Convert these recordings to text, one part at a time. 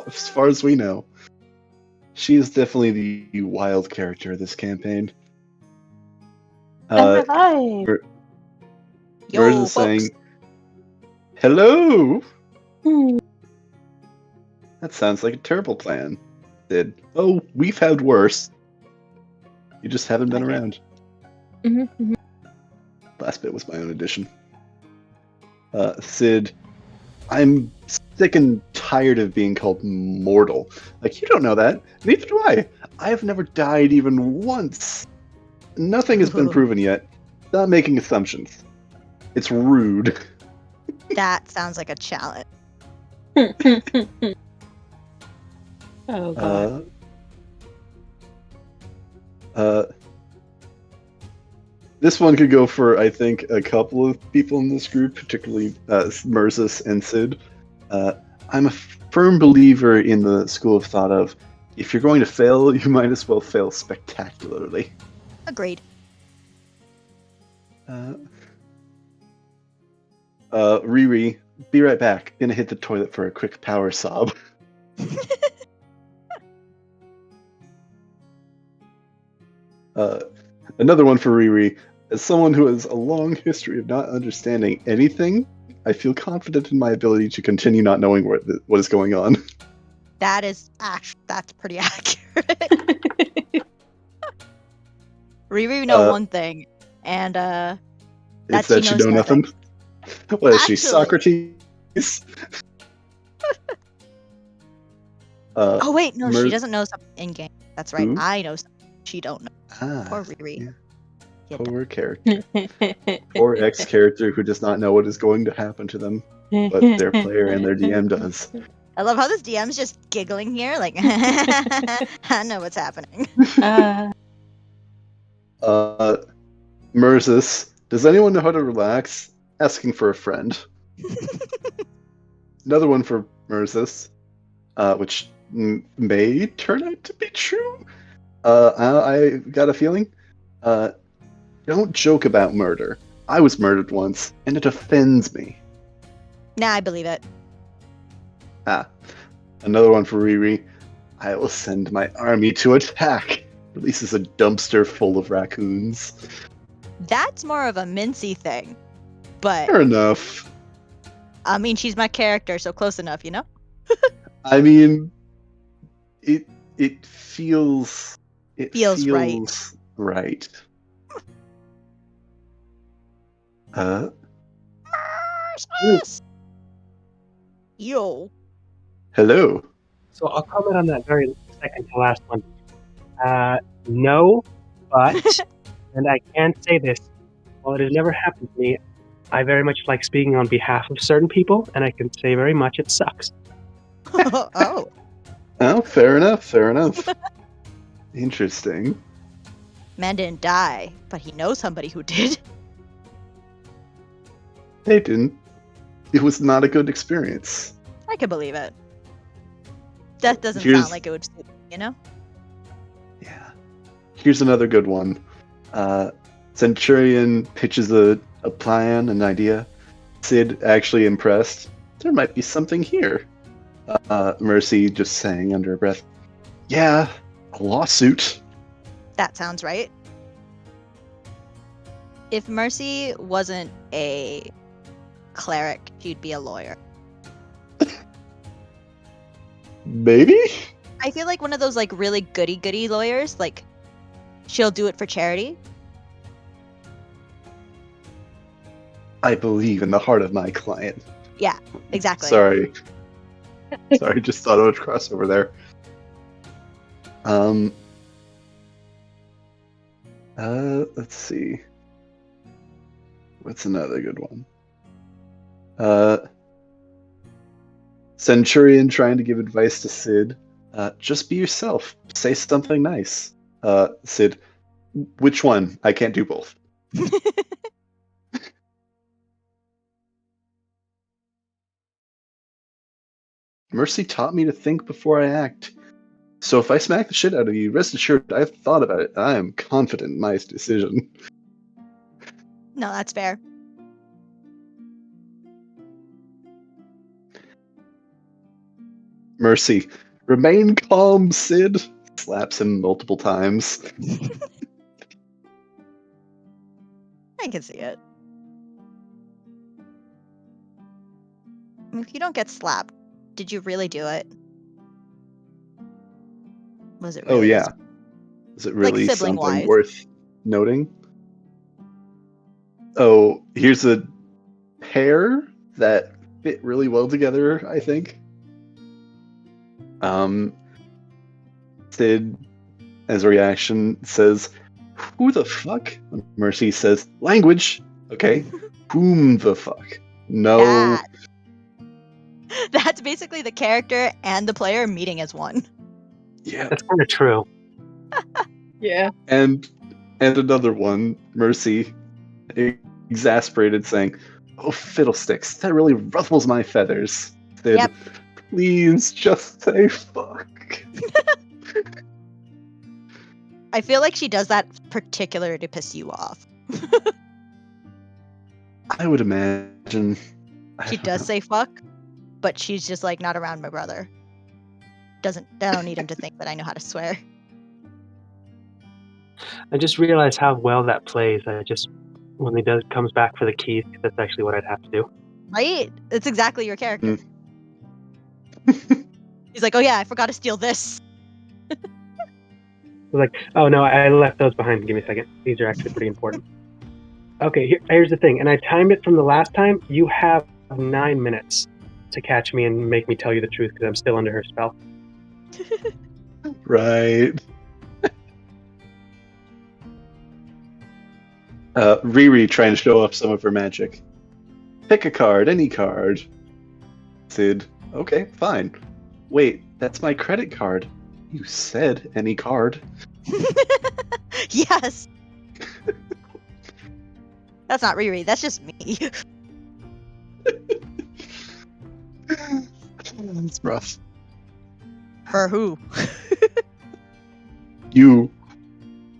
As far as we know, she is definitely the wild character of this campaign. Hi. Merz is saying, "Hello." That sounds like a terrible plan. Oh, we've had worse. You just haven't been around. Mm-hmm. Last bit was my own addition. Sid, I'm sick and tired of being called mortal. Like, you don't know that. Neither do I. I have never died even once. Nothing has been proven yet. Not making assumptions. It's rude. That sounds like a challenge. Oh, God. This one could go for, I think, a couple of people in this group, particularly Merzus and Sid. I'm a firm believer in the school of thought of, if you're going to fail, you might as well fail spectacularly. Agreed. Riri, be right back. Gonna hit the toilet for a quick power sob. Another one for Riri. As someone who has a long history of not understanding anything, I feel confident in my ability to continue not knowing what is going on. That's pretty accurate. Riri know one thing, and it's that she know nothing. What is she, Socrates? Oh wait, no, she doesn't know something in game. That's right. Who? I know something she don't know. Poor Riri. Yeah. Poor character. Poor ex-character who does not know what is going to happen to them, but their player and their DM does. I love how this DM's just giggling here, like, I know what's happening. Merzus, does anyone know how to relax? Asking for a friend. Another one for Merzus, which may turn out to be true. I got a feeling. Don't joke about murder. I was murdered once, and it offends me. Nah, I believe it. Another one for Riri. I will send my army to attack. Releases a dumpster full of raccoons. That's more of a Mincy thing, but fair enough. I mean, she's my character, so close enough, you know? I mean, it feels right. Yo. Hello. So I'll comment on that very second to last one. No, but, and I can't say this, while it has never happened to me, I very much like speaking on behalf of certain people, and I can say very much it sucks. Oh. Oh, fair enough. Interesting. Man didn't die, but he knows somebody who did. They didn't. It was not a good experience. I can believe it. That doesn't sound like it would suit, you know? Yeah. Here's another good one. Centurion pitches a plan, an idea. Sid actually impressed. There might be something here. Mercy just saying under her breath, yeah, a lawsuit. That sounds right. If Mercy wasn't a cleric, she'd be a lawyer. Maybe? I feel like one of those like really goody lawyers, like she'll do it for charity. I believe in the heart of my client. Yeah, exactly. Sorry. Sorry, just thought I would cross over there. Let's see. What's another good one? Centurion trying to give advice to Sid. Just be yourself. Say something nice. Sid, which one? I can't do both. Mercy taught me to think before I act. So if I smack the shit out of you, rest assured I've thought about it. I am confident in my decision. No, that's fair. Mercy, remain calm, Sid. Slaps him multiple times. I can see it. If you don't get slapped, did you really do it? Was it really? Oh yeah. Is it really Like, something sibling-wise. worth noting? Oh, here's a pair that fit really well together, I think. Sid, as a reaction, says, "Who the fuck?" Mercy says, "Language." Okay. Whom the fuck? No. That's basically the character and the player meeting as one. Yeah. That's kind of true. Yeah. And another one, Mercy, exasperated, saying, "Oh, fiddlesticks, that really ruffles my feathers." Sid, Yep. please just say fuck. I feel like she does that particularly to piss you off. I would imagine. She does say fuck, but she's just like, not around my brother. I don't need him to think that I know how to swear. I just realized how well that plays. When he comes back for the keys, that's actually what I'd have to do. Right? It's exactly your character. Mm. He's like, oh yeah, I forgot to steal this. Like, oh no, I left those behind. Give me a second. These are actually pretty important. Okay, here's the thing, and I timed it from the last time. You have 9 minutes to catch me and make me tell you the truth because I'm still under her spell. Right. Riri trying to show off some of her magic. Pick a card, any card. Sid, okay, fine. Wait, that's my credit card. You said any card. Yes. That's not Riri, that's just me. It's rough. For who? You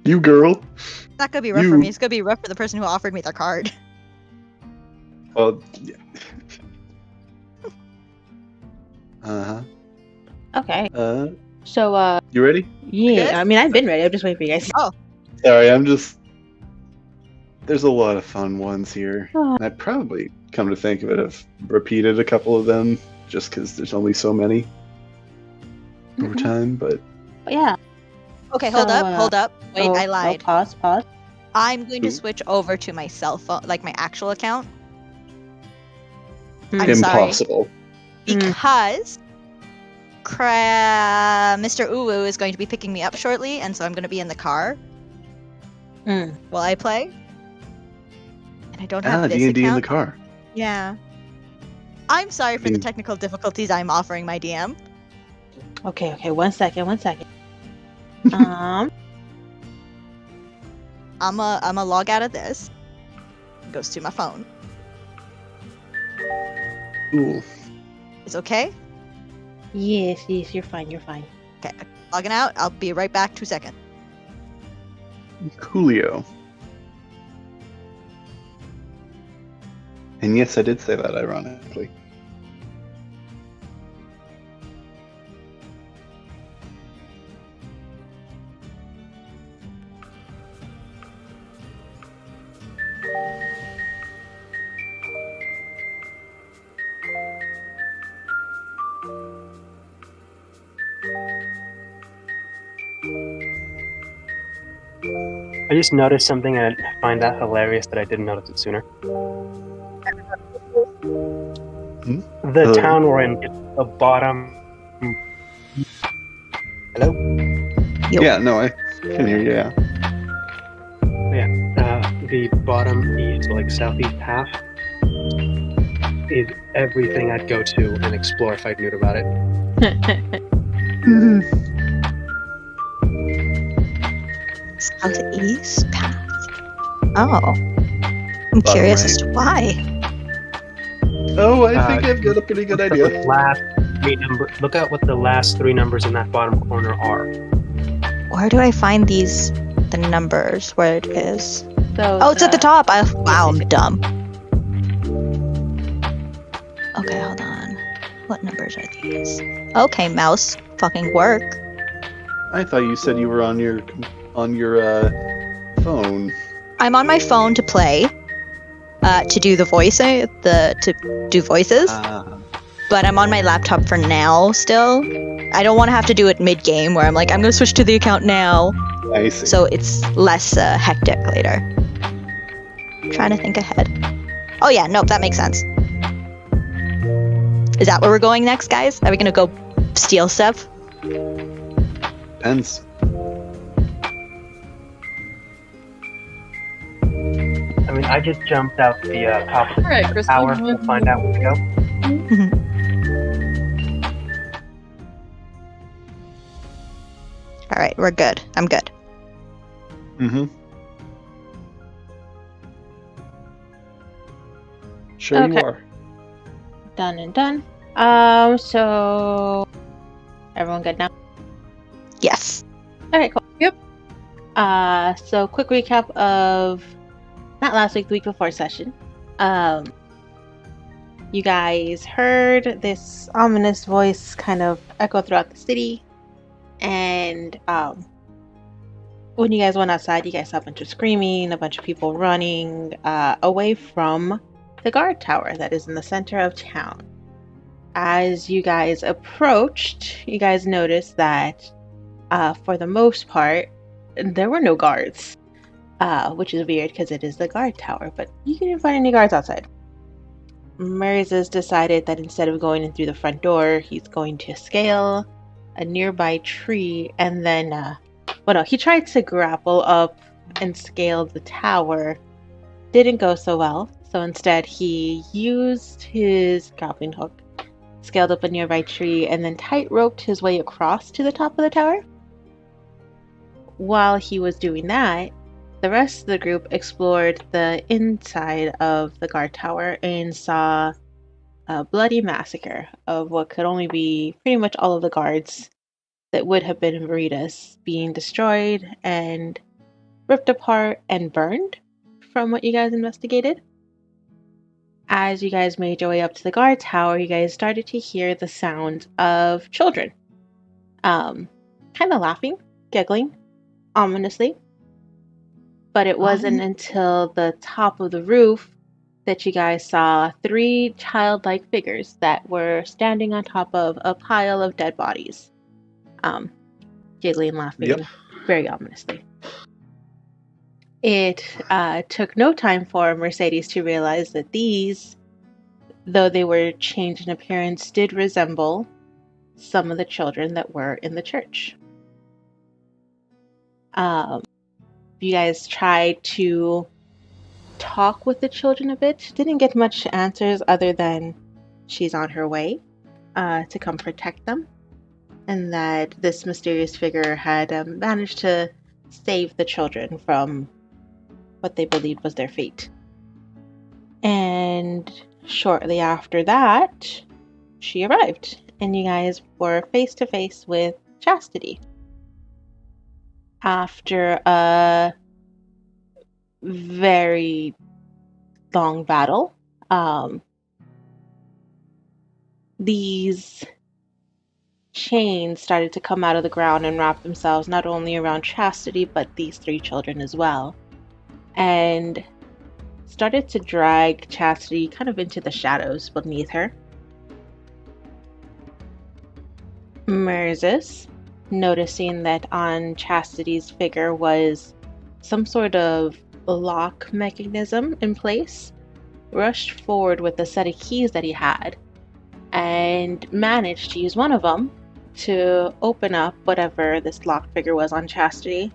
girl. It's not gonna be rough for me, it's gonna be rough for the person who offered me their card. Well, yeah. Uh-huh. Okay. Uh, So, you ready? yeah. Good? I mean, I've been ready. I'm just waiting for you guys. Oh, Sorry, I'm just... There's a lot of fun ones here. Oh. And I probably, come to think of it, have repeated a couple of them just because there's only so many over time, but... Yeah. okay, hold So, up. Wait, I lied. Pause. I'm going to Ooh. switch over to my cell phone, like my actual account. I'm sorry. impossible. Because Mr. Uwu is going to be picking me up shortly, and so I'm going to be in the car while I play. And I don't have this D&D in the account. car. Yeah. I'm sorry for the technical difficulties I'm offering my DM. Okay. 1 second. Um. I'm a log out of this. It goes to my phone. Cool. It's okay? Yes. You're fine. Okay, logging out. I'll be right back. 2 seconds. Coolio. And yes, I did say that ironically. I just noticed something and I find that hilarious that I didn't notice it sooner. The town we're in gets the bottom. Hello? Yo. Yeah, no, I can hear you. Yeah. The bottom east, like southeast half, is everything I'd go to and explore if I knew about it. Southeast path. Oh. I'm Bottom curious right. as to why. Oh, I think I've got a pretty good Look idea. at the last look at what the last 3 numbers in that bottom corner are. Where do I find the numbers? Where it is? So Oh, it's at the top. Wow, I'm dumb. Okay, hold on. What numbers are these? Okay, mouse. Fucking work. I thought you said you were on your phone. I'm on my phone to play. To do the voicing, to do voices. But I'm on my laptop for now still. I don't want to have to do it mid-game where I'm like, I'm gonna switch to the account now. I see. So it's less hectic later. Trying to think ahead. Oh yeah, nope, that makes sense. Is that where we're going next, guys? Are we gonna go steal stuff? Depends. I mean, I just jumped out the top of the Alright, Crystal. tower to find out where to go. Alright, we're good. I'm good. Mm-hmm. Sure you Okay. are. done and done. So everyone good now? Yes. Okay, cool. Yep. So quick recap of not last week, the week before session. You guys heard this ominous voice kind of echo throughout the city, and when you guys went outside, you guys saw a bunch of screaming, a bunch of people running away from the guard tower that is in the center of town. As you guys approached, you guys noticed that for the most part, there were no guards, which is weird because it is the guard tower, but you couldn't find any guards outside. Moses decided that instead of going in through the front door, he's going to scale a nearby tree and then, he tried to grapple up and scale the tower. Didn't go so well, so instead he used his grappling hook, scaled up a nearby tree, and then tight-roped his way across to the top of the tower. While he was doing that, the rest of the group explored the inside of the guard tower and saw a bloody massacre of what could only be pretty much all of the guards that would have been Veritas being destroyed and ripped apart and burned from what you guys investigated. As you guys made your way up to the guard tower, you guys started to hear the sound of children. Kind of laughing, giggling, ominously. But it wasn't until the top of the roof that you guys saw 3 childlike figures that were standing on top of a pile of dead bodies. Giggling, laughing, very ominously. It took no time for Mercedes to realize that these, though they were changed in appearance, did resemble some of the children that were in the church. You guys tried to talk with the children a bit. Didn't get much answers other than she's on her way to come protect them, and that this mysterious figure had managed to save the children from what they believed was their fate. And shortly after that, she arrived, and you guys were face to face with Chastity. After a very long battle, these chains started to come out of the ground and wrap themselves not only around Chastity, but these 3 children as well, and started to drag Chastity kind of into the shadows beneath her. Moses, noticing that on Chastity's figure was some sort of lock mechanism in place, rushed forward with a set of keys that he had and managed to use one of them to open up whatever this locked figure was on Chastity,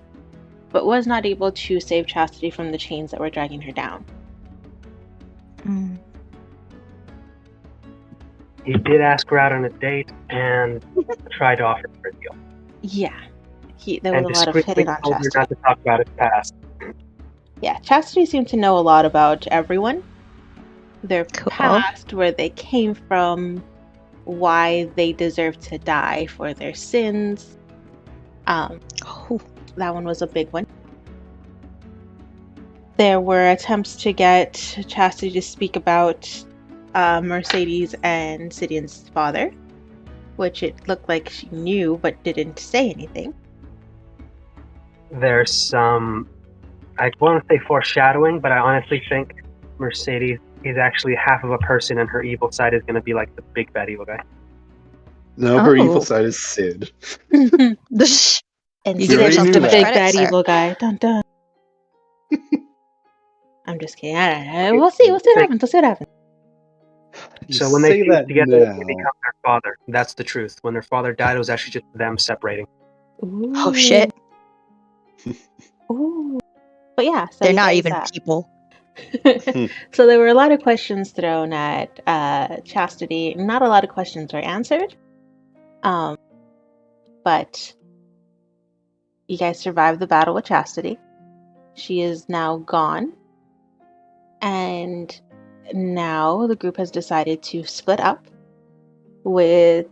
but was not able to save Chastity from the chains that were dragging her down. Mm. He did ask her out on a date and tried to offer her a deal. Yeah, there And was a lot of discreetly hitting on told her Chastity. not to talk about his past. Yeah, Chastity seemed to know a lot about everyone. Their Cool. past, where they came from, why they deserve to die for their sins. Oh. That one was a big one. There were attempts to get Chastity to speak about Mercedes and Sidian's father, which it looked like she knew but didn't say anything. There's some, I want to say foreshadowing, but I honestly think Mercedes is actually half of a person and her evil side is going to be like the big bad evil guy. No, her Oh. evil side is Sid. And You Sid give yourself knew too the much that. big credit, bad sir. evil guy. Dun dun. I'm just kidding. I don't know. We'll see. We'll see what happens. We'll see what happens. You So when they say fuse that together, now. they become their father. That's the truth. When their father died, it was actually just them separating. Oh shit! Ooh. But yeah, so They're you not guys, even people. So there were a lot of questions thrown at Chastity. Not a lot of questions were answered. But you guys survived the battle with Chastity. She is now gone. And now the group has decided to split up, with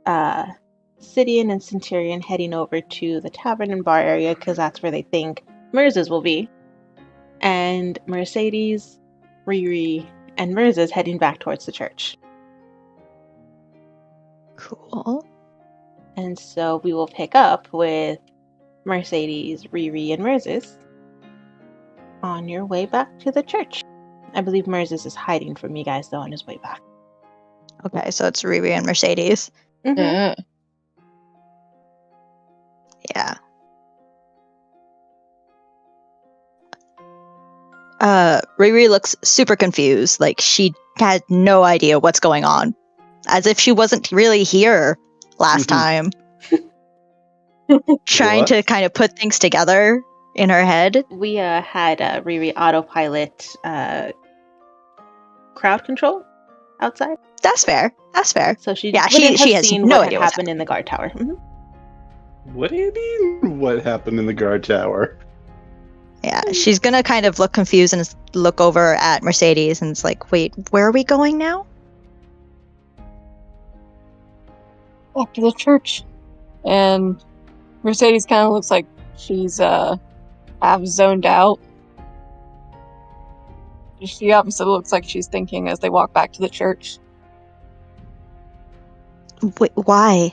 Sidian and Centurion heading over to the tavern and bar area because that's where they think Merz's will be. And Mercedes, Riri, and Merz's heading back towards the church. Cool. And so we will pick up with Mercedes, Riri, and Merz's on your way back to the church. I believe Merz's is hiding from you guys, though, on his way back. Okay, so it's Riri and Mercedes. Mm-hmm. Yeah. Riri looks super confused, like she had no idea what's going on. As if she wasn't really here last time. Trying What? to kind of put things together in her head. We had Riri autopilot crowd control outside. That's fair. That's fair. So she Yeah, wouldn't she have has seen no what idea had what's happened in the guard tower. Mhm. What do you mean? What happened in the guard tower? Yeah, she's gonna kind of look confused and look over at Mercedes and it's like, wait, where are we going now? Back to the church. And Mercedes kind of looks like she's half zoned out. She obviously looks like she's thinking as they walk back to the church. Wait, why?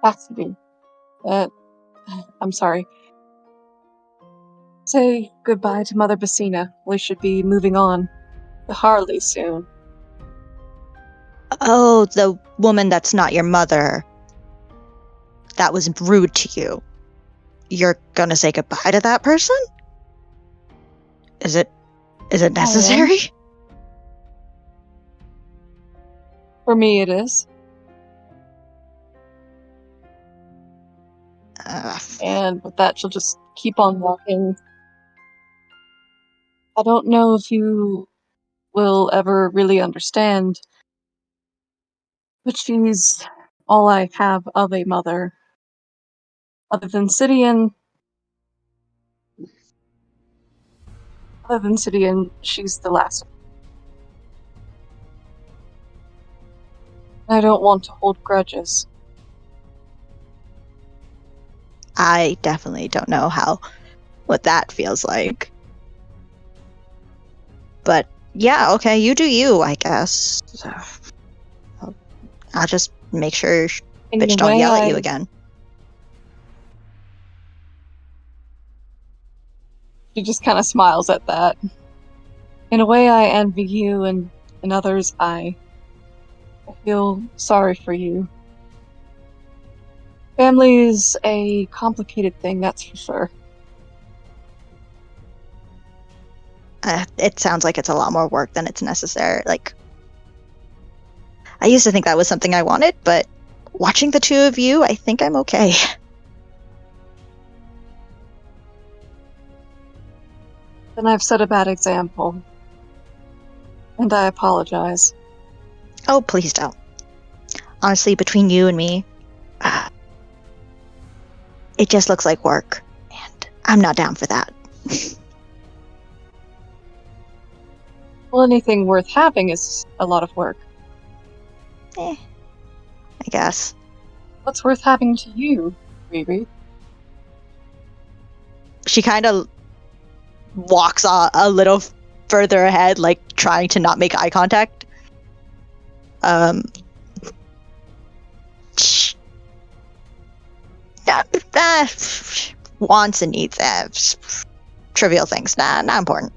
Cassidy. I'm sorry. Say goodbye to Mother Bassina. We should be moving on to Harley soon. Oh, the woman that's not your mother. That was rude to you. You're gonna say goodbye to that person? Is it necessary? For me, it is. And with that, she'll just keep on walking. I don't know if you will ever really understand, but she's all I have of a mother. Other than Sidian, she's the last. I don't want to hold grudges. I definitely don't know what that feels like. But yeah, okay, you do you, I guess. I'll just make sure In bitch a don't way, yell at you again. She just kind of smiles at that. In a way, I envy you, and in others, I feel sorry for you. Family is a complicated thing, that's for sure. It sounds like it's a lot more work than it's necessary. Like, I used to think that was something I wanted, but watching the two of you, I think I'm okay. Then I've set a bad example. And I apologize. Oh, please don't. Honestly, between you and me, it just looks like work, and I'm not down for that. Well, anything worth having is a lot of work. I guess. What's worth having to you, Riri? She kind of walks a little further ahead, like trying to not make eye contact. Wants and needs, trivial things, not important.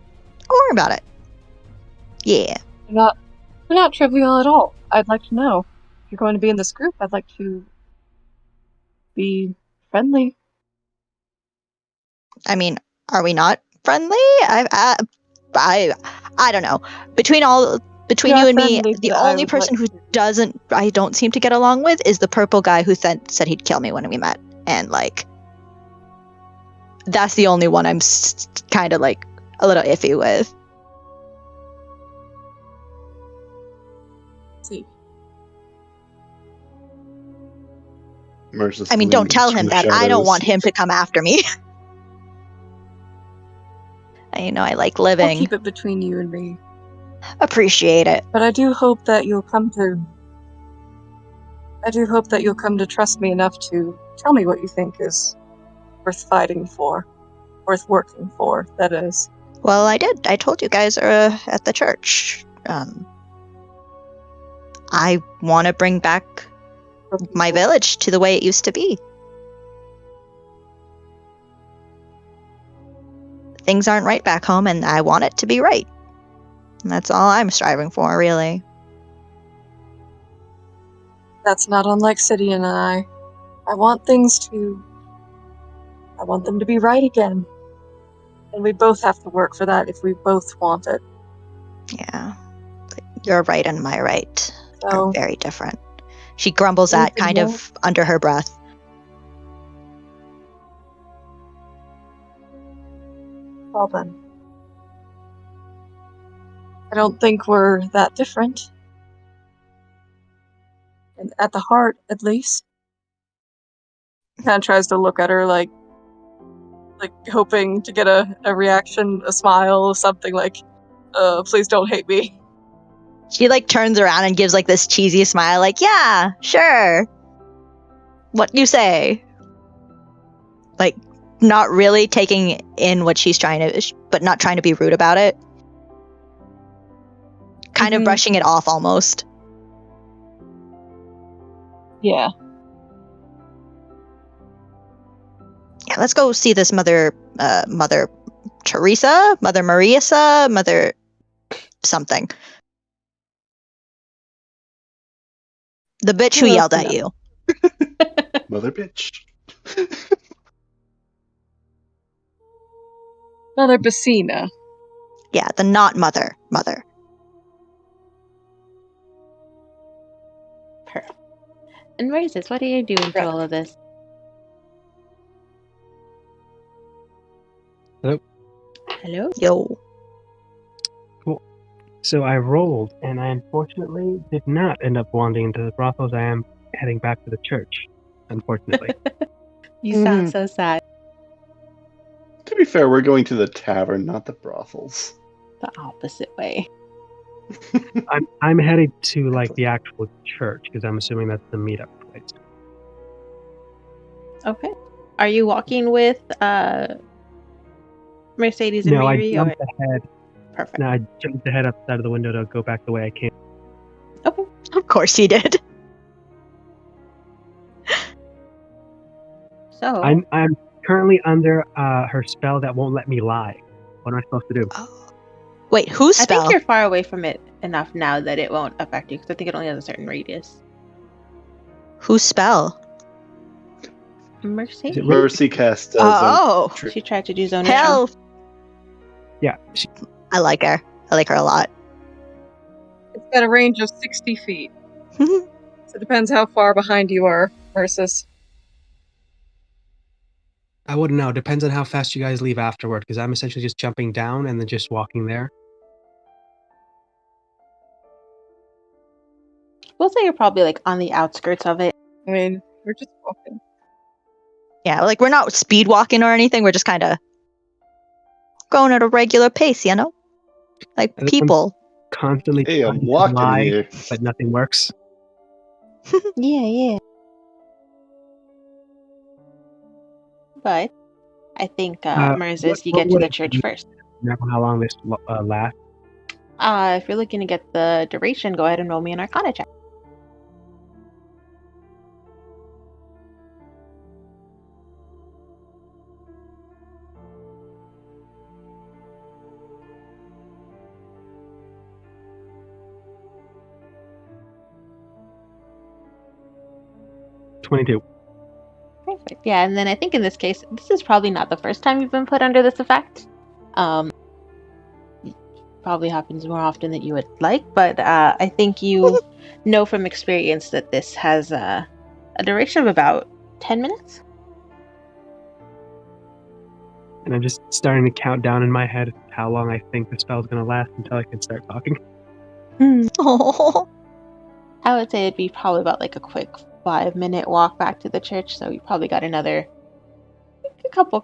Don't worry about it. Yeah. They're not trivial at all. I'd like to know. If you're going to be in this group, I'd like to be friendly. I mean, are we not friendly? I don't know. Between you and me, the only person who I don't seem to get along with is the purple guy who said he'd kill me when we met. And, like, that's the only one I'm kind of, like, a little iffy with. See. I mean, don't tell him that. I don't want him to come after me. I like living. I'll keep it between you and me. Appreciate it. But I do hope that you'll come to trust me enough to tell me what you think is worth fighting for, worth working for, that is. Well, I did. I told you guys at the church. I want to bring back my village to the way it used to be. Things aren't right back home, and I want it to be right. And that's all I'm striving for, really. That's not unlike City and I. I want them to be right again. And we both have to work for that if we both want it. Yeah. But your right and my right So, are very different. She grumbles at kind of under her breath. well then. I don't think we're that different. And at the heart, at least. Kind of tries to look at her like hoping to get a reaction, a smile, something like, please don't hate me. She, like, turns around and gives, like, this cheesy smile, like, yeah, sure. What you say? Like, not really taking in what she's trying to, but not trying to be rude about it. Kind of brushing it off, almost. Yeah. Yeah, let's go see this Mother Teresa, Mother Marisa, Mother something. The bitch who yelled at you. Mother bitch. Mother Bassina. Yeah, the not mother. Perfect. And Raises, what are you doing through all of this? Hello? Yo. Cool. So I rolled, and I unfortunately did not end up wandering into the brothels. I am heading back to the church, unfortunately. You sound so sad. To be fair, we're going to the tavern, not the brothels. The opposite way. I'm headed to, like, the actual church, because I'm assuming that's the meetup place. Okay. Are you walking with Mercedes and No, Riri? I jumped ahead. Perfect. No, I jumped ahead outside of the window to go back the way I came. Okay. Of course he did. So I'm currently under her spell that won't let me lie. What am I supposed to do? Wait, whose I spell? think you're far away from it enough now that it won't affect you, because I think it only has a certain radius. Whose spell? Mercy? Mercy cast. Oh. She tried to do zone. Hell. Yeah, I like her. I like her a lot. It's got a range of 60 feet. So it depends how far behind you are, Ursus. I wouldn't know. Depends on how fast you guys leave afterward, because I'm essentially just jumping down and then just walking there. We'll say you're probably like on the outskirts of it. I mean, we're just walking. Yeah, like we're not speed walking or anything. We're just kind of going at a regular pace, you know? Like And people. Constantly Hey, I'm trying to walking lie, here. but nothing works. Yeah. But I think, Moses, you get to the church first. Remember how long this lasts? If you're looking to get the duration, go ahead and roll me an Arcana check. $22. Perfect. Yeah, and then I think in this case, this is probably not the first time you've been put under this effect. Probably happens more often than you would like, but I think you know from experience that this has a duration of about 10 minutes. And I'm just starting to count down in my head how long I think the spell's going to last until I can start talking. Oh. I would say it'd be probably about like a quick 5-minute walk back to the church, so you probably got another couple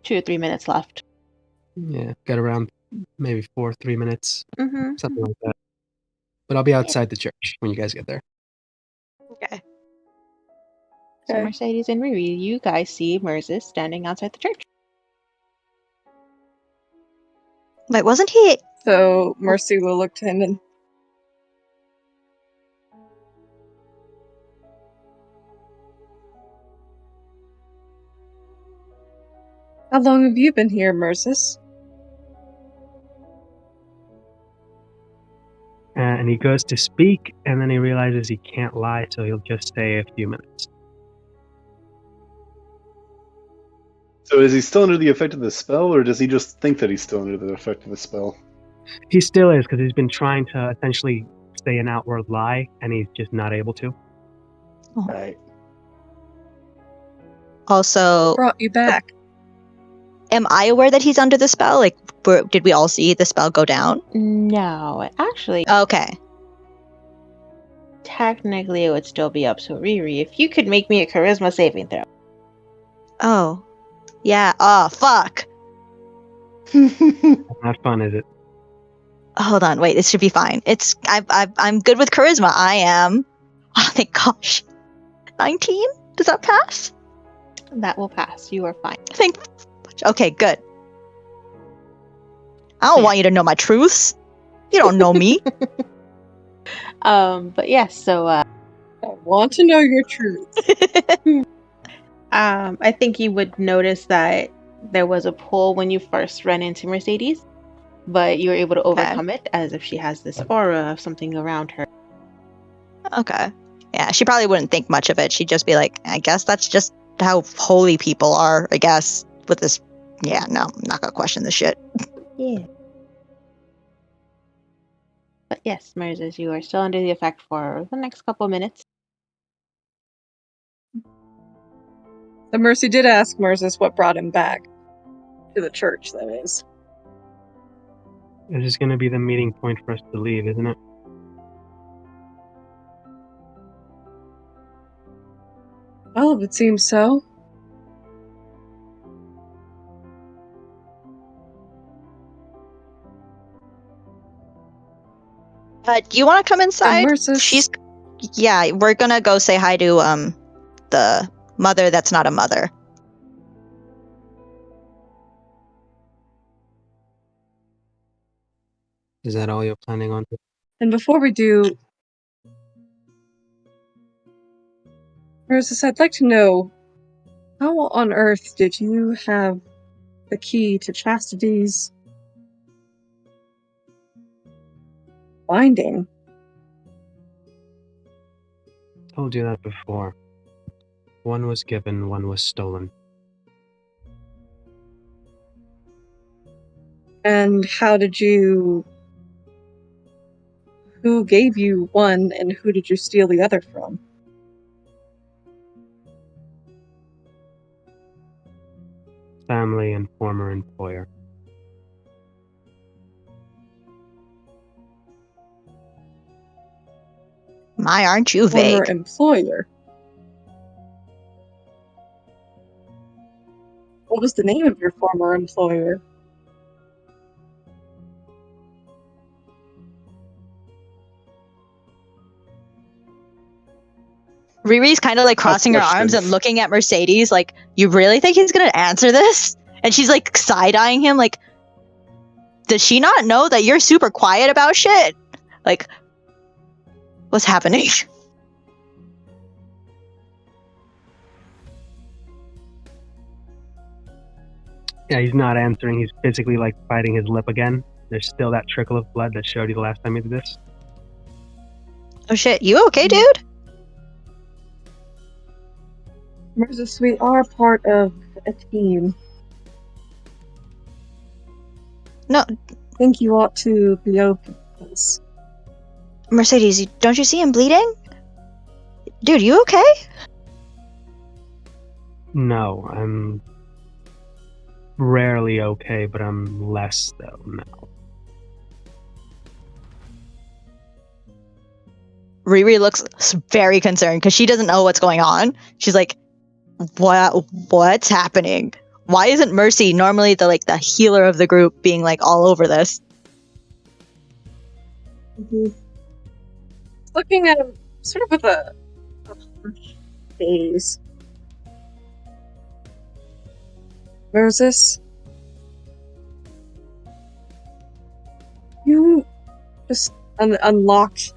2 or 3 minutes left. Yeah, got around maybe 3 minutes, Mm-hmm. something like that. But I'll be outside the church when you guys get there. Okay. So Okay. Mercedes and Riri, you guys see Moses standing outside the church. Wait, wasn't he? So Mercy will look to him and... How long have you been here, Moses? And he goes to speak, and then he realizes he can't lie, so he'll just say a few minutes. So is he still under the effect of the spell, or does he just think that he's still under the effect of the spell? He still is, because he's been trying to essentially say an outward lie, and he's just not able to. Right. Also, Brought you back. am I aware that he's under the spell? Like, did we all see the spell go down? No, actually, Okay. technically it would still be up to Riri. If you could make me a charisma saving throw. Oh. Yeah. Oh, fuck. Not fun, is it? Hold on. Wait, this should be fine. I'm good with charisma. I am. Oh, thank gosh. 19? Does that pass? That will pass. You are fine. Okay, good. I don't want you to know my truths. You don't know me. But yes, so I want to know your truth. I think you would notice that there was a pull when you first ran into Mercedes, but you were able to overcome it as if she has this aura of something around her. Okay. Yeah, she probably wouldn't think much of it. She'd just be like, I guess that's just how holy people are, I guess, with this. Yeah, no, I'm not gonna question this shit. Yeah. But yes, Moses, you are still under the effect for the next couple of minutes. The Mercy did ask Moses what brought him back. To the church, that is. This is going to be the meeting point for us to leave, isn't it? Well, if it seems so. Do you want to come inside? Moses. Yeah, we're gonna go say hi to the mother that's not a mother. Is that all you're planning on? And before we do, Moses, I'd like to know, how on earth did you have the key to Chastity's binding? Told you that before. One was given, one was stolen. And who gave you one, and who did you steal the other from? Family and former employer. My, aren't you Former vague? employer. What was the name of your former employer? Riri's kind of like crossing her arms and looking at Mercedes like, you really think he's gonna answer this? And she's like side-eyeing him like, does she not know that you're super quiet about shit? Like, what's happening? Yeah, he's not answering. He's physically like biting his lip again. There's still that trickle of blood that showed you the last time he did this. Oh shit, you okay, dude? Moses, we are part of a team. No. I think you ought to be open to this. Mercedes, don't you see him bleeding? Dude, you okay? No, I'm rarely okay, but I'm less though now. Riri looks very concerned because she doesn't know what's going on. She's like, what's happening? Why isn't Mercy, normally the healer of the group, being like all over this? Mm-hmm. Looking at him sort of with a harsh gaze. Moses, you just unlocked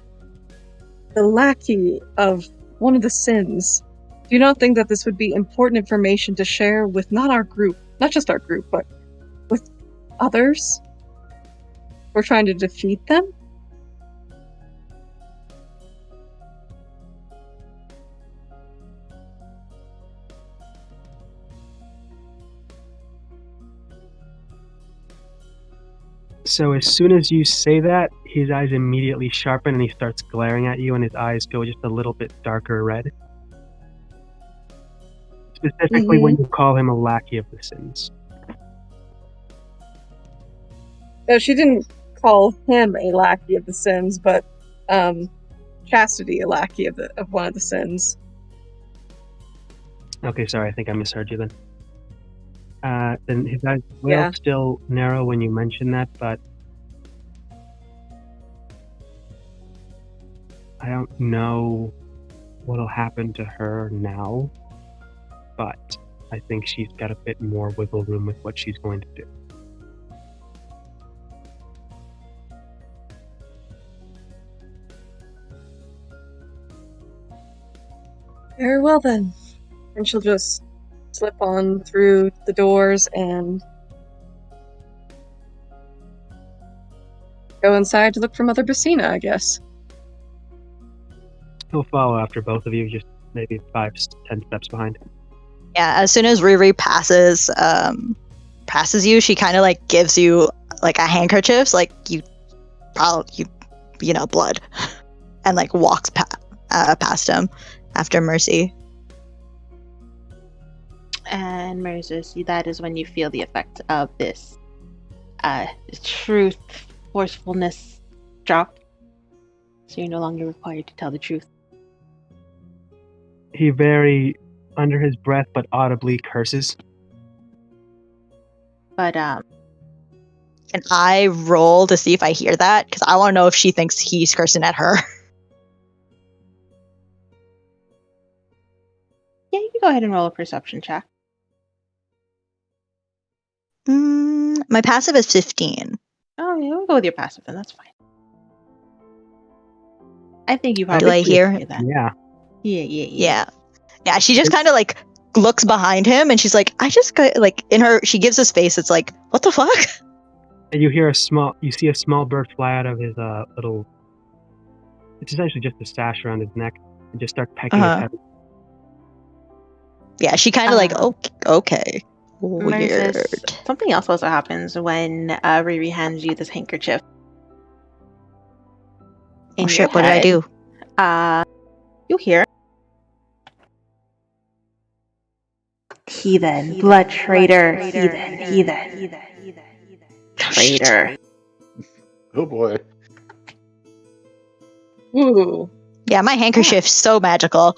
the lackey of one of the sins. Do you not think that this would be important information to share with not our group, not just our group, but with others? We're trying to defeat them? So as soon as you say that, his eyes immediately sharpen and he starts glaring at you and his eyes go just a little bit darker red. Specifically when you call him a lackey of the sins. No, she didn't call him a lackey of the sins, but Chastity a lackey of one of the sins. Okay, sorry, I think I misheard you then. Then his eyes will still narrow when you mention that, but I don't know what'll happen to her now, but I think she's got a bit more wiggle room with what she's going to do. Very well then. And she'll just slip on through the doors and go inside to look for Mother Bassina, I guess. He'll follow after both of you, just maybe 5-10 steps behind. Yeah, as soon as Riri passes you, she kind of like gives you like a handkerchief, like you know, blood, and like walks past him after Mercy. And Moses, that is when you feel the effect of this truth, forcefulness drop. So you're no longer required to tell the truth. He very, under his breath, but audibly curses. But, Can I roll to see if I hear that? Because I want to know if she thinks he's cursing at her. Yeah, you can go ahead and roll a perception check. My passive is 15. Oh, yeah, we'll go with your passive, then that's fine. I think you probably Do I hear that. Yeah. Yeah, she just kind of like looks behind him and she's like, I just got like she gives his face, it's like, what the fuck? And you see a small bird fly out of his little, it's essentially just a sash around his neck and just start pecking his head. Yeah, she kind of like, okay. Weird. Something else also happens when Riri hands you this handkerchief. Oh shit, what did I do? You hear. Heathen, blood traitor, heathen. Traitor. Oh boy. Ooh. Yeah, my handkerchief's so magical.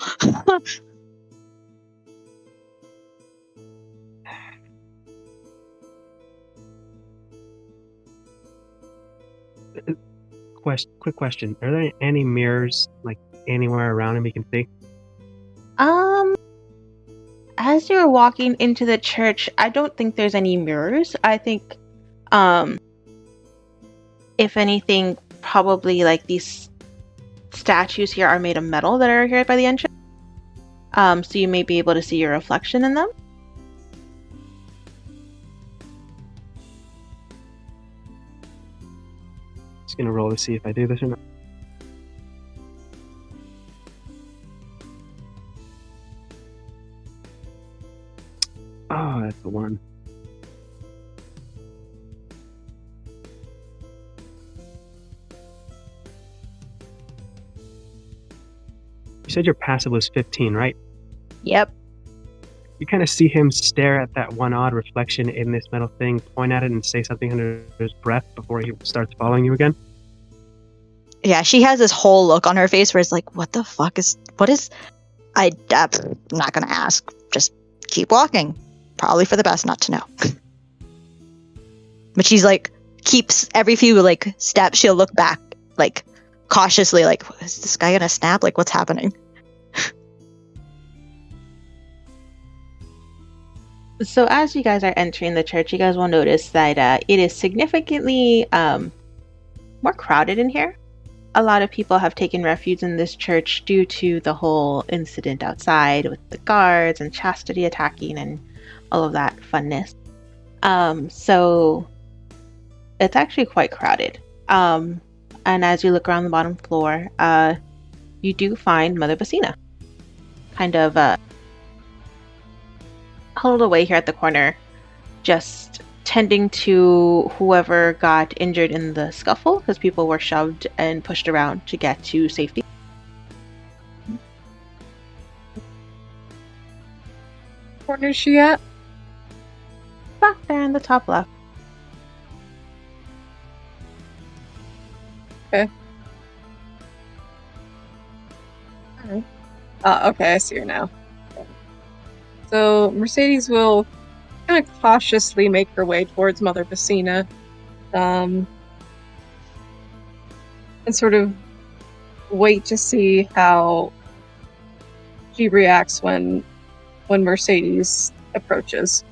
Quick question. Are there any mirrors, like, anywhere around him we can see? As you're walking into the church, I don't think there's any mirrors. I think, if anything, probably like these statues here are made of metal that are here by the entrance. So you may be able to see your reflection in them. Just gonna roll to see if I do this or not. Oh, that's the one. You said your passive was 15, right? Yep. You kind of see him stare at that one odd reflection in this metal thing, point at it, and say something under his breath before he starts following you again. Yeah, she has this whole look on her face where it's like, what the fuck is... I'm not gonna ask. Just keep walking. Probably for the best not to know. But she's like, keeps every few like steps, she'll look back, like, cautiously, like, is this guy gonna snap? Like, what's happening? So as you guys are entering the church, you guys will notice that it is significantly more crowded in here. A lot of people have taken refuge in this church due to the whole incident outside with the guards and Chastity attacking and all of that funness. So it's actually quite crowded. And as you look around the bottom floor, you do find Mother Basina kind of huddled away here at the corner, just tending to whoever got injured in the scuffle, because people were shoved and pushed around to get to safety. Where is she at? Back there in the top left. Okay. Alright. Okay, I see her now. So Mercedes will kind of cautiously make her way towards Mother Basina, and sort of wait to see how she reacts when Mercedes approaches.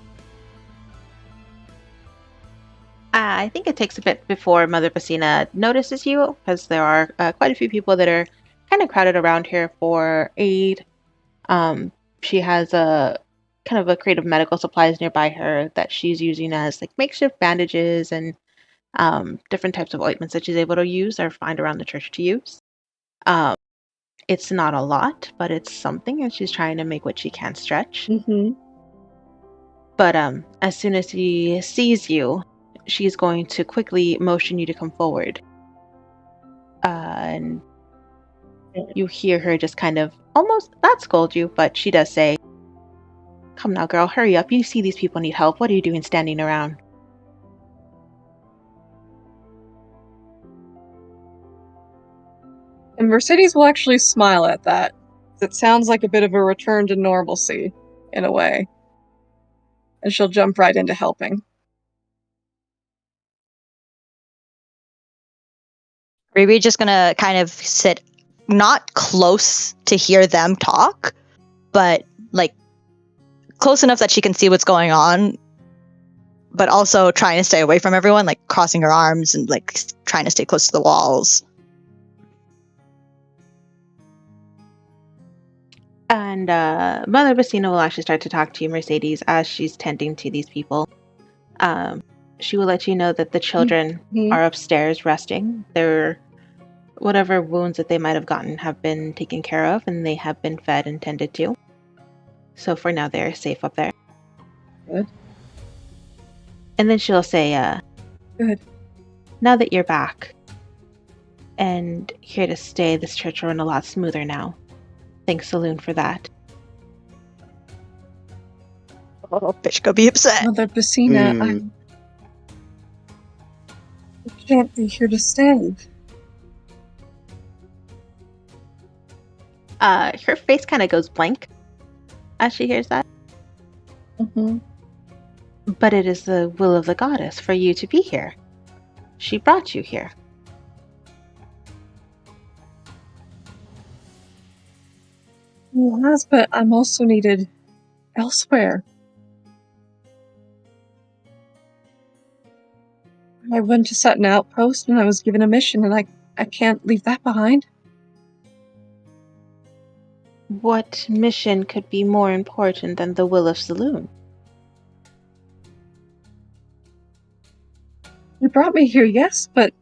I think it takes a bit before Mother Basina notices you, because there are quite a few people that are kind of crowded around here for aid. She has a kind of a crate of medical supplies nearby her that she's using as like makeshift bandages and different types of ointments that she's able to use or find around the church to use. It's not a lot, but it's something, and she's trying to make what she can stretch. Mm-hmm. But as soon as she sees you, she's going to quickly motion you to come forward. And you hear her just kind of almost not scold you, but she does say, "Come now, girl, hurry up. You see these people need help. What are you doing standing around?" And Mercedes will actually smile at that. It sounds like a bit of a return to normalcy, in a way. And she'll jump right into helping. Ruby just gonna kind of sit not close to hear them talk, but like close enough that she can see what's going on, but also trying to stay away from everyone, like crossing her arms and like trying to stay close to the walls. And Mother Basina will actually start to talk to you, Mercedes, as she's tending to these people. She will let you know that the children are upstairs resting. Whatever wounds that they might have gotten have been taken care of, and they have been fed and tended to. So for now, they're safe up there. Good. And then she'll say, Good. now that you're back and here to stay, this church will run a lot smoother now. Thanks, Saloon, for that. Oh, bitch, go be upset. Mother Basina, I can't be here to stay. Her face kind of goes blank as she hears that. Mm-hmm. But it is the will of the goddess for you to be here. She brought you here. Yes, but I'm also needed elsewhere. I went to set an outpost and I was given a mission, and I can't leave that behind. What mission could be more important than the will of Saloon? He brought me here, yes, but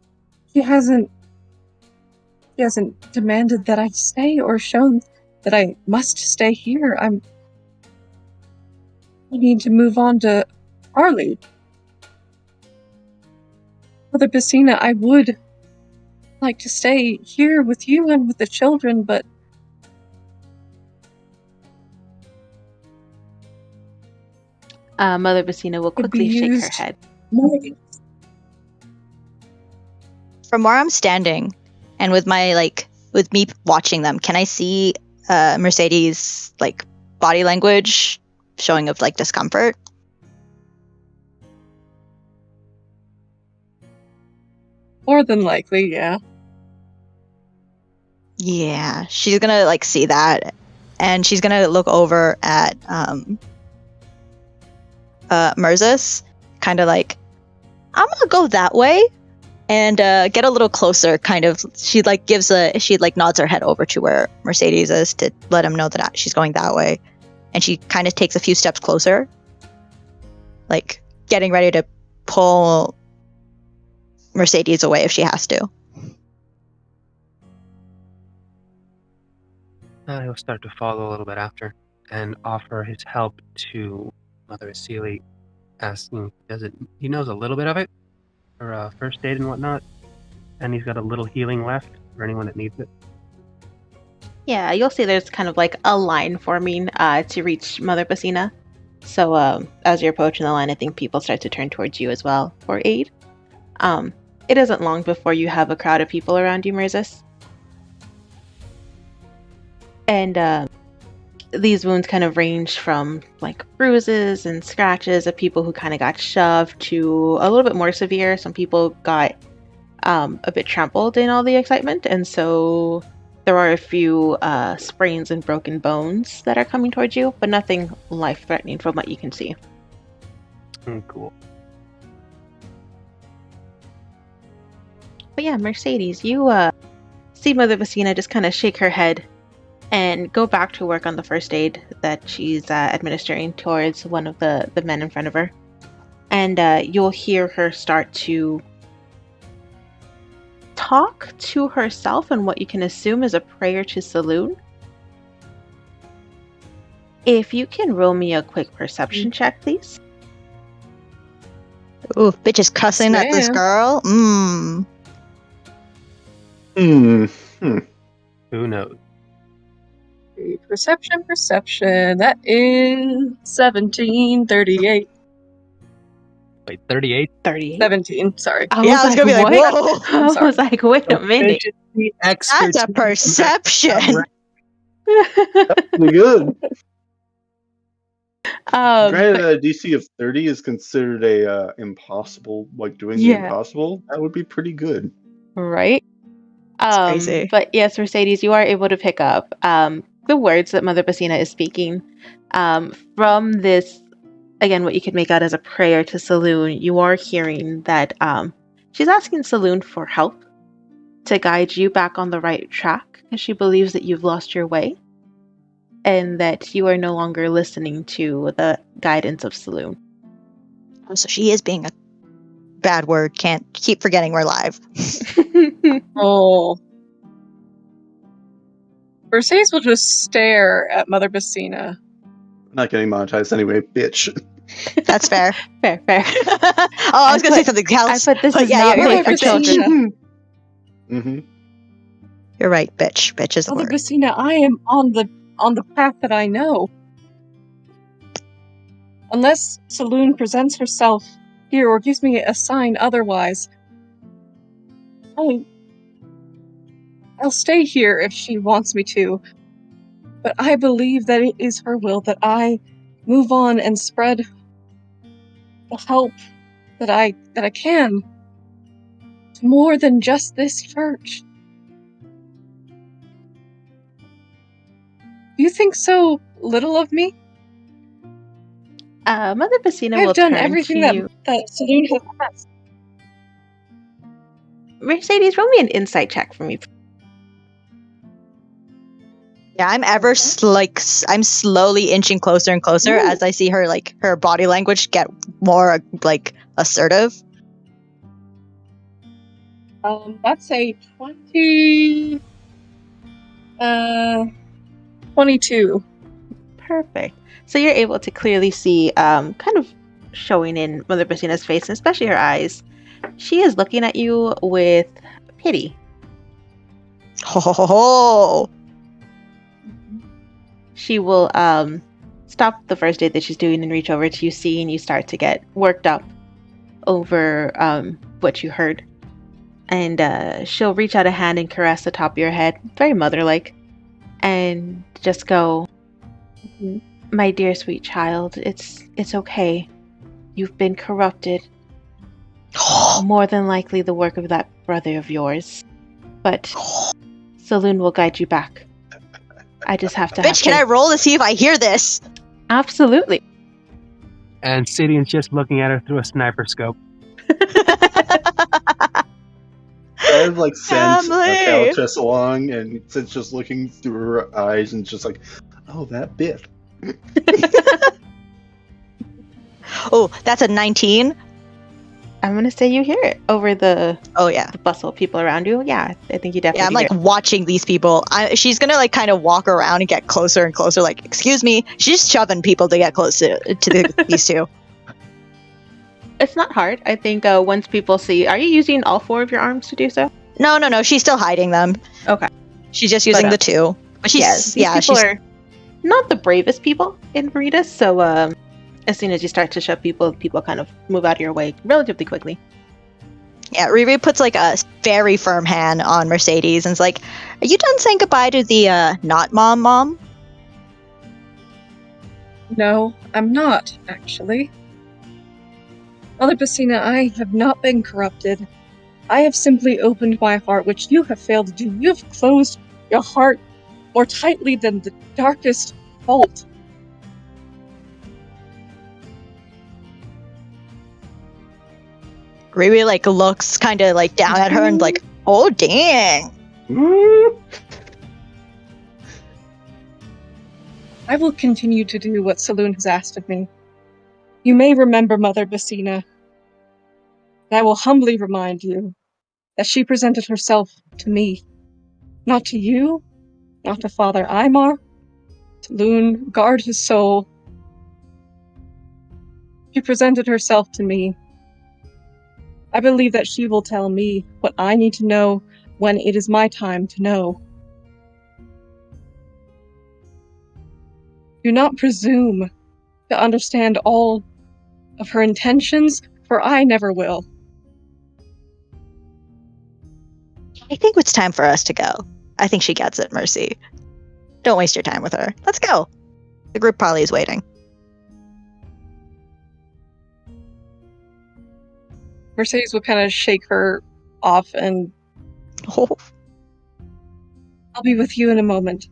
he hasn't demanded that I stay or shown that I must stay here. I need to move on to Arlie. Mother Basina, I would like to stay here with you and with the children, but Mother Basina will could be quickly shake her used head. more. From where I'm standing, and with me watching them, can I see Mercedes' body language showing of discomfort? More than likely, yeah. Yeah, she's gonna see that, and she's gonna look over at Merzus, kind of I'm gonna go that way, and get a little closer. Kind of, she nods her head over to where Mercedes is to let him know that she's going that way, and she kind of takes a few steps closer, getting ready to pull Mercedes away if she has to. He'll start to follow a little bit after and offer his help to Mother Asili, asking, he knows a little bit of it, for first aid and whatnot, and he's got a little healing left for anyone that needs it. Yeah, you'll see there's kind of a line forming to reach Mother Basina. So as you're approaching the line, I think people start to turn towards you as well for aid. It isn't long before you have a crowd of people around you, Merzus. And these wounds kind of range from bruises and scratches of people who kind of got shoved to a little bit more severe. Some people got a bit trampled in all the excitement, and so there are a few sprains and broken bones that are coming towards you, but nothing life-threatening from what you can see. Cool. But yeah, Mercedes, you see Mother Basina just kind of shake her head and go back to work on the first aid that she's administering towards one of the men in front of her. And you'll hear her start to talk to herself in what you can assume is a prayer to Saloon. If you can roll me a quick perception check, please. Ooh, bitch is cussing at this girl. Who knows? Perception. That is 1738. Wait, 38? 38? 17, sorry. I was gonna be like, whoa. I was like, wait a minute. That's a perception. Pretty good. Granted, But a DC of 30 is considered a impossible, doing the impossible. That would be pretty good. right? Crazy. But yes, Mercedes, you are able to pick up the words that Mother Basina is speaking. From this, again, what you could make out as a prayer to Saloon, you are hearing that she's asking Saloon for help to guide you back on the right track, because she believes that you've lost your way and that you are no longer listening to the guidance of Saloon. Oh, so she is being a bad word. Can't keep forgetting we're live. Oh. Mercedes will just stare at Mother Basina. Not getting monetized anyway, bitch. That's fair. Fair. I was going to say something else. I put this but is yeah, not you're made right. for children. Mm-hmm. You're right, bitch. Bitch is the Mother word. Basina, I am on the path that I know. Unless Saloon presents herself here or gives me a sign otherwise, I'll stay here if she wants me to. But I believe that it is her will that I move on and spread the help that I can to more than just this church. Do you think so little of me? Mother Basina will I've done turn everything to you. that Saloon has asked. Mercedes, roll me an insight check for me. Yeah, I'm I'm slowly inching closer and closer as I see her her body language get more assertive. That's a 22. Perfect. So you're able to clearly see, kind of showing in Mother Basina's face, and especially her eyes. She is looking at you with pity. Ho ho ho ho! She will stop the first date that she's doing and reach over to you, seeing you start to get worked up over what you heard. And she'll reach out a hand and caress the top of your head, very mother-like, and just go, "My dear sweet child, it's okay. You've been corrupted. More than likely the work of that brother of yours. But Saloon will guide you back. I just have to Bitch, can I roll to see if I hear this? Absolutely. And Sidian's just looking at her through a sniper scope. I've sent Family! Calichess along, and Sid's just looking through her eyes and just oh, that bit. Oh, that's a 19. I'm gonna say you hear it over the Yeah. the bustle of people around you. Yeah, I think you definitely Yeah, I'm hear it. watching these people. She's gonna kind of walk around and get closer and closer. Excuse me. She's shoving people to get close to these two. It's not hard. I think once people see, are you using all 4 of your arms to do so? No. She's still hiding them. Okay. She's just using the 2. But she's these people are not the bravest people in Veritas, so as soon as you start to shove people kind of move out of your way relatively quickly. Yeah, Riri puts a very firm hand on Mercedes and's like, "Are you done saying goodbye to the not mom? No, I'm not, actually. Mother Basina, I have not been corrupted. I have simply opened my heart, which you have failed to do. You have closed your heart more tightly than the darkest vault. Riri looks kind of down at her and oh dang. I will continue to do what Saloon has asked of me. You may remember Mother Basina, and I will humbly remind you that she presented herself to me, not to you, not to Father Aymar. Saloon, guard his soul. She presented herself to me. I believe that she will tell me what I need to know when it is my time to know. Do not presume to understand all of her intentions, for I never will. I think it's time for us to go. I think she gets it, Mercy. Don't waste your time with her. Let's go. The group probably is waiting. Mercedes will kind of shake her off and Oh. I'll be with you in a moment.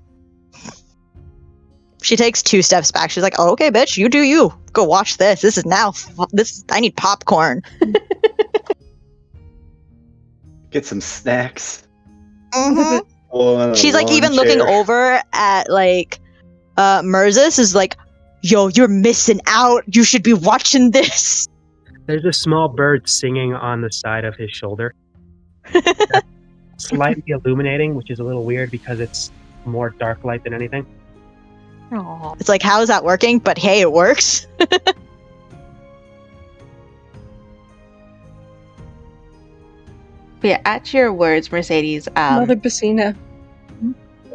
She takes 2 steps back. She's like, "Oh, okay, bitch, you do you. Go watch this. I need popcorn." Get some snacks. Mhm. On a She's lawn even looking chair. over at Merzus is like, "Yo, you're missing out. You should be watching this." There's a small bird singing on the side of his shoulder. That's slightly illuminating, which is a little weird because it's more dark light than anything. It's like, how is that working? But hey, it works. But yeah, at your words, Mercedes, Mother Bassina.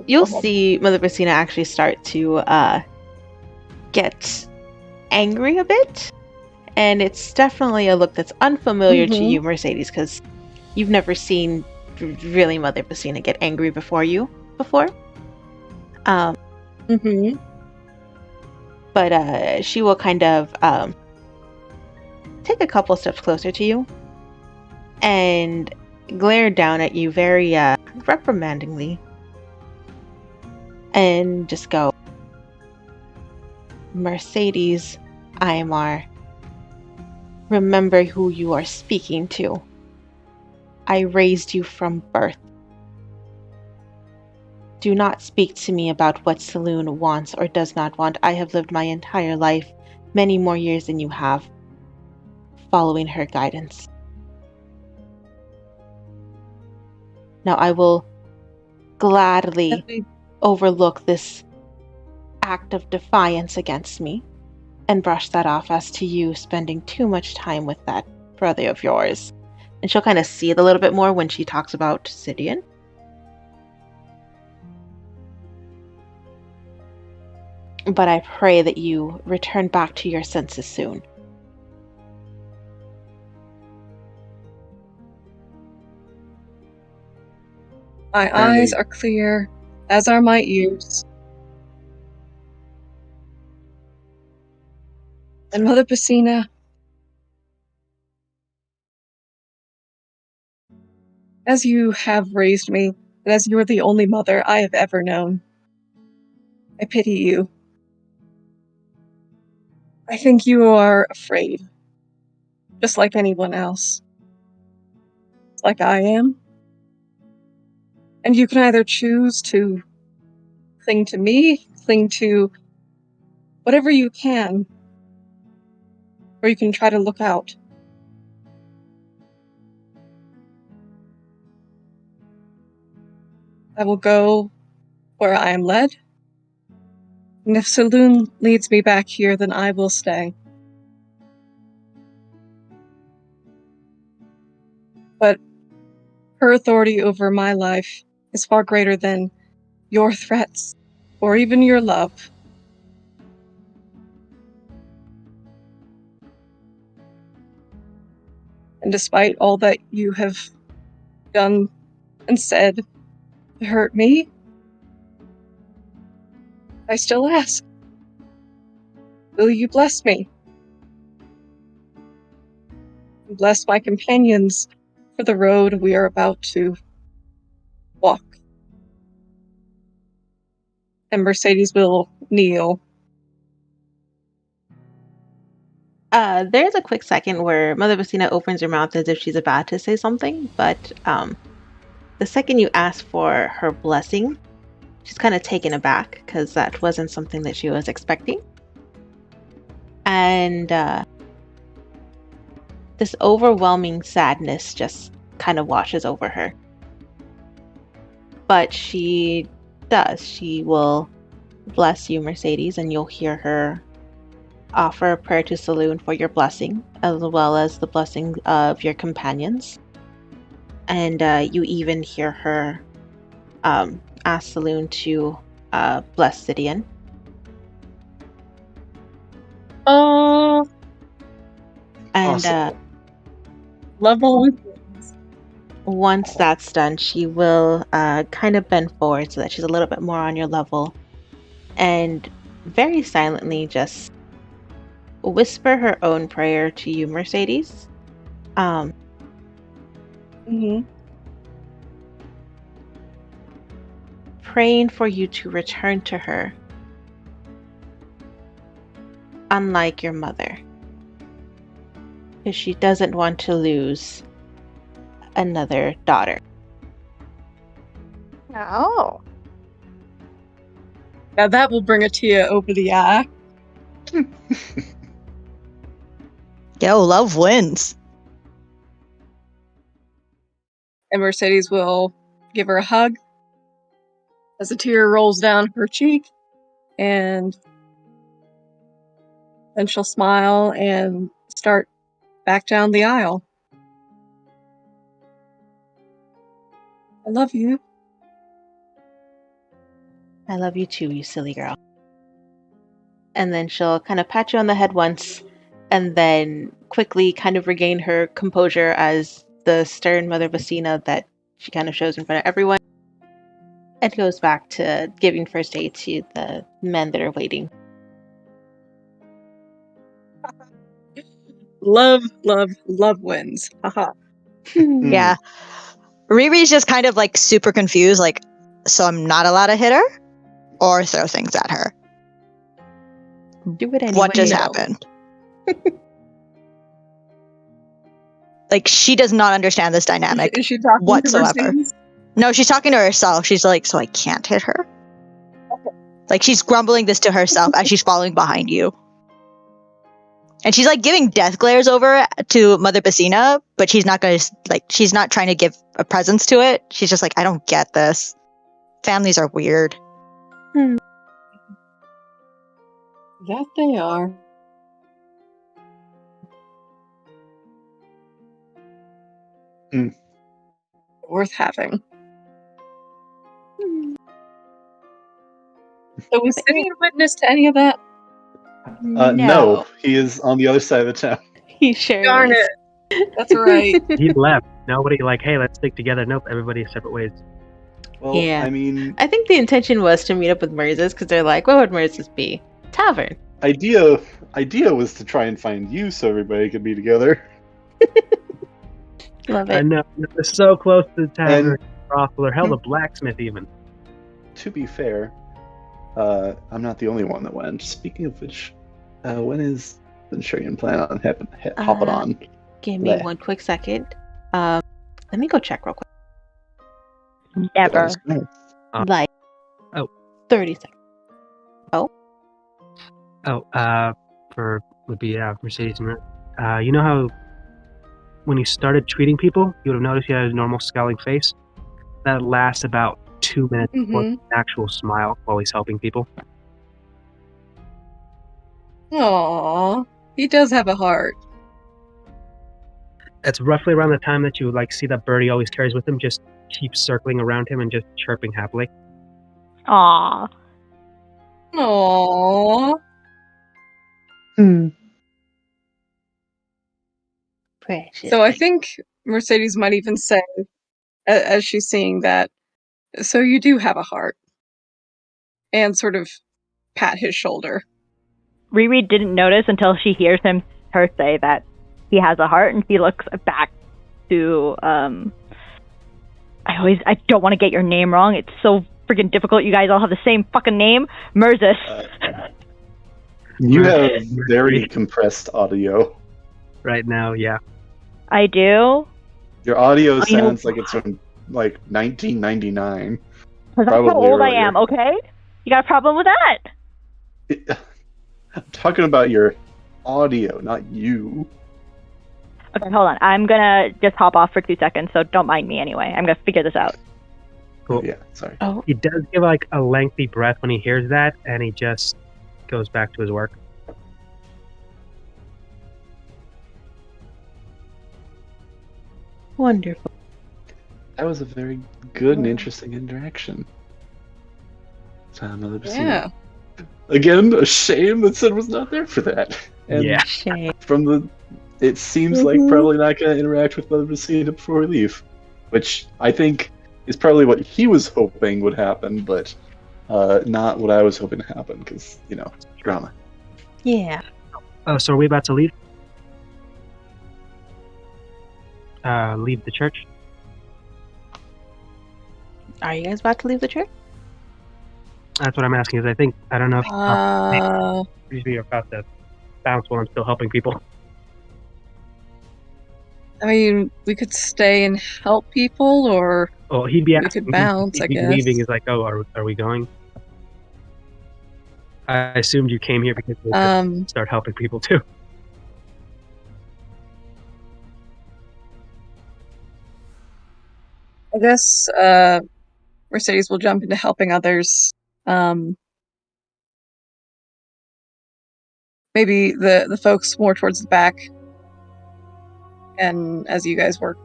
you'll see Mother Bassina actually start to get angry a bit. And it's definitely a look that's unfamiliar to you, Mercedes, because you've never seen really Mother Bassina get angry before. But she will kind of take a couple steps closer to you and glare down at you very reprimandingly and just go, Mercedes Aymar, remember who you are speaking to. I raised you from birth. Do not speak to me about what Saloon wants or does not want. I have lived my entire life, many more years than you have, following her guidance. Now I will gladly overlook this act of defiance against me and brush that off as to you spending too much time with that brother of yours. And she'll kind of see it a little bit more when she talks about Sidian. But I pray that you return back to your senses soon. My eyes are clear, as are my ears. And Mother Bassina, as you have raised me, and as you are the only mother I have ever known, I pity you. I think you are afraid, just like anyone else. Like I am. And you can either choose to cling to me, cling to whatever you can, or you can try to look out. I will go where I am led, and if Saloon leads me back here, then I will stay. But her authority over my life is far greater than your threats, or even your love. And despite all that you have done and said to hurt me, I still ask, will you bless me? Bless my companions for the road we are about to walk. And Mercedes will kneel. There's a quick second where Mother Bassina opens her mouth as if she's about to say something, but the second you ask for her blessing, she's kind of taken aback because that wasn't something that she was expecting. And this overwhelming sadness just kind of washes over her. But she does. She will bless you, Mercedes, and you'll hear her offer a prayer to Saloon for your blessing, as well as the blessing of your companions. And you even hear her ask Saloon to bless Sidian. Oh, And Awesome. love all. once that's done, she will kind of bend forward so that she's a little bit more on your level, and very silently just whisper her own prayer to you, Mercedes. Praying for you to return to her, unlike your mother, because she doesn't want to lose another daughter. Oh. Now that will bring a tear over the eye. Yo, love wins. And Mercedes will give her a hug as a tear rolls down her cheek, and then she'll smile and start back down the aisle. I love you. I love you too, you silly girl. And then she'll kind of pat you on the head once, and then quickly kind of regain her composure as the stern Mother Bassina that she kind of shows in front of everyone, and goes back to giving first aid to the men that are waiting. Love wins. Haha. Yeah. Riri's just kind of like super confused, like, so I'm not allowed to hit her or throw things at her. Do it anyway. What just No. happened? Like, she does not understand this dynamic Is she talking whatsoever. to Mercedes? No, she's talking to herself. She's like, so I can't hit her? Okay. Like, she's grumbling this to herself as she's following behind you. And she's like giving death glares over to Mother Bassina, but she's not going to, like, she's not trying to give a presence to it. She's just like, I don't get this. Families are weird. That they are. Worth having. So was Simeon a witness to any of that? No, he is on the other side of the town. He sure Darn is. it. That's right. He left. Nobody like, hey, let's stick together. Nope, everybody separate ways. Well, Yeah. I mean, I think the intention was to meet up with Merzis because they're like, what would Merzis be? Tavern. idea was to try and find you so everybody could be together. Love I it. know. It's so close to the tavern, And- brothel, or hell, the blacksmith even. To be fair, I'm not the only one that went. Speaking of which, when is Centurion plan on hopping on? Give me Bleh. one quick second. Let me go check real quick. Never. Like, Oh. 30 seconds. Would be Mercedes. You know how when he started treating people, you would have noticed he had a normal scowling face. That lasts about 2 minutes before Mhm. an actual smile while he's helping people. Aww. He does have a heart. That's roughly around the time that you like see that bird he always carries with him just keep circling around him and just chirping happily. Aww. Aww. Precious. So I think Mercedes might even say, as she's seeing that, so you do have a heart. And sort of pat his shoulder. Riri didn't notice until she hears her say that he has a heart, and she looks back to I don't want to get your name wrong. It's so freaking difficult. You guys all have the same fucking name. Merzis. You have very compressed audio. Right now, yeah. I do. Your audio you know- sounds like it's from like 1999. Because that's Probably how old I earlier. am, okay? You got a problem with that? I'm talking about your audio, not you. Okay, hold on. I'm gonna just hop off for 2 seconds, so don't mind me anyway. I'm gonna figure this out. Cool. Yeah, sorry. Oh, He does give like a lengthy breath when he hears that, and he just goes back to his work. wonderful. That was a very good and interesting interaction. Mother Bassina. Yeah. Again, a shame that Sid was not there for that. And Yeah. Shame. from the, it seems like probably not going to interact with Mother Bassina before we leave, which I think is probably what he was hoping would happen, but not what I was hoping to happen because drama. Yeah. Oh, so are we about to leave? Leave the church? Are you guys about to leave the church? That's what I'm asking. Is I don't know if you're about to bounce while I'm still helping people. I mean, we could stay and help people, or Oh, he'd be We asking. could bounce, he'd I be guess. leaving is like, oh, are we going? I assumed you came here because you could start helping people too. I guess Mercedes will jump into helping others. Maybe the folks more towards the back, and as you guys work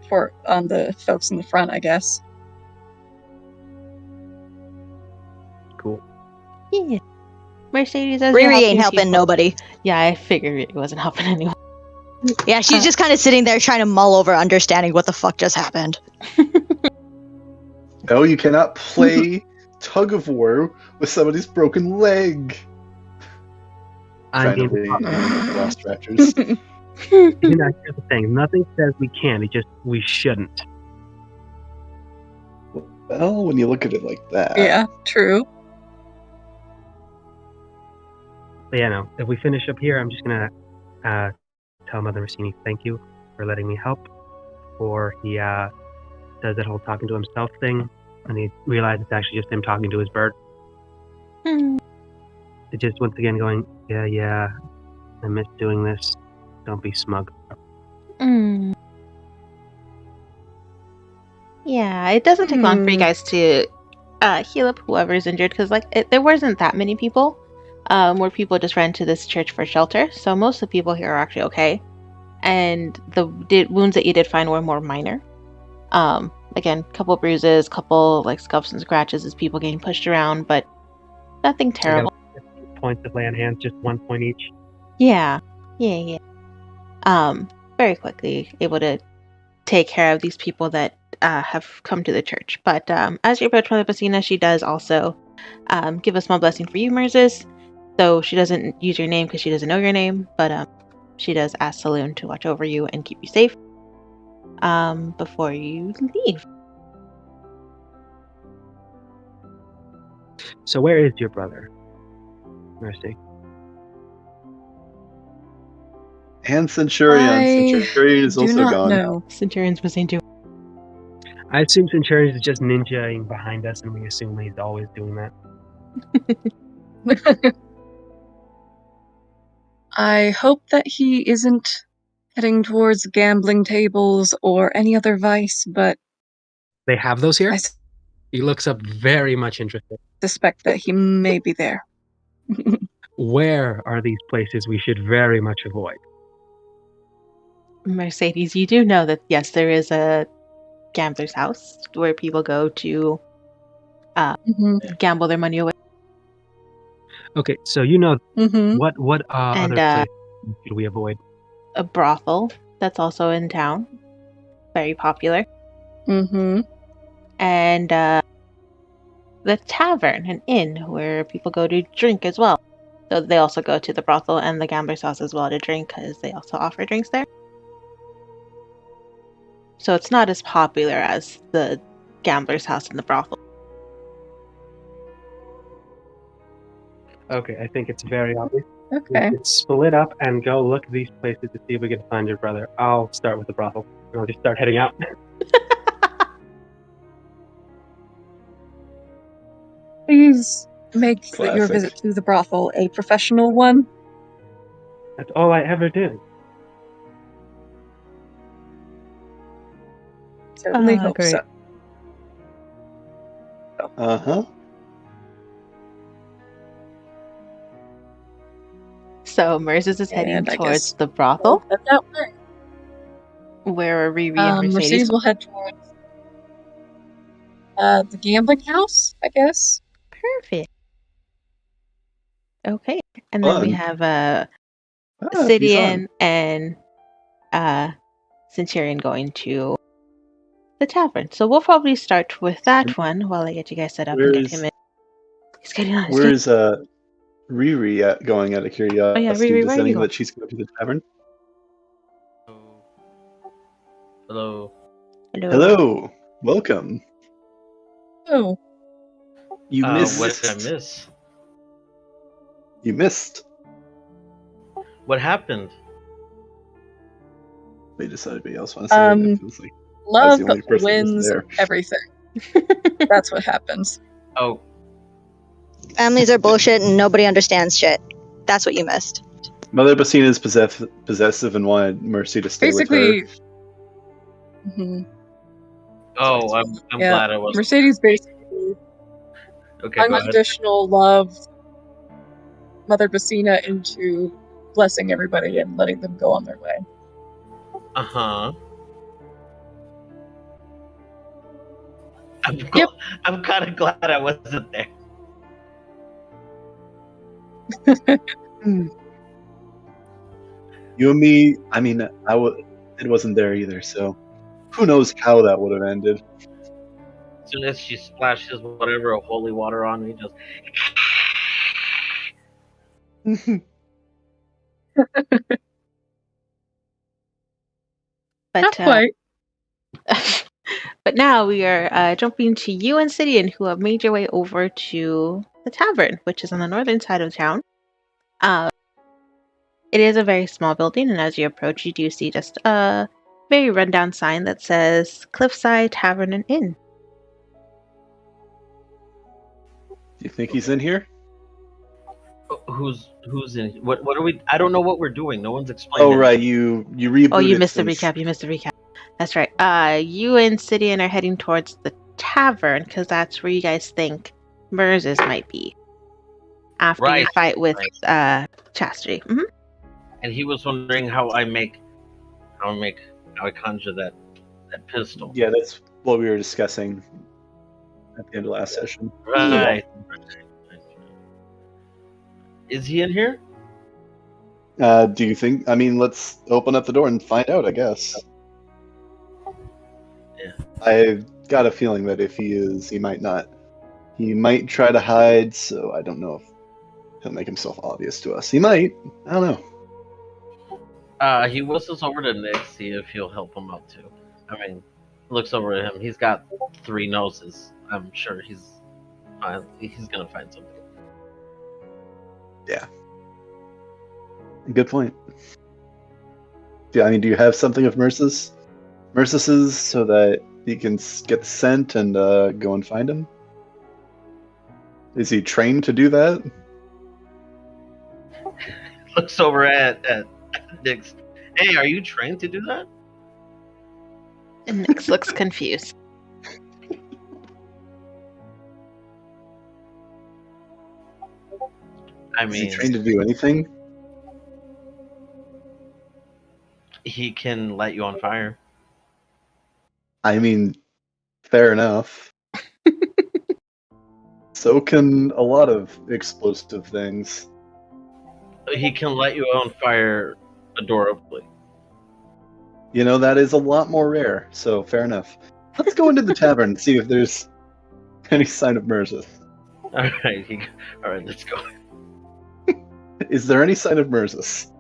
on the folks in the front, I guess. cool. Yeah. Mercedes, as you're Riri ain't helping helping people- nobody. Yeah, I figured it wasn't helping anyone. Yeah, she's just kind of sitting there trying to mull over understanding what the fuck just happened. No, you cannot play tug of war with somebody's broken leg. I mean, Velociraptors. here's the thing. Nothing says we can. It just we shouldn't. Well, when you look at it like that. Yeah, true. But yeah, no. If we finish up here, I'm just gonna tell Mother Rossini thank you for letting me help. Or he does that whole talking to himself thing, and he realizes it's actually just him talking to his bird. It just once again going, yeah, I miss doing this. Don't be smug. Yeah, it doesn't take long for you guys to heal up whoever's injured, because there wasn't that many people. Where people just ran to this church for shelter, so most of the people here are actually okay. And the wounds that you did find were more minor. Again, couple bruises, couple scuffs and scratches as people getting pushed around, but nothing terrible. I got 15 points of lay on hands, just 1 point each. Yeah. Very quickly able to take care of these people that have come to the church. But as you approach Mother Basina, she does also give a small blessing for you, Merzis. So she doesn't use your name because she doesn't know your name, but she does ask Saloon to watch over you and keep you safe before you leave. So where is your brother, Mercy? And Centurion. I Centurion is Do also not gone. know. Centurion's missing too. I assume Centurion is just ninjaing behind us, and we assume he's always doing that. I hope that he isn't heading towards gambling tables or any other vice, but They have those here? I He looks up very much interested. suspect that he may be there. Where are these places we should very much avoid? Mercedes, you do know that, yes, there is a gambler's house where people go to gamble their money away. Okay, so you know Mm-hmm. what And, other places should we avoid? A brothel that's also in town. Very popular. Mm-hmm. And the tavern, an inn where people go to drink as well. So they also go to the brothel and the gambler's house as well to drink because they also offer drinks there. So it's not as popular as the gambler's house and the brothel. Okay, I think it's very obvious. Okay. We should split up and go look at these places to see if we can find your brother. I'll start with the brothel. And I'll just start heading out. Please make your Classic. visit to the brothel a professional one. That's all I ever did. Certainly hope great. so. Uh-huh. So Mercedes is heading And I towards guess the brothel, Head that way. where Riri and Mercedes will head towards the gambling house, I guess. Perfect. Okay, and then we Fun. have That'd be Obsidian and Centurion going to the tavern. So we'll probably start with that one while I get you guys set up and get him in. He's getting on his feet. Where's Riri at going out of curiosity? Riri, Does where are that you mean going? that she's going to the tavern? Hello. Hello. Hello. Welcome. Oh, You missed. What did I miss? You missed. What happened? Wait, does anybody else want to say it? It feels like love the only person that was wins there. everything. That's what happens. Oh, Families are bullshit and nobody understands shit. That's what you missed. Mother Basina is possessive and wanted Mercy to stay Basically, with mhm. oh, I'm Yeah, glad I was. Mercedes basically Okay, go ahead. unconditional love Mother Basina into blessing everybody and letting them go on their way. Uh-huh. Yep. I'm kind of glad I wasn't there. You and me, I mean, it wasn't there either, so who knows how that would have ended. As soon as she splashes whatever holy water on me, just Not But quite. but now we are jumping to you and Sidian, who have made your way over to the tavern, which is on the northern side of town. It is a very small building, and as you approach, you do see just a very rundown sign that says Cliffside Tavern and Inn. Do you think he's in here? who's in? What are we? I don't know what we're doing. No one's explaining. Oh right, you rebooted. Oh, you missed the since- recap. You missed the recap. That's right. You and Sidian are heading towards the tavern because that's where you guys think Merz's might be. After Right. your fight with Chastity. Mm-hmm. And he was wondering how I conjure that pistol. Yeah, that's what we were discussing at the end of last session. Right. Is he in here? Do you think? I mean, let's open up the door and find out. I guess. Yeah. I've got a feeling that if he is, he might not. He might try to hide, so I don't know if he'll make himself obvious to us. He might. I don't know. He whistles over to Nick, see if he'll help him out too. I mean, looks over at him. He's got 3 noses. I'm sure he's gonna find something. Good point. Yeah, I mean, do you have something of Merce's so that he can get the scent and go and find him? Is he trained to do that? Looks over at Nick's. Hey, are you trained to do that? And Nyx looks confused. I Is he mean, trained to do anything? he can light you on fire. I mean, fair enough. So can a lot of explosive things. He can light you on fire adorably. You know, that is a lot more rare, so fair enough. Let's go into the tavern and see if there's any sign of Merza. All right, let's go. Is there any sign of Merzus?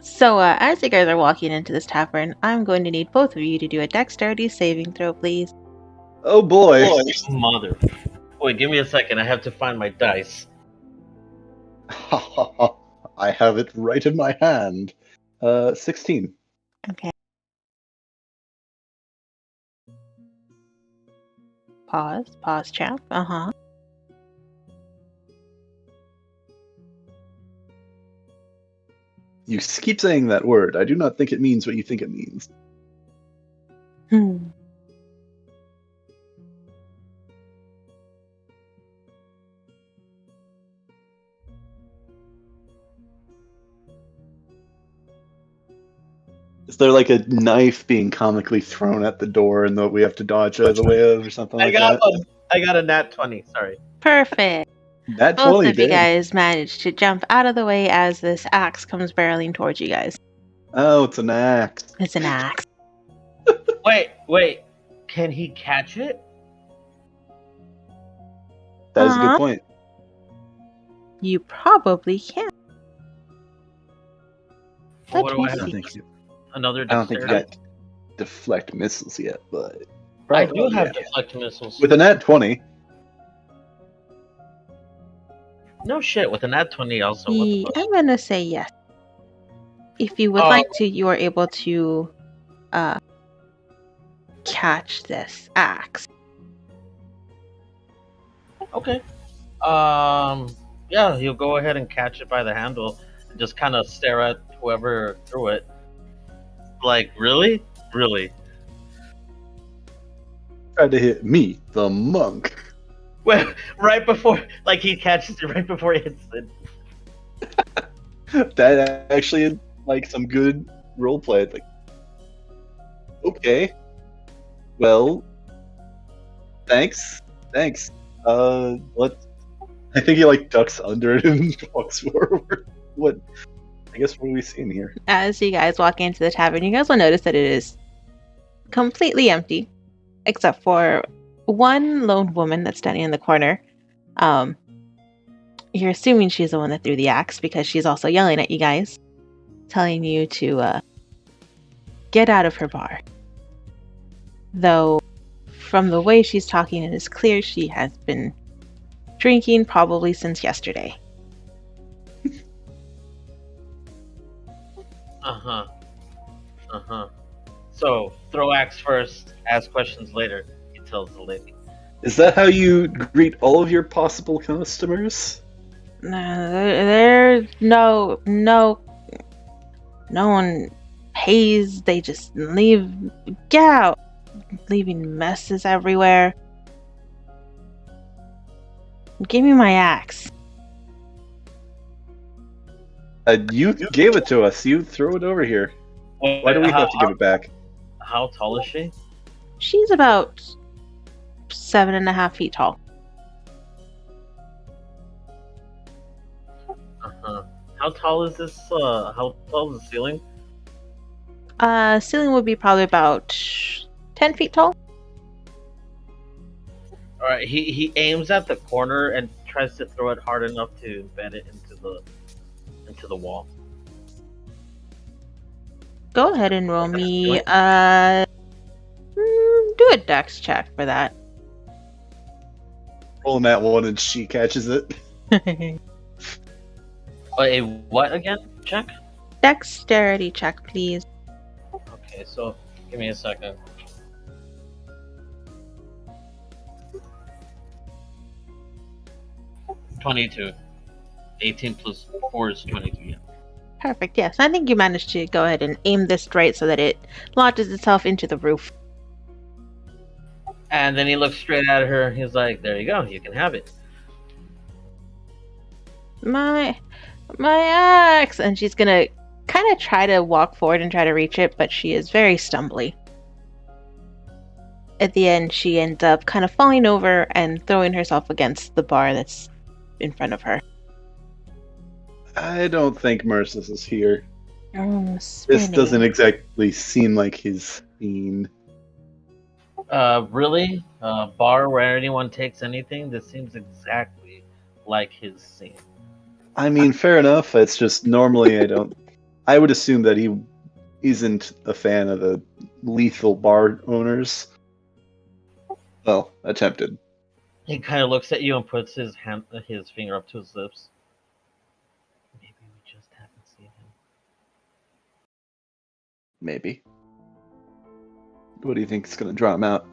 So, as you guys are walking into this tavern, I'm going to need both of you to do a dexterity saving throw, please. Oh boy. Mother. Wait, give me a second. I have to find my dice. I have it right in my hand. 16. Okay. Pause, champ. Uh-huh. You keep saying that word. I do not think it means what you think it means. Is there like a knife being comically thrown at the door and that we have to dodge out of the way of or something like that? I got a nat 20. Sorry. Perfect. That Both 20 of you did. guys managed to jump out of the way as this axe comes barreling towards you guys. Oh, it's an axe. It's an axe. Wait. Can he catch it? That is a Uh-huh. good point. You probably can. What do I I have? don't think you, Another I don't think you dexterity? got deflect missiles yet, but I probably, do have yeah. deflect missiles. With a nat 20. No shit, with a nat 20 also. What the fuck? I'm gonna say yes. If you would Oh. like to, you are able to catch this axe. Okay. Yeah, he'll go ahead and catch it by the handle and just kind of stare at whoever threw it. Like, really? Really? Tried to hit me, the monk. Well, right before, like, he catches it right before he hits it. That actually had, like, some good roleplay. Like, okay. Well, thanks. I think he like ducks under it and walks forward. What? I guess what are we seeing here? As you guys walk into the tavern, you guys will notice that it is completely empty, except for one lone woman that's standing in the corner. You're assuming she's the one that threw the axe because she's also yelling at you guys, telling you to get out of her bar. Though, from the way she's talking, it is clear she has been drinking probably since yesterday. So, throw axe first, ask questions later, he tells the lady. Is that how you greet all of your possible customers? There's no one pays. They just leave. Get out, leaving messes everywhere. Give me my axe. You gave it to us. You throw it over here. Why do we have to give it back? How tall is she? She's about 7.5 feet tall. How tall is this? How tall is the ceiling? Ceiling would be probably about 10 feet tall. All right. He aims at the corner and tries to throw it hard enough to embed it into the wall. Go ahead and roll me. Do a dex check for that. Rolling that one and she catches it. A what again? Check? Dexterity check, please. Okay, so give me a second. $22. 18 plus 4 is 22, yeah. Perfect, yes. I think you managed to go ahead and aim this right so that it launches itself into the roof. And then he looks straight at her. He's like, there you go. You can have it. My axe! And she's gonna kind of try to walk forward and try to reach it, but she is very stumbly. At the end, she ends up kind of falling over and throwing herself against the bar that's in front of her. I don't think Mercis is here. Oh, This doesn't exactly seem like his scene. Really? Bar where anyone takes anything? This seems exactly like his scene. I mean, fair enough. It's just normally I would assume that he isn't a fan of the lethal bar owners. Well, attempted. He kind of looks at you and puts his finger up to his lips. Maybe we just haven't seen him. Maybe. What do you think is going to draw him out?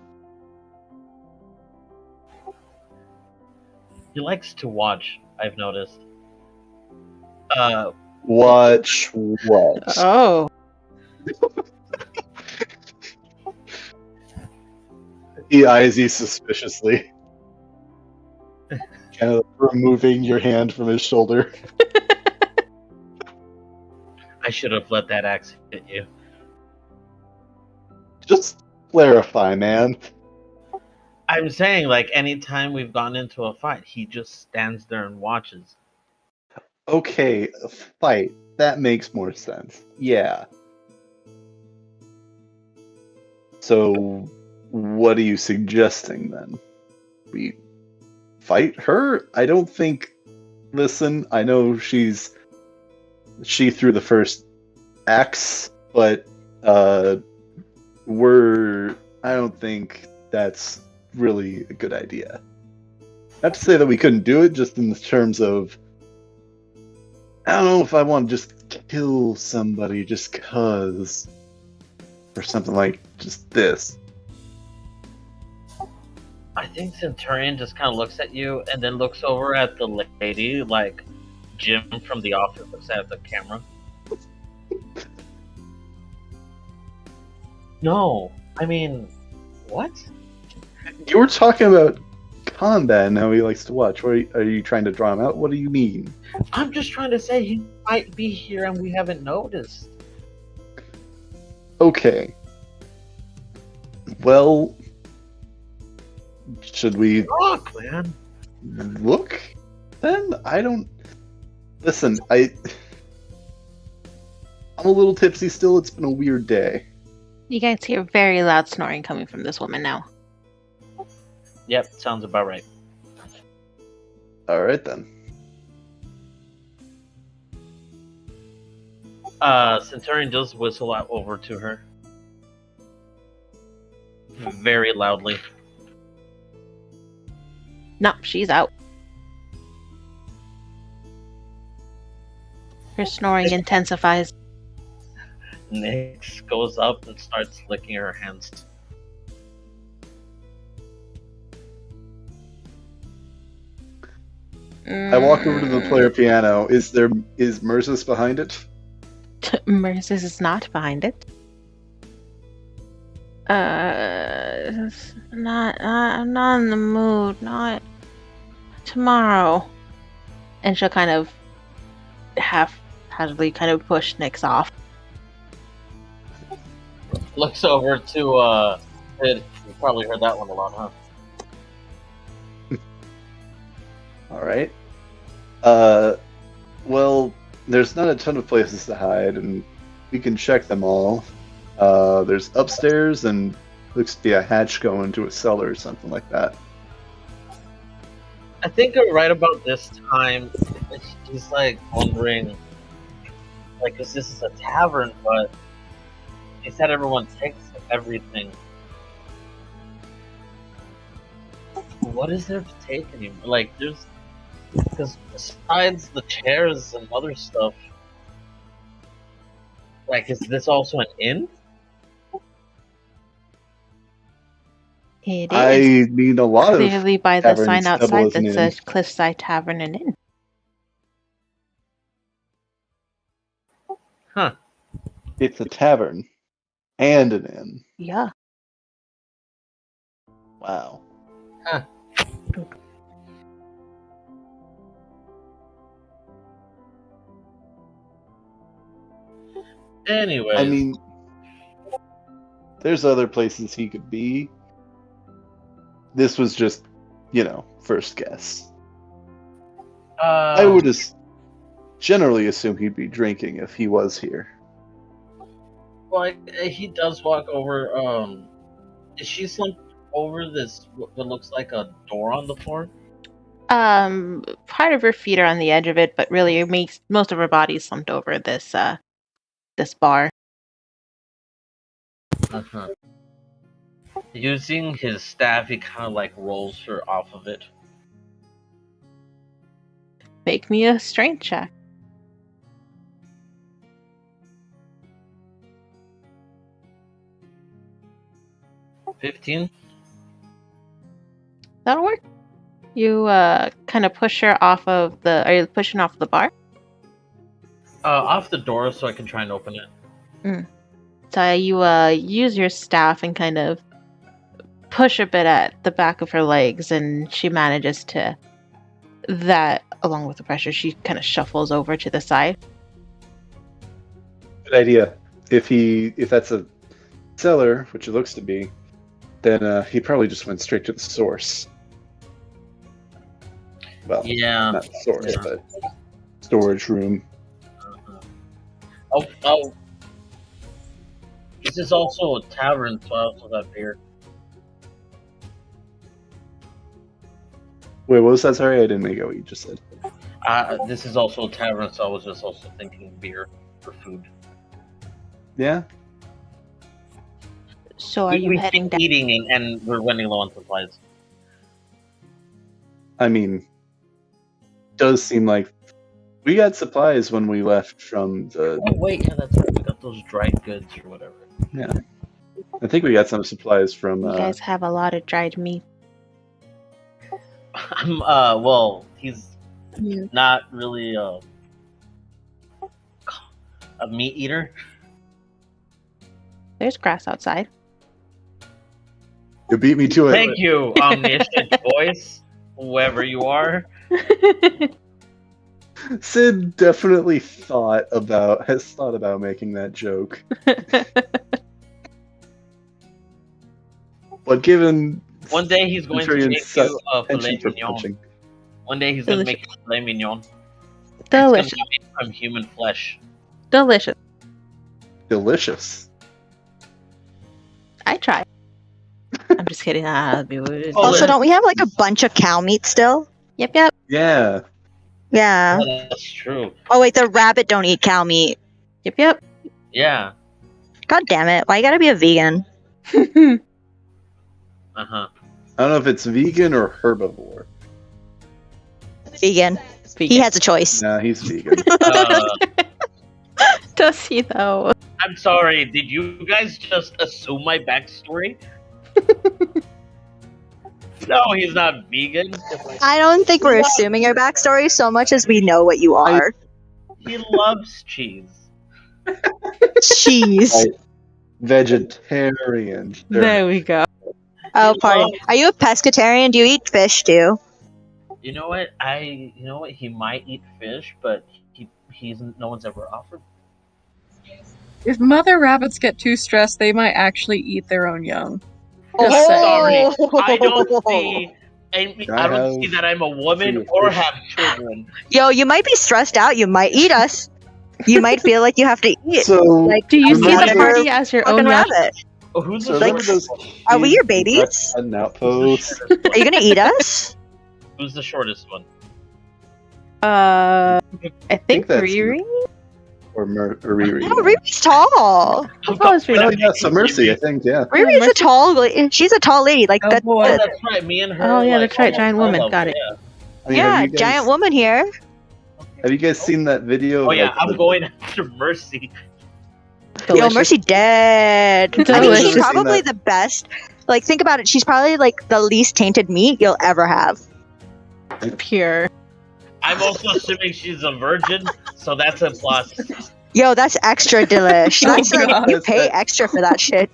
He likes to watch, I've noticed. Watch what? Oh. He eyes you suspiciously. Kind of removing your hand from his shoulder. I should have let that axe hit you. Just clarify, man. I'm saying, like, anytime we've gone into a fight, he just stands there and watches. Okay, a fight. That makes more sense. Yeah. So, what are you suggesting then? We fight her? I don't think. Listen, I know she threw the first axe, but I don't think that's really a good idea. Not to say that we couldn't do it, just in the terms of I don't know if I want to just kill somebody just cause, or something like just this. I think Centurion just kind of looks at you and then looks over at the lady, like Jim from The Office looks at the camera. No, I mean, what? You were talking about combat and how he likes to watch. Are you trying to draw him out? What do you mean? I'm just trying to say he might be here and we haven't noticed. Okay. Well, should we Look, man. look? Then I don't... Listen, I'm a little tipsy still. It's been a weird day. You guys hear very loud snoring coming from this woman now. Yep, sounds about right. Alright then. Centurion does whistle out over to her. Very loudly. No, she's out. Her snoring intensifies. Nyx goes up and starts licking her hands. I walk over to the player piano. Is Merzus behind it? Merzus is not behind it. I'm not in the mood. Not tomorrow. And she'll kind of half-heartedly kind of push Nyx off. Looks over to Sid. You probably heard that one a lot, huh? Alright. Well, there's not a ton of places to hide, and we can check them all. There's upstairs, and looks to be a hatch going to a cellar or something like that. I think right about this time, he's like wondering, like, 'cause this is a tavern, but he said everyone takes everything. What is there to take anymore? Like, because besides the chairs and other stuff, like, is this also an inn? It is. I mean, a lot of Clearly by the sign taverns double outside as an that inn. says Cliffside Tavern and Inn. Huh. It's a tavern and an inn. Yeah. Wow. Huh. Anyway, I mean, there's other places he could be. This was just, first guess. I would generally assume he'd be drinking if he was here. well, he does walk over. Is she slumped over this? What looks like a door on the floor? Part of her feet are on the edge of it, but really most of her body's slumped over this bar. Uh-huh. Using his staff, he kind of like rolls her off of it. Make me a strength check. $15. That'll work. You kind of push her off of the. Are you pushing off the bar? Off the door so I can try and open it. So you use your staff and kind of push a bit at the back of her legs, and she manages to. That, along with the pressure, she kind of shuffles over to the side. Good idea. If that's a cellar, which it looks to be, then he probably just went straight to the source. Well, Yeah. not source, Yeah. but storage room. Oh. This is also a tavern, so I also got beer. Wait, what was that? Sorry, I didn't make out what you just said. This is also a tavern, so I was just also thinking beer for food. Yeah? So are you we heading keep down? eating and we're running low on supplies. I mean, does seem like we got supplies when we left from the... Oh wait, yeah, that's right. We got those dried goods or whatever. Yeah. I think we got some supplies from... You guys have a lot of dried meat. Well, he's Yeah. not really a meat eater. There's grass outside. You beat me to it. Thank you, omniscient voice, whoever you are. Sid definitely has thought about making that joke. But given One day he's going to Centurion's make you a penchant filet for mignon. punching. One day he's gonna make filet mignon. Delicious. It's gonna be from human flesh. Delicious. Delicious. I try. I'm just kidding. That'd be weird. Oh, Also, yeah. don't we have like a bunch of cow meat still? Yep. Yeah. Yeah. Oh, that's true. Oh wait, the rabbit don't eat cow meat. Yep. Yeah. God damn it! Why you gotta be a vegan? Uh huh. I don't know if it's vegan or herbivore. Vegan. He has a choice. Nah, he's vegan. Does he though? I'm sorry. Did you guys just assume my backstory? No, he's not vegan. I don't think we're assuming your backstory so much as we know what you are. He loves cheese. Cheese. Right. Vegetarian. Sure. There we go. Oh, pardon. Are you a pescatarian? Do you eat fish too? You know what? He might eat fish, but he's no one's ever offered. If mother rabbits get too stressed, they might actually eat their own young. I'm Just saying. sorry. I don't see. I don't see have that I'm a woman two or fish. have children. Yo, you might be stressed out. You might eat us. You might feel like you have to eat. So, Like, Do you see the Remember- party as your fucking own rabbit. Oh, who's so the remember shortest? those Are we your kids who babies? got an outpost? Are you gonna eat us? Who's the shortest one? I think that's- Riri. Or Riri? No, Riri's tall. How tall is Oh Riri? yeah, so Mercy, I think, yeah. Riri's a tall. She's a tall lady. Like Oh, that. boy. Oh, that's right. Me and her. Oh, yeah, like, that's right, almost giant eye woman, level, got it. Yeah. I mean, Yeah, have you guys, giant woman here. Have you guys seen that video? Oh of, yeah, like, I'm the- going after Mercy. Yo, Delicious. Mercy dead. I think Delicious. she's probably Seen that. the best. Like, think about it. She's probably like the least tainted meat you'll ever have. Pure. I'm also assuming she's a virgin, so that's a plus. Yo, that's extra delish. Oh, That's like God. you pay extra for that shit.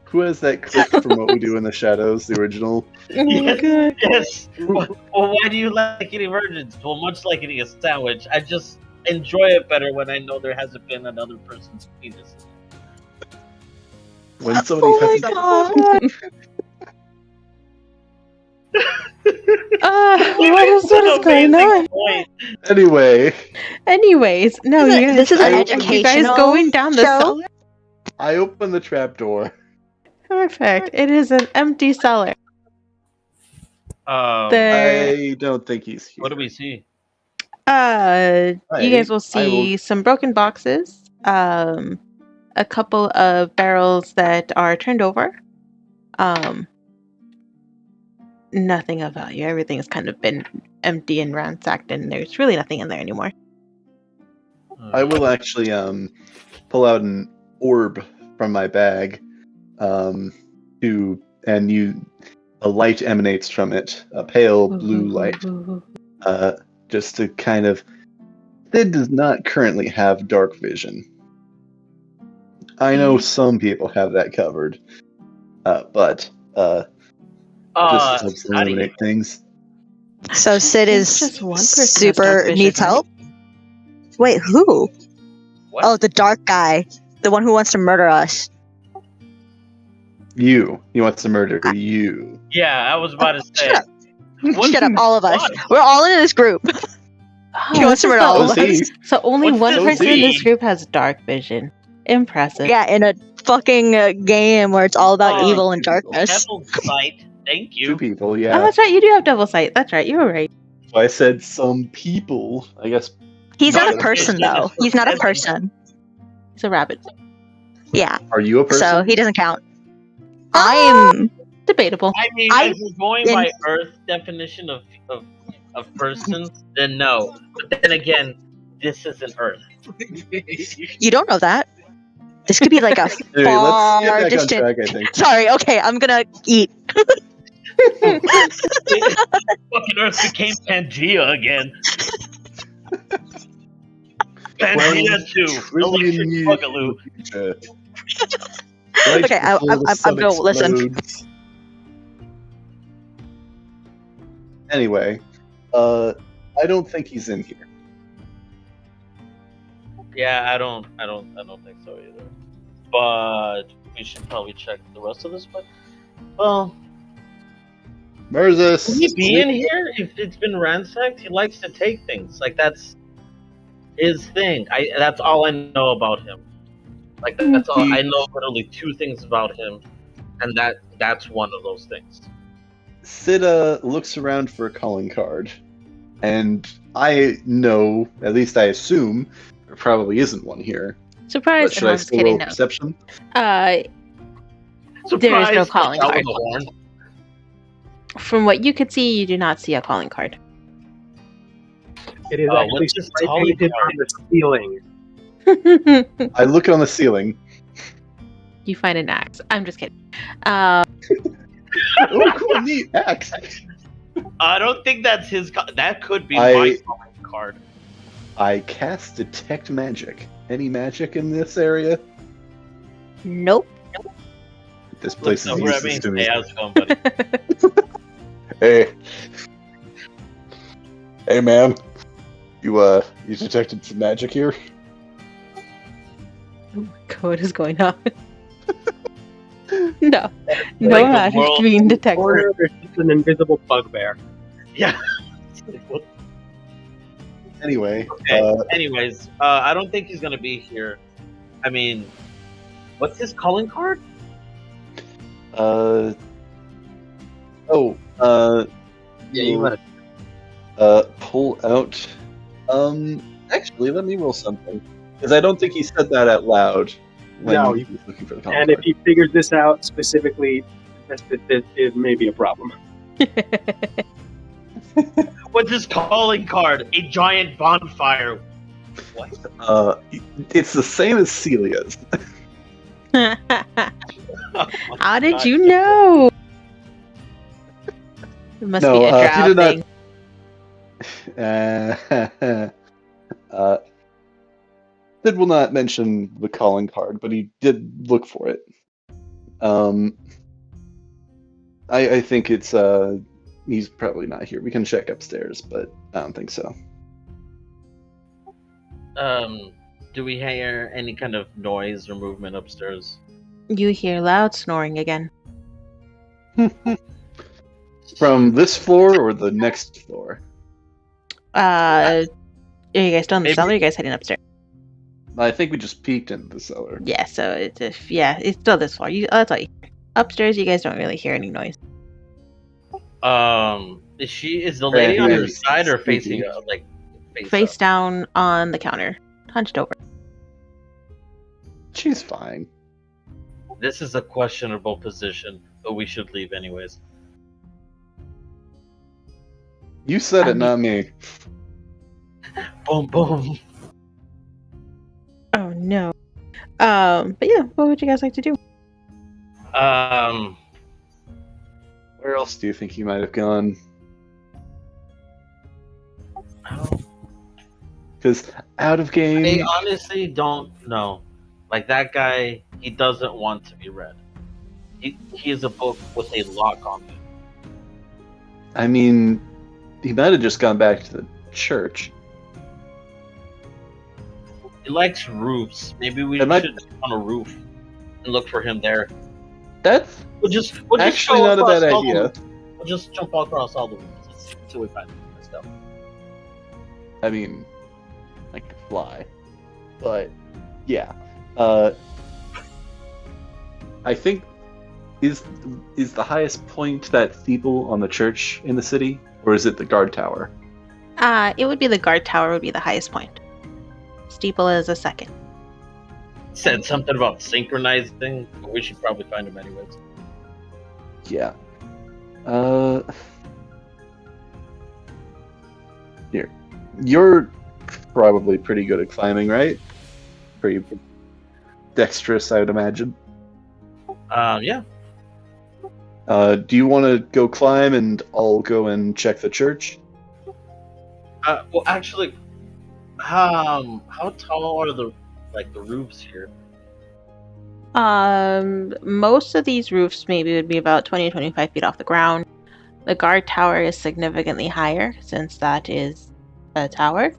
Who has that clip from What We Do in the Shadows, the original? Oh my god. Yes. Well, why do you like eating virgins? Well, much like eating a sandwich, I just enjoy it better when I know there hasn't been another person's penis. When somebody Oh my has god. What is going on? Point. Anyway, Anyways, no, This is- you guys, this is an are you guys educational going down the show? cellar? I opened the trap door. Perfect. It is an empty cellar. There. I don't think he's here. What do we see? You guys will see some broken boxes, a couple of barrels that are turned over. Nothing of value. Everything has kind of been empty and ransacked, and there's really nothing in there anymore. I will actually pull out an orb from my bag, a light emanates from it, a pale blue light, just to kind of. It does not currently have dark vision. I know some people have that covered, but just helps how do you- illuminate things. So Sid is Just one person has super dark vision, needs right? help. Wait, who? What? Oh, the dark guy, the one who wants to murder us. He wants to murder you. Yeah, I was about to say. Shut up. What Shut up, do all of us. want? We're all in this group. Oh, He wants to this is murder the all of only- us. So only What's one this person in this see? group has dark vision. Impressive. Yeah, in a fucking game where it's all about Oh, evil and darkness. Devil sight. Thank Two you. people, Oh, yeah. that's right. You do have double sight. That's right. You were right. So I said some people. I guess He's not a Dark person vision though. is He's not a heaven. person. He's a rabbit. Yeah, are you a person? so he doesn't count. I am. Debatable. I mean, I if we're going by Earth definition of persons, then no. But then again, this isn't Earth. You don't know that. This could be like a Anyway, let's get far back distant. on track. I think. Sorry. Okay, I'm gonna eat. Fucking Earth became Pangea again. Pangea 2. Electric Boogaloo. Okay, I'm gonna listen. Anyway, I don't think he's in here. Yeah, I don't think so either. But we should probably check the rest of this place. Well, Murzus! Can he be in here if it's been ransacked? He likes to take things. Like, that's his thing. That's all I know about him. Like, that's all. I know literally 2 things about him, and that's one of those things. Sid looks around for a calling card, and I know, at least I assume, there probably isn't one here. Surprise! But should No, I I'm just still kidding. roll No. perception? There is no Surprise, calling out card. with the horn. From what you could see, you do not see a calling card. It is actually what's this spray calling painted card? on the ceiling. I look on the ceiling. You find an axe. I'm just kidding. Oh, cool, neat axe. I don't think that's his. That could be I- my calling card. I cast detect magic. Any magic in this area? Nope. This place is Over at useless me. to me. Hey, how's it going, buddy? Hey. Hey, man. You detected some magic here? Oh my god, what is going on? No. No Like the magic world- being detected. Or there's just an invisible bugbear. Yeah. Anyway, Okay. Anyways, I don't think he's gonna be here. I mean, what's his calling card? Pull out. Actually, let me roll something because I don't think he said that out loud when No, he was looking for the calling And if card. he figures this out specifically, it may be a problem. What's his calling card? A giant bonfire. What? It's the same as Celia's. How did you know? It must No, be a he drow did not- thing. Sid will not mention the calling card, but he did look for it. I think it's he's probably not here. We can check upstairs, but I don't think so. Do we hear any kind of noise or movement upstairs? You hear loud snoring again. From this floor or the next floor? Are you guys still in the Maybe- cellar? Or are you guys heading upstairs? I think we just peeked into the cellar. Yeah, so it's still this floor. That's all you hear. Upstairs, you guys don't really hear any noise. Is the lady on her Yes. side or facing Face down on the counter, hunched over. She's fine. This is a questionable position, but we should leave anyways. You said it, not me. Boom, boom. Oh no. But yeah, what would you guys like to do? Where else do you think he might have gone? Because out of game. I honestly don't know. Like, that guy, he doesn't want to be read. He is a book with a lock on it. I mean, he might have just gone back to the church. He likes roofs. Maybe we Am I- should get on a roof and look for him there. That's We'll just actually go not a across bad all the idea. roofs. We'll just jump across all the roofs. Let's see until we find him. Let's go. I mean, I could fly, but yeah. I think is the highest point that steeple on the church in the city, or is it the guard tower? It would be the guard tower would be the highest point. Steeple is a second. Said something about synchronizing, but we should probably find him anyways. Yeah. Here, you're probably pretty good at climbing, right? Pretty dexterous, I would imagine. Yeah. Do you want to go climb, and I'll go and check the church? Well, actually, how tall are the roofs here? Most of these roofs maybe would be about 20 to 25 feet off the ground. The guard tower is significantly higher since that is a tower.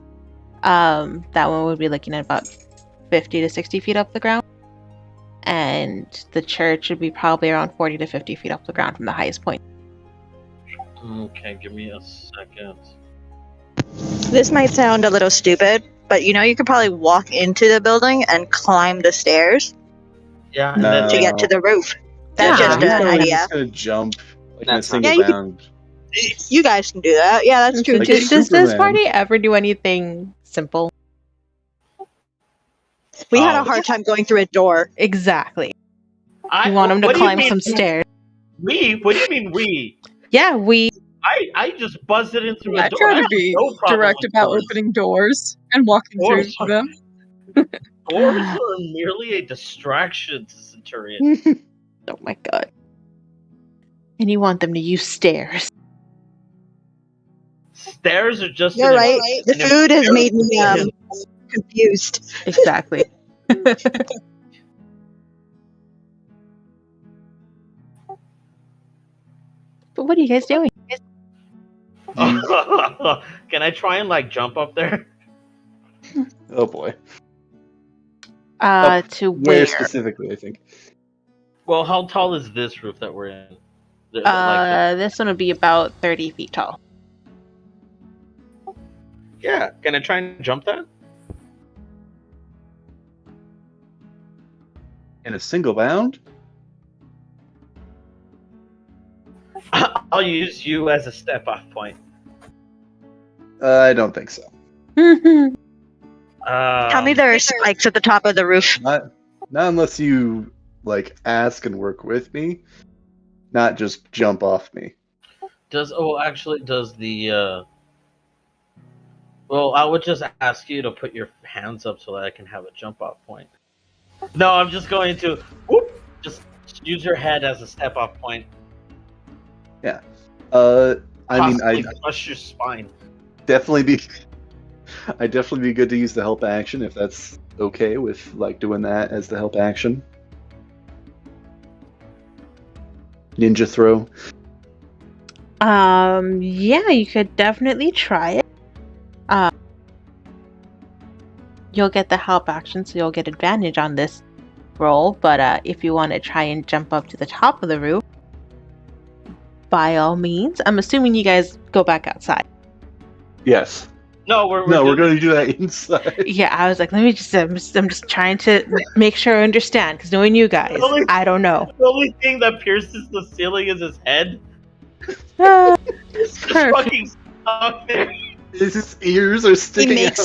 That one would be looking at about 50 to 60 feet off the ground. And the church would be probably around 40 to 50 feet off the ground from the highest point. Okay, give me a second. This might sound a little stupid, but you could probably walk into the building and climb the stairs Yeah, and No. then to get to the roof. That's Yeah, just he's an probably idea. just gonna jump like in a That's not- single Yeah, you could- bound. You guys can do that. Yeah, that's true Like too. Does this Superman. party ever do anything simple? We had a Oh. hard time going through a door. Exactly. You want them to what do you climb mean some stairs. We? What do you mean we? Yeah, we. I just buzzed in through I a door. try I to have be no problem direct with about doors. opening doors and walking through Doors are- them. Doors are merely a distraction to Centurion. Oh my god. And you want them to use stairs. Stairs are just You're right. The food has made me confused. Exactly. But what are you guys doing? Can I try and jump up there? Oh boy. To Where where? specifically, I think. Well, how tall is this roof that we're in? This one would be about 30 feet tall. Yeah, can I try and jump that? In a single bound? I'll use you as a step-off point. I don't think so. Tell me there are spikes at the top of the roof. Not unless you ask and work with me. Not just jump off me. Does the well, I would just ask you to put your hands up so that I can have a jump-off point. No, I'm just going to just use your head as a step-off point. Yeah. I Possibly crush your spine. definitely be good to use the help action if that's okay with doing that as the help action. Ninja throw. Yeah, you could definitely try it. You'll get the help action, so you'll get advantage on this roll. But if you want to try and jump up to the top of the roof, by all means. I'm assuming you guys go back outside. Yes. No, we're going to do that inside. Yeah, I was like, I'm just trying to make sure I understand, because knowing you guys, I don't know. The only thing that pierces the ceiling is his head. It's Just perfect. fucking stuck there. His ears are sticking out.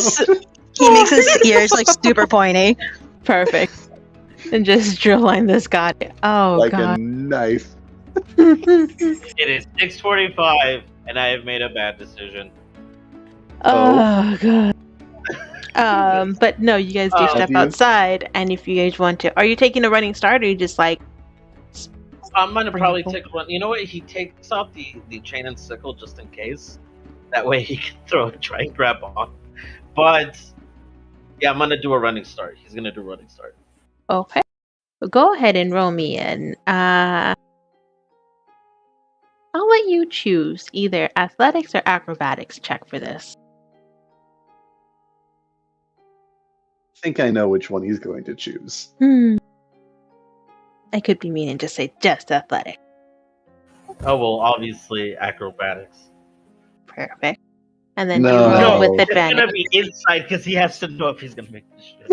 He makes his ears super pointy. Perfect. And just drill line this guy. Oh Like god. a knife. It is 6:45, and I have made a bad decision. Oh god. But no, you guys do step you? outside, and if you guys want to, are you taking a running start, or are you just like? I'm gonna probably take one. You know what? He takes off the chain and sickle just in case. That way he can try and grab on. But yeah, I'm gonna do a running start. He's gonna do a running start. Okay. Well, go ahead and roll me in. I'll let you choose either athletics or acrobatics check for this. I think I know which one he's going to choose. I could be mean and just say just athletic. Oh well, obviously acrobatics. Perfect. And then No. you roll No, with It's gonna advantage. be inside because he has to know if he's gonna make this shit.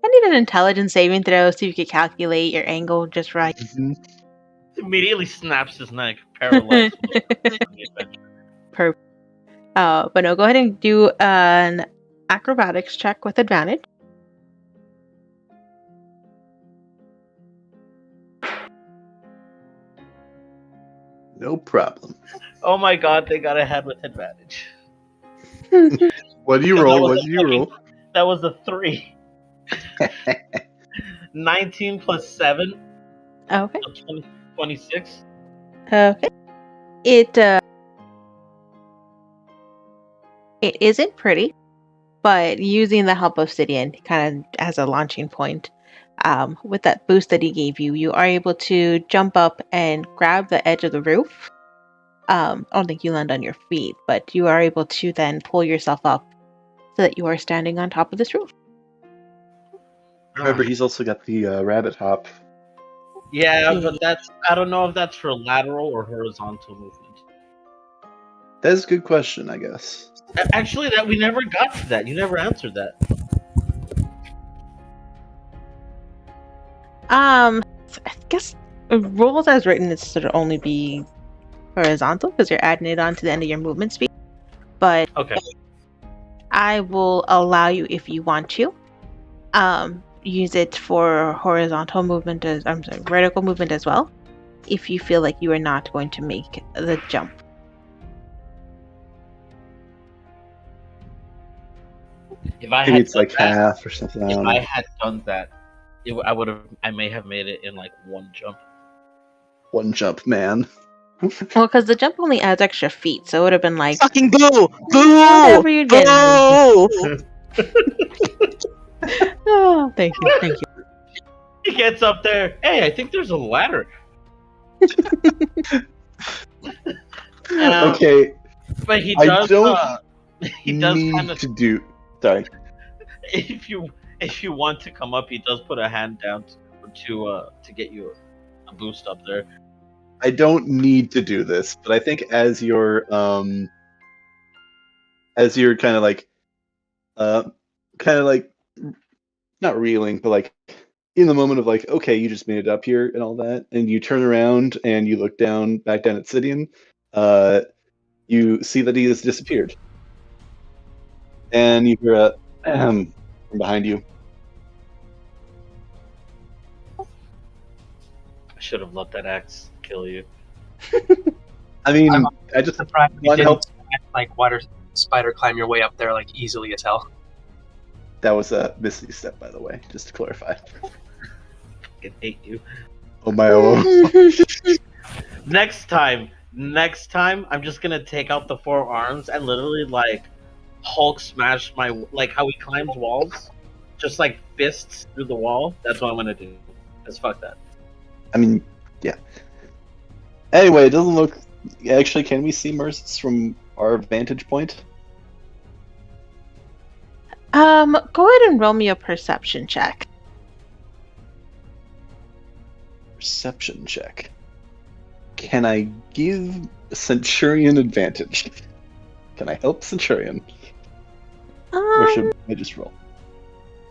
I need an intelligence saving throw so you can calculate your angle just right. Mhm. Immediately snaps his neck, paralyzed. Perfect. But no, go ahead and do an acrobatics check with advantage. No problem. Oh my god, they got ahead with advantage. What do you That roll? was What a do you roll? That was a 3. 19 plus 7, Okay. so 26. Okay. It isn't pretty, but using the help of Obsidian kind of as a launching point, with that boost that he gave you, you are able to jump up and grab the edge of the roof. I don't think you land on your feet, but you are able to then pull yourself up so that you are standing on top of this roof. Remember, he's also got the rabbit hop. Yeah, but I don't know if that's for lateral or horizontal movement. That's a good question, I guess. Actually, that we never got to that. You never answered that. I guess rules as written is sort of only be horizontal because you're adding it on to the end of your movement speed. But Okay. I will allow you if you want to. Use it for horizontal movement vertical movement as well. If you feel like you are not going to make the jump. If I Maybe had it's like done that, half or something. I if don't I know. had done that, I may have made it in like one jump. One jump, man. Well, because the jump only adds extra feet, so it would have been like Fucking boo! whatever Boo! you're getting. Boo! Oh, thank you. He gets up there. Hey, I think there's a ladder. Okay, But he I does. don't He does need kind of. to do. Sorry. If you want to come up, he does put a hand down to get you a boost up there. I don't need to do this, but I think as you're kind of like not reeling, but like in the moment of like, okay, you just made it up here and all that, and you turn around and you look back down at Sidian, you see that he has disappeared. And you hear a from behind you. I should have let that axe kill you. I mean, I'm I just surprised you want didn't help. like water spider climb your way up there like easily as hell. That was a Misty step, by the way, just to clarify. I hate you. Oh my oh. Next time, I'm just gonna take out the 4 arms and literally like Hulk smash like how he climbs walls, just like fists through the wall. That's what I'm gonna do. Just fuck that. I mean, yeah. Anyway, it doesn't look. Actually, can we see Mercis from our vantage point? Go ahead and roll me a perception check. Perception check. Can I give Centurion advantage? Can I help Centurion? Or should I just roll?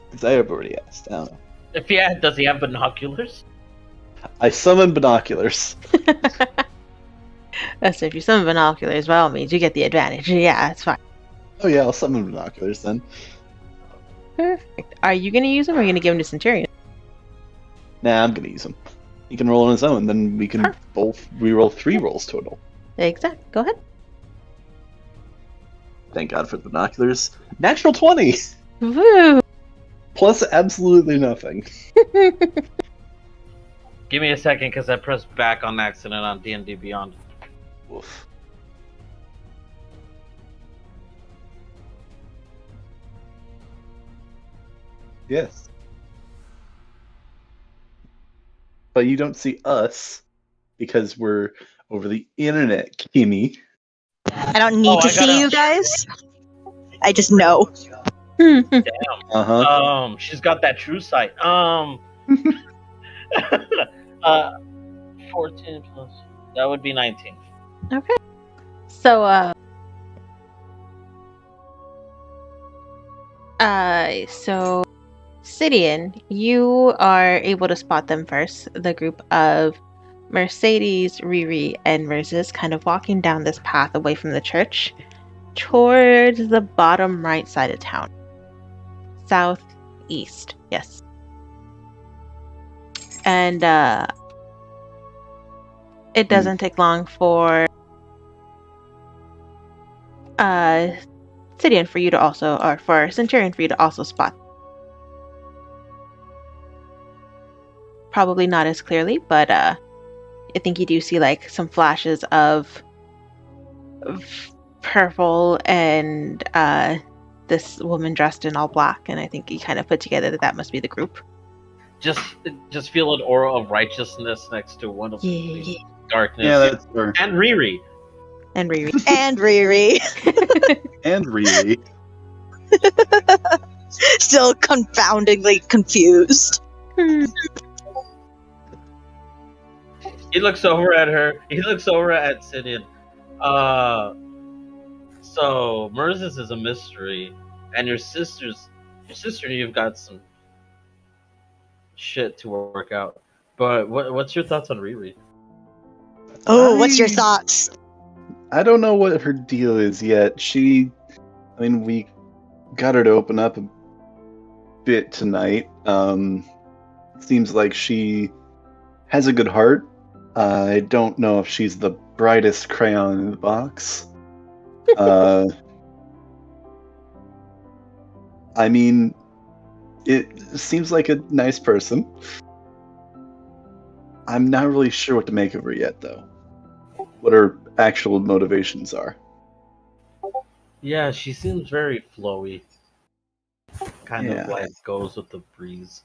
Because I have already asked. I don't know. If does he have binoculars? I summon binoculars. So if you summon binoculars, by all means, you get the advantage. Yeah, it's fine. Oh yeah, I'll summon binoculars then. Perfect. Are you going to use them or are you going to give them to Centurion? Nah, I'm gonna use him. He can roll on his own, then we can Perfect. both reroll 3 rolls total. Exactly. Go ahead. Thank God for the binoculars. Natural 20! Woo! Plus absolutely nothing. Give me a second, because I pressed back on accident on D&D Beyond. Oof. Yes. But you don't see us because we're over the internet, Kimmy. I don't need to see you guys. I just know. Uh-huh. She's got that true sight. 14 plus. That would be 19. Okay. So, so Sidian, you are able to spot them first. The group of Mercedes, Riri, and Merces kind of walking down this path away from the church towards the bottom right side of town. Southeast, yes. And it doesn't take long for Sidian for you to also, or for Centurion for you to also spot. Probably not as clearly, but I think you do see like some flashes of purple and this woman dressed in all black, and I think you kind of put together that must be the group. Just feel an aura of righteousness next to one of these darkness. Yeah, that's fair. And Riri. And Riri. And Riri. And Riri. Still confoundingly confused. He looks over at her. He looks over at Sidian. So Merzus is a mystery, and your sister and you've got some shit to work out. But what's your thoughts on Riri? Oh, what's your thoughts? I don't know what her deal is yet. We got her to open up a bit tonight. Seems like she has a good heart. I don't know if she's the brightest crayon in the box. I mean, it seems like a nice person. I'm not really sure what to make of her yet, though. What her actual motivations are. Yeah, she seems very flowy. Kind Yeah. of like goes with the breeze.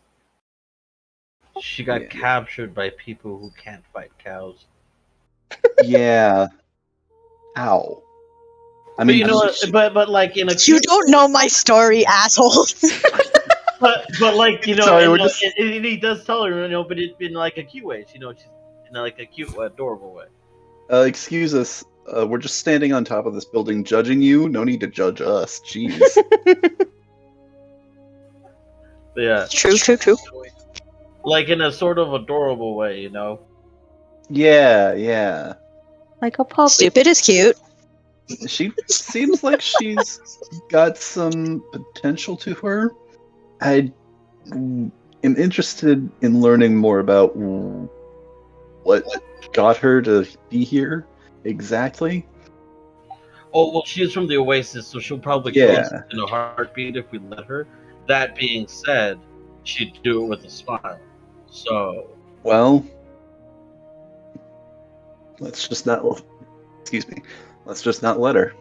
She got Yeah. captured by people who can't fight cows. Yeah. Ow. I But mean, you know what? But like in a You don't know my story, assholes. but like you know, Sorry, and, we're just- and he does tell her, you know, but it's in like a cute way. You know, she's in like a cute, adorable way. Excuse us. We're just standing on top of this building judging you. No need to judge us. Jeez. But yeah, True. like in a sort of adorable way, you know. Yeah. Like a puppy. Stupid is cute. She seems like she's got some potential to her. I am interested in learning more about what got her to be here exactly. Oh well, she's from the Oasis, so she'll probably kill us Yeah. in a heartbeat if we let her. That being said, she'd do it with a smile. So Well, let's just not. Excuse me. Let's just not let her.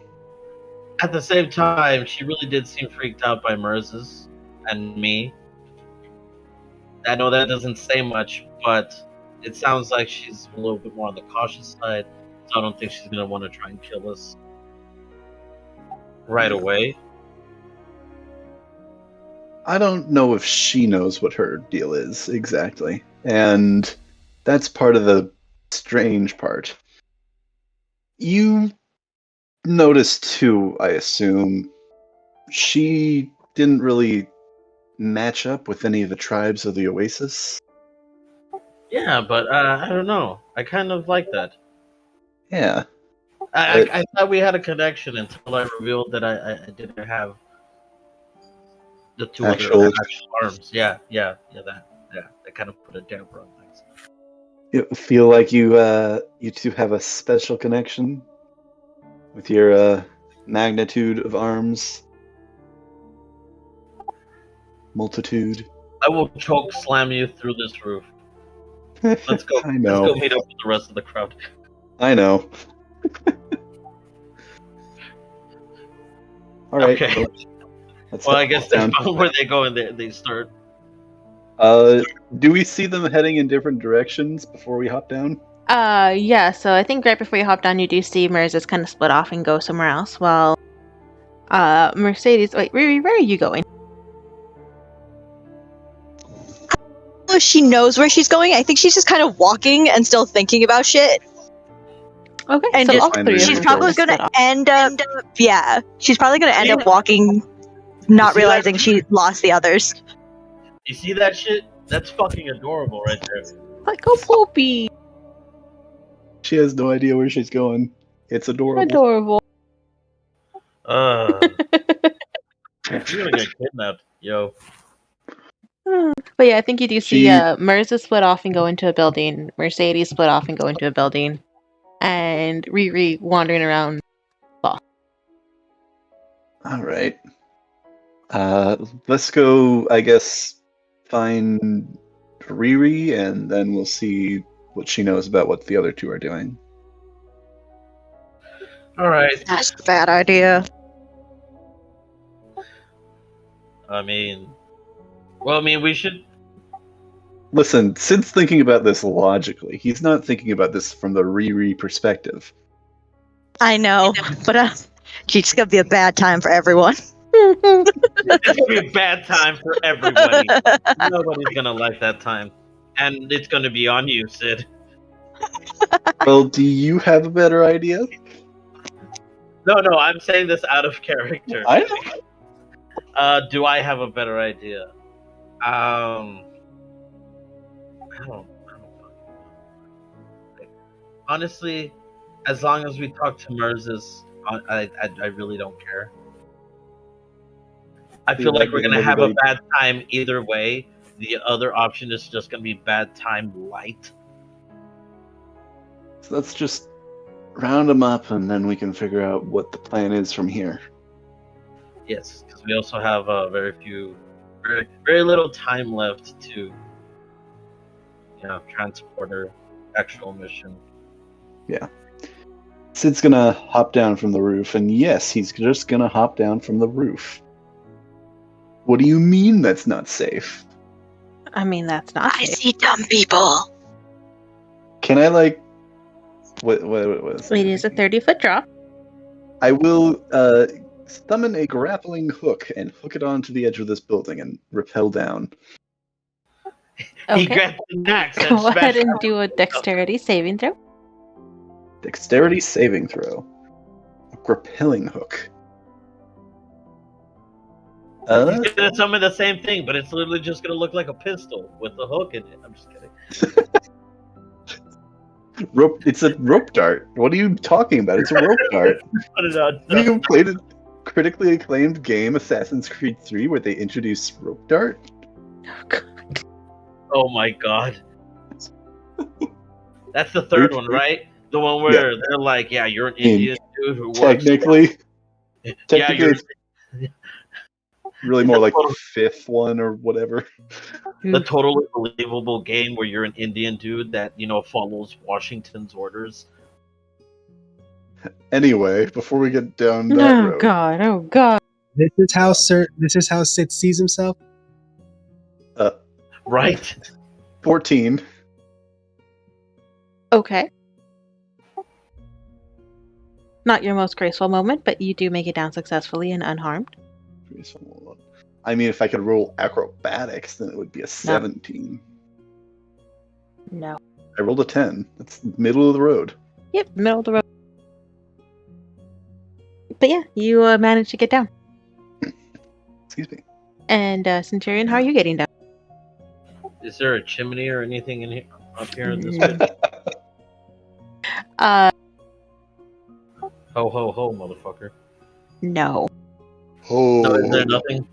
at the same time, she really did seem freaked out by Merzus and me. I know that doesn't say much, but it sounds like she's a little bit more on the cautious side. So I don't think she's gonna want to try and kill us right away. I don't know if she knows what her deal is exactly. And that's part of the strange part. You noticed too, I assume, she didn't really match up with any of the tribes of the Oasis. Yeah, but I don't know. I kind of like that. Yeah. I thought we had a connection until I revealed that I didn't have the two Actual- other actual arms. Yeah, that kind of put a damper on things. You feel like you two have a special connection with your magnitude of arms, multitude. I will choke slam you through this roof. Let's go. I know. Let's go meet up with the rest of the crowd. I know. All right. Okay. Let's Well, I head guess down. that's where they go and they start. Do we see them heading in different directions before we hop down? Yeah, so I think right before you hop down, you do see Merzus kind of split off and go somewhere else, while Mercedes... Wait, Riri, where are you going? Oh, she knows where she's going. I think she's just kind of walking and still thinking about shit. Okay, And so just- all three of She's them probably just split gonna off. end up... Yeah, she's probably gonna end up walking, not See that? realizing she lost the others. You see that shit? That's fucking adorable right there. Like a puppy. She has no idea where she's going. It's adorable. Adorable. You're gonna get kidnapped, yo. But yeah, I think you do see She- Merza split off and go into a building, Mercedes split off and go into a building, and Riri wandering around. All right. Let's go, I guess, find Riri, and then we'll see what she knows about what the other two are doing. All right. That's a bad idea. We should. Listen, Sid's thinking about this logically. He's not thinking about this from the Riri perspective. I know, but it's gonna be a bad time for everyone. It's gonna be a bad time for everybody. Nobody's gonna like that time, and it's gonna be on you, Sid. Well, do you have a better idea? No, I'm saying this out of character. I know. Do I have a better idea? I don't honestly, as long as we talk to Merzis, I really don't care. I feel like we're gonna have a bad time either way. The other option is just gonna be bad time light. So let's just round them up, and then we can figure out what the plan is from here. Yes, because we also have very little time left to, transport our actual mission. Yeah. Sid's gonna hop down from the roof, and yes, he's just gonna hop down from the roof. What do you mean that's not safe? I mean, that's not I safe. see dumb people. Can I, like... What is It is a 30-foot drop. I will summon a grappling hook and hook it onto the edge of this building and rappel down. He Okay. grabbed the axe and Go ahead smashed and it. do a dexterity saving throw. Dexterity saving throw. A grappling hook. He's gonna summon the same thing, but it's literally just gonna look like a pistol with a hook in it. I'm just kidding. Rope. It's a rope dart. What are you talking about? It's a rope dart. Have you played a critically acclaimed game, Assassin's Creed 3, where they introduced rope dart? Oh, God. Oh my god. That's the third one, right? The one where they're like, yeah, you're an Indian dude who works. Technically, yeah, it's really more like the fifth one or whatever. the totally believable game where you're an Indian dude that, follows Washington's orders. Anyway, before we get down that road. Oh god. This is how Sid sees himself. Right. 14. Okay. Not your most graceful moment, but you do make it down successfully and unharmed. I mean, if I could roll acrobatics, then it would be a 17. No. I rolled a 10. That's middle of the road. Yep, middle of the road. But yeah, you managed to get down. Excuse me. And Centurion, how are you getting down? Is there a chimney or anything in here, up here in this bit? Ho ho ho, motherfucker. No. Oh. No, is there nothing?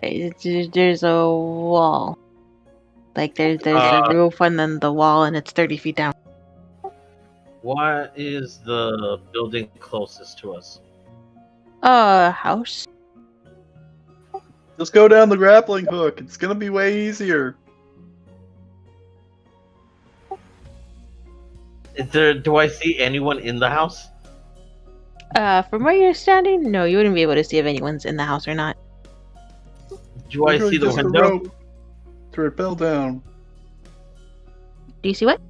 There's a wall. Like there's a roof and then the wall, and it's 30 feet down. What is the building closest to us? House. Just go down the grappling hook. It's gonna be way easier. Do I see anyone in the house? From where you're standing, no, you wouldn't be able to see if anyone's in the house or not. Do I see the Just a window? rope to rappel down. Do you see what?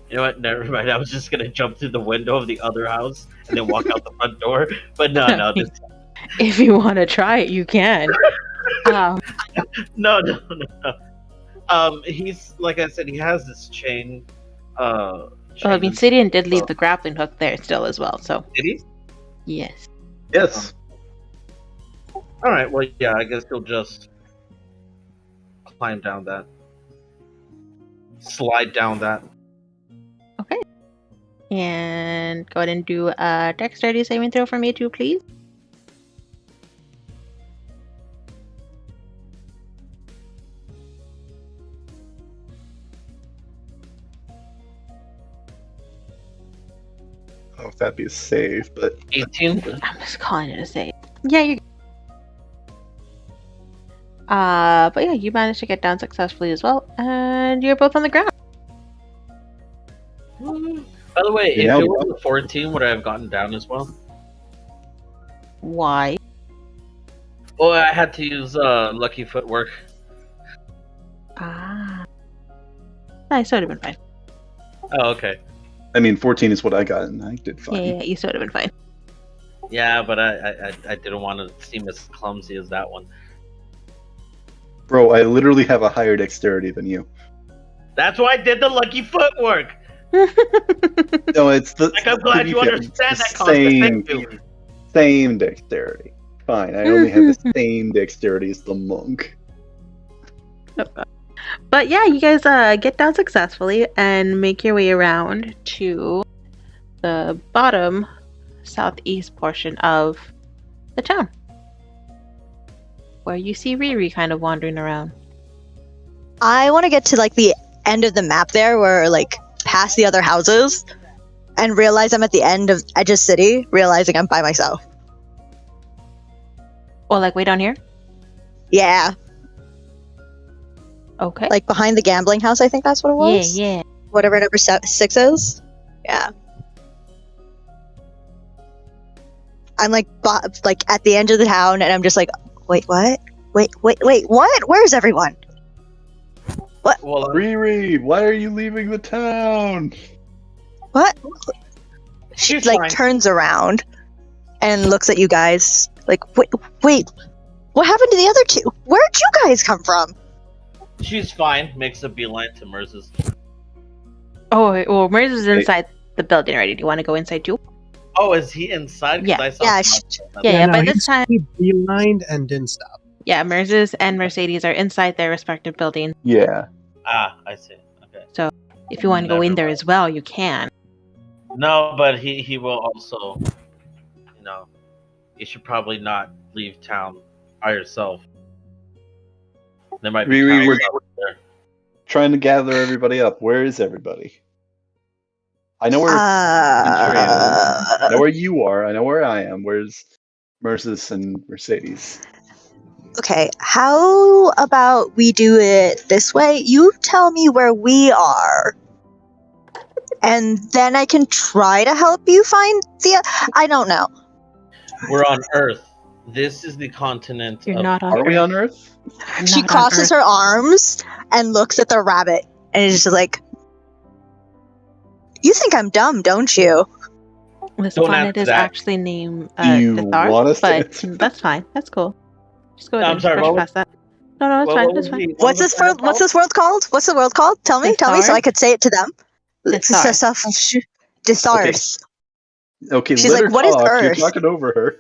You know what? Never mind. I was just gonna jump through the window of the other house and then walk out the front door. But no. If you want to try it, you can. No. He's like I said. He has this chain. Well, I mean, Sidian did leave the grappling hook there still as well. So. Did he? Yes. Yes. All right. Well, yeah. I guess he'll just climb down that. Slide down that. Okay. And go ahead and do a dexterity saving throw for me too, please. Oh, if that'd be a save, but 18. I'm just calling it a save. Yeah, you. But yeah, you managed to get down successfully as well, and you're both on the ground. By the way, Yeah, if it was a 14, would I have gotten down as well? Why? Well, I had to use lucky footwork. Nice, would have been fine. Oh, okay. I mean, 14 is what I got, and I did fine. Yeah, you would have been fine. Yeah, but I didn't want to seem as clumsy as that one. Bro, I literally have a higher dexterity than you. That's why I did the lucky footwork. No, it's the. Like, I'm glad you understand that concept. Same, Thank you. same dexterity. Fine, I only have the same dexterity as the monk. But yeah, you guys get down successfully and make your way around to the bottom southeast portion of the town, where you see Riri kind of wandering around. I want to get to like the end of the map there, where like past the other houses, and realize I'm at the end of Edge's City, realizing I'm by myself. Oh, like way down here? Yeah, Okay. like behind the gambling house. I think that's what it was. Yeah. Whatever number 6 is. Yeah. I'm like at the end of the town, and I'm just like, wait, what? Wait, what? Where's everyone? Well, Riri, why are you leaving the town? What? She She's like fine. turns around and looks at you guys. Like, wait, what happened to the other two? Where'd you guys come from? she's fine. Makes a beeline to Merce's. Oh, well, Merz is inside the building already. Do you want to go inside too? Oh, is he inside? 'Cause Yeah. I saw Yeah, someone- Yeah, no, by he this time, beelined and didn't stop. yeah, Merz and Mercedes are inside their respective buildings. Yeah. Ah, I see. Okay. If you want to go in Never there mind. as well, you can. No, but he will also. You know, you should probably not leave town by yourself. There might be Riri, cowards we're- out there. Trying to gather everybody up. Where is everybody? I know where Centurion is. I know where you are. I know where I am. Where's Mercedes and Mercedes? Okay, how about we do it this way? You tell me where we are, and then I can try to help you find the. I don't know. We're on Earth. This is the continent. You're of not on Are we Earth. on Earth? You're She not on crosses Earth. her arms and looks at the rabbit, and is just like, "You think I'm dumb, don't you?" This Don't planet answer is that. actually named Do you Ditharth, want us to but answer that's fine. That's cool. Just go ahead I'm and sorry, brush what was- past that. No, it's What fine. was It's fine. the- What's was this the world? planet What's this world called? What's the world called? Tell me, so I Ditharth. could say it to them. Ditharth. Ditharth. Okay, She's let like, her "What is talk. You're Earth?" talking over her.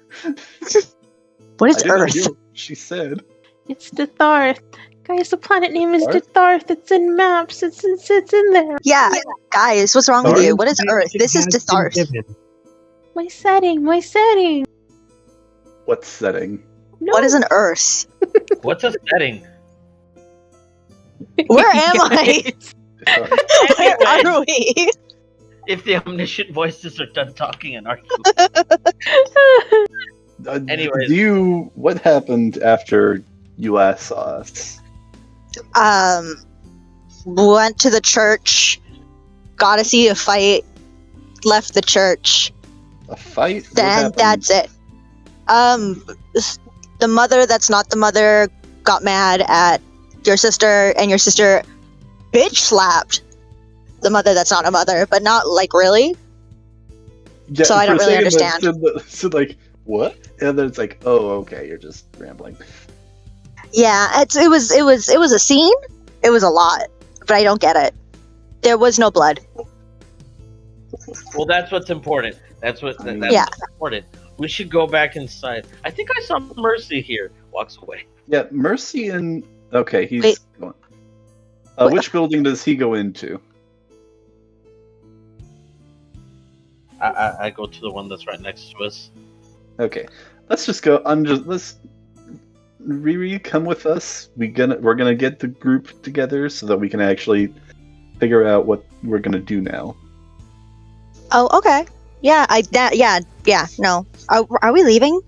What I is did not Earth? hear what she said. It's Ditharth. Guys, the planet name is Ditharth? Ditharth. It's in maps. It's in there. Yeah, guys, what's wrong with Sorry? you? What is Earth? This is It has been Ditharth. given. My setting. What setting? No. What is an Earth? What's a setting? Where am I? Where are we? If the omniscient voices are done talking and arguing. Anyways. What happened after you last saw us? Went to the church, got to see a fight, left the church, A fight? What then happened? that's it. The mother that's not the mother got mad at your sister, and your sister bitch slapped the mother that's not a mother, but not like really. Yeah, so I for don't a really second understand. that said like, what? And then it's like, oh, okay, you're just rambling. Yeah, it was a scene. It was a lot, but I don't get it. There was no blood. Well, that's what's important. That's Yeah. what's important. We should go back inside. I think I saw Mercy here. Walks away. Yeah, Mercy and okay, he's Wait. going. Wait. Which building does he go into? I go to the one that's right next to us. Okay, let's just go. Let's Riri, come with us. We're gonna get the group together so that we can actually figure out what we're gonna do now. Oh, okay. Yeah, no. Are we leaving?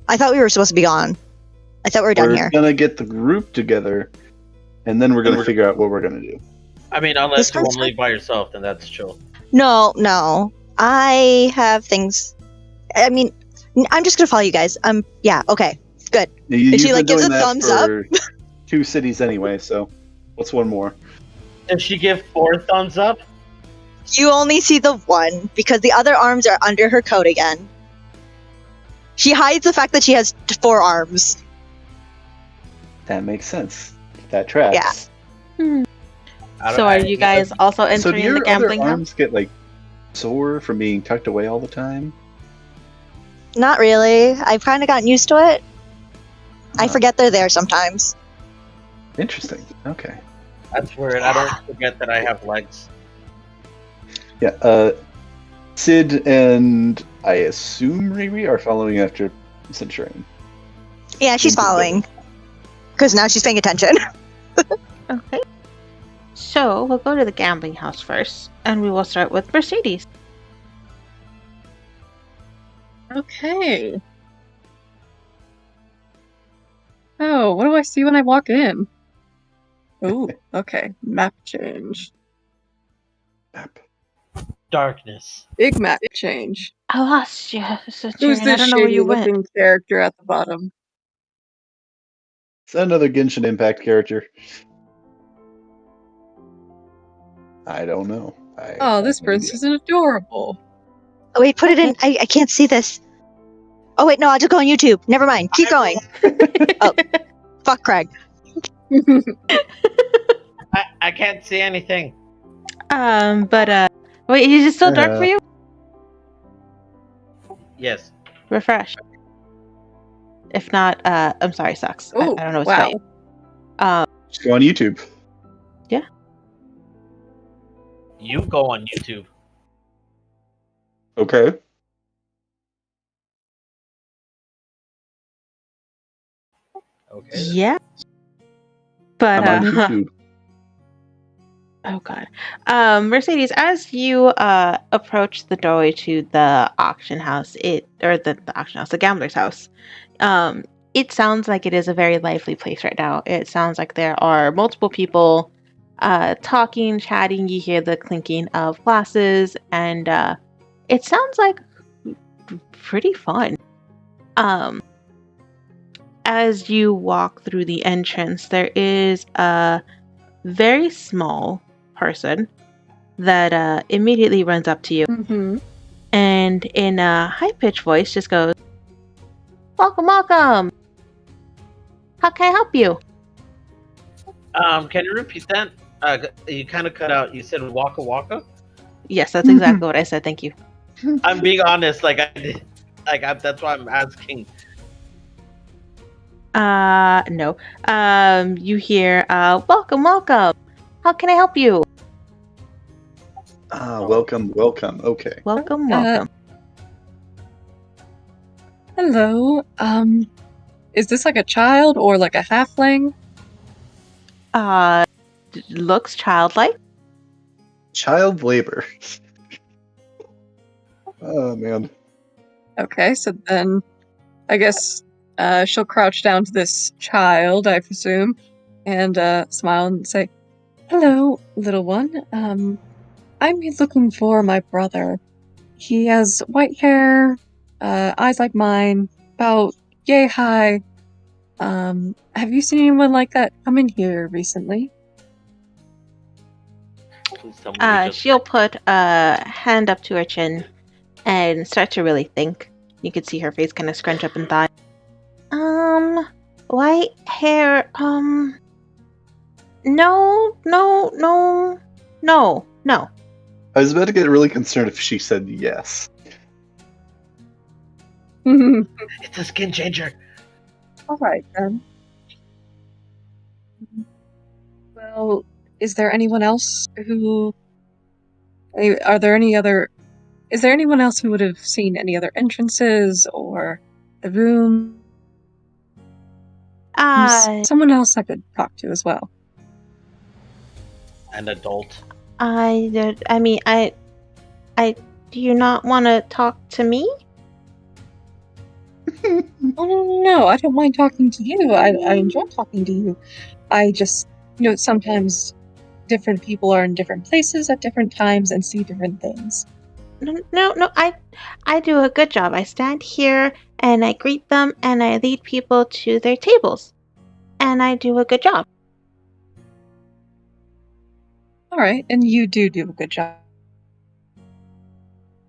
I thought we were supposed to be gone. I thought we were done We're here. gonna get the group together, and then we're gonna figure out what we're gonna do. I mean, unless This you want part's to leave by yourself, then that's chill. No. I have things. I mean, I'm just gonna follow you guys. Yeah, okay. You've she, been like, gives doing a that thumbs up. for 2 cities anyway, so what's one more? Does she give 4 thumbs up? You only see the one because the other arms are under her coat again. She hides the fact that she has 4 arms. That makes sense. That tracks. Yeah. So are you guys also So do entering the your other gambling house? arms get like sore from being tucked away all the time? Not really. I've kind of gotten used to it. I Oh. forget they're there sometimes. Interesting. Okay. That's weird. I don't forget that I have legs. Yeah. Sid and I assume Riri are following after Centurion. Yeah, she's Into the following. Because now she's paying attention. Okay. So we'll go to the gambling house first, and we will start with Mercedes. Okay. Oh, what do I see when I walk in? Ooh, okay. Map change. Map. Darkness. Big map change. I lost you, Who's Centurion. I this don't know where shady you went. looking character at the bottom? Is that another Genshin Impact character? I don't know. Oh, this have no idea. princess is adorable. Oh, wait, put it in. I can't see this. Oh, wait, no, I'll just go on YouTube. Never mind. Keep going. Oh, fuck Craig. I can't see anything. But wait, is it still dark for you? Yes. Refresh. If not, I'm sorry, sucks. Oh, I don't know what's wow. going. Just go on YouTube. You go on YouTube. Okay. Okay. Yeah. But I'm on YouTube. oh god, Mercedes, as you approach the doorway to the auction house, the gambler's house, it sounds like it is a very lively place right now. It sounds like there are multiple people talking, chatting. You hear the clinking of glasses, and it sounds like pretty fun. As you walk through the entrance, there is a very small person that immediately runs up to you Mm-hmm. and in a high-pitched voice just goes, "Welcome, welcome. How can I help you?" Can you repeat that? You kind of cut out. You said waka waka. Yes, that's exactly what I said. Thank you. I'm being honest. That's why I'm asking. No. You hear, "Welcome, welcome. How can I help you?" Welcome, welcome. Okay. Welcome, welcome. Hello. Is this like a child or like a halfling? Looks childlike. Child labor. Oh man. Okay, so then I guess she'll crouch down to this child, I presume, and smile and say, "Hello, little one. I'm looking for my brother. He has white hair, eyes like mine, about yay high. Have you seen anyone like that come in here recently?" Please tell me you just- She'll put a hand up to her chin and start to really think. You could see her face kind of scrunch up in thought. White hair, no. I was about to get really concerned if she said yes. It's a skin changer. All right, then. Well, is there anyone else who... Is there anyone else who would have seen any other entrances or the room? Someone else I could talk to as well. An adult. do you not want to talk to me? Oh, no, I don't mind talking to you. I enjoy talking to you. I just, sometimes different people are in different places at different times and see different things. No, I do a good job. I stand here and I greet them and I lead people to their tables. And I do a good job. All right, and you do a good job.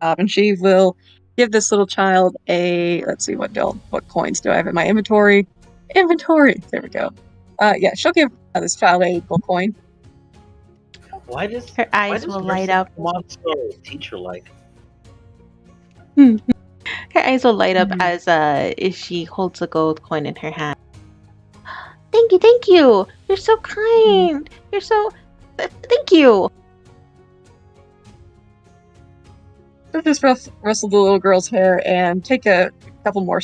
And she will give this little child let's see, what coins do I have in my inventory? There we go. Yeah, she'll give this child a gold coin. Why does Her eyes will light up. Monster teacher like? Her eyes will light up Mhm. as she holds a gold coin in her hand. Thank you, thank you. You're so kind. You're so. Thank you. So just rustle the little girl's hair and take a couple more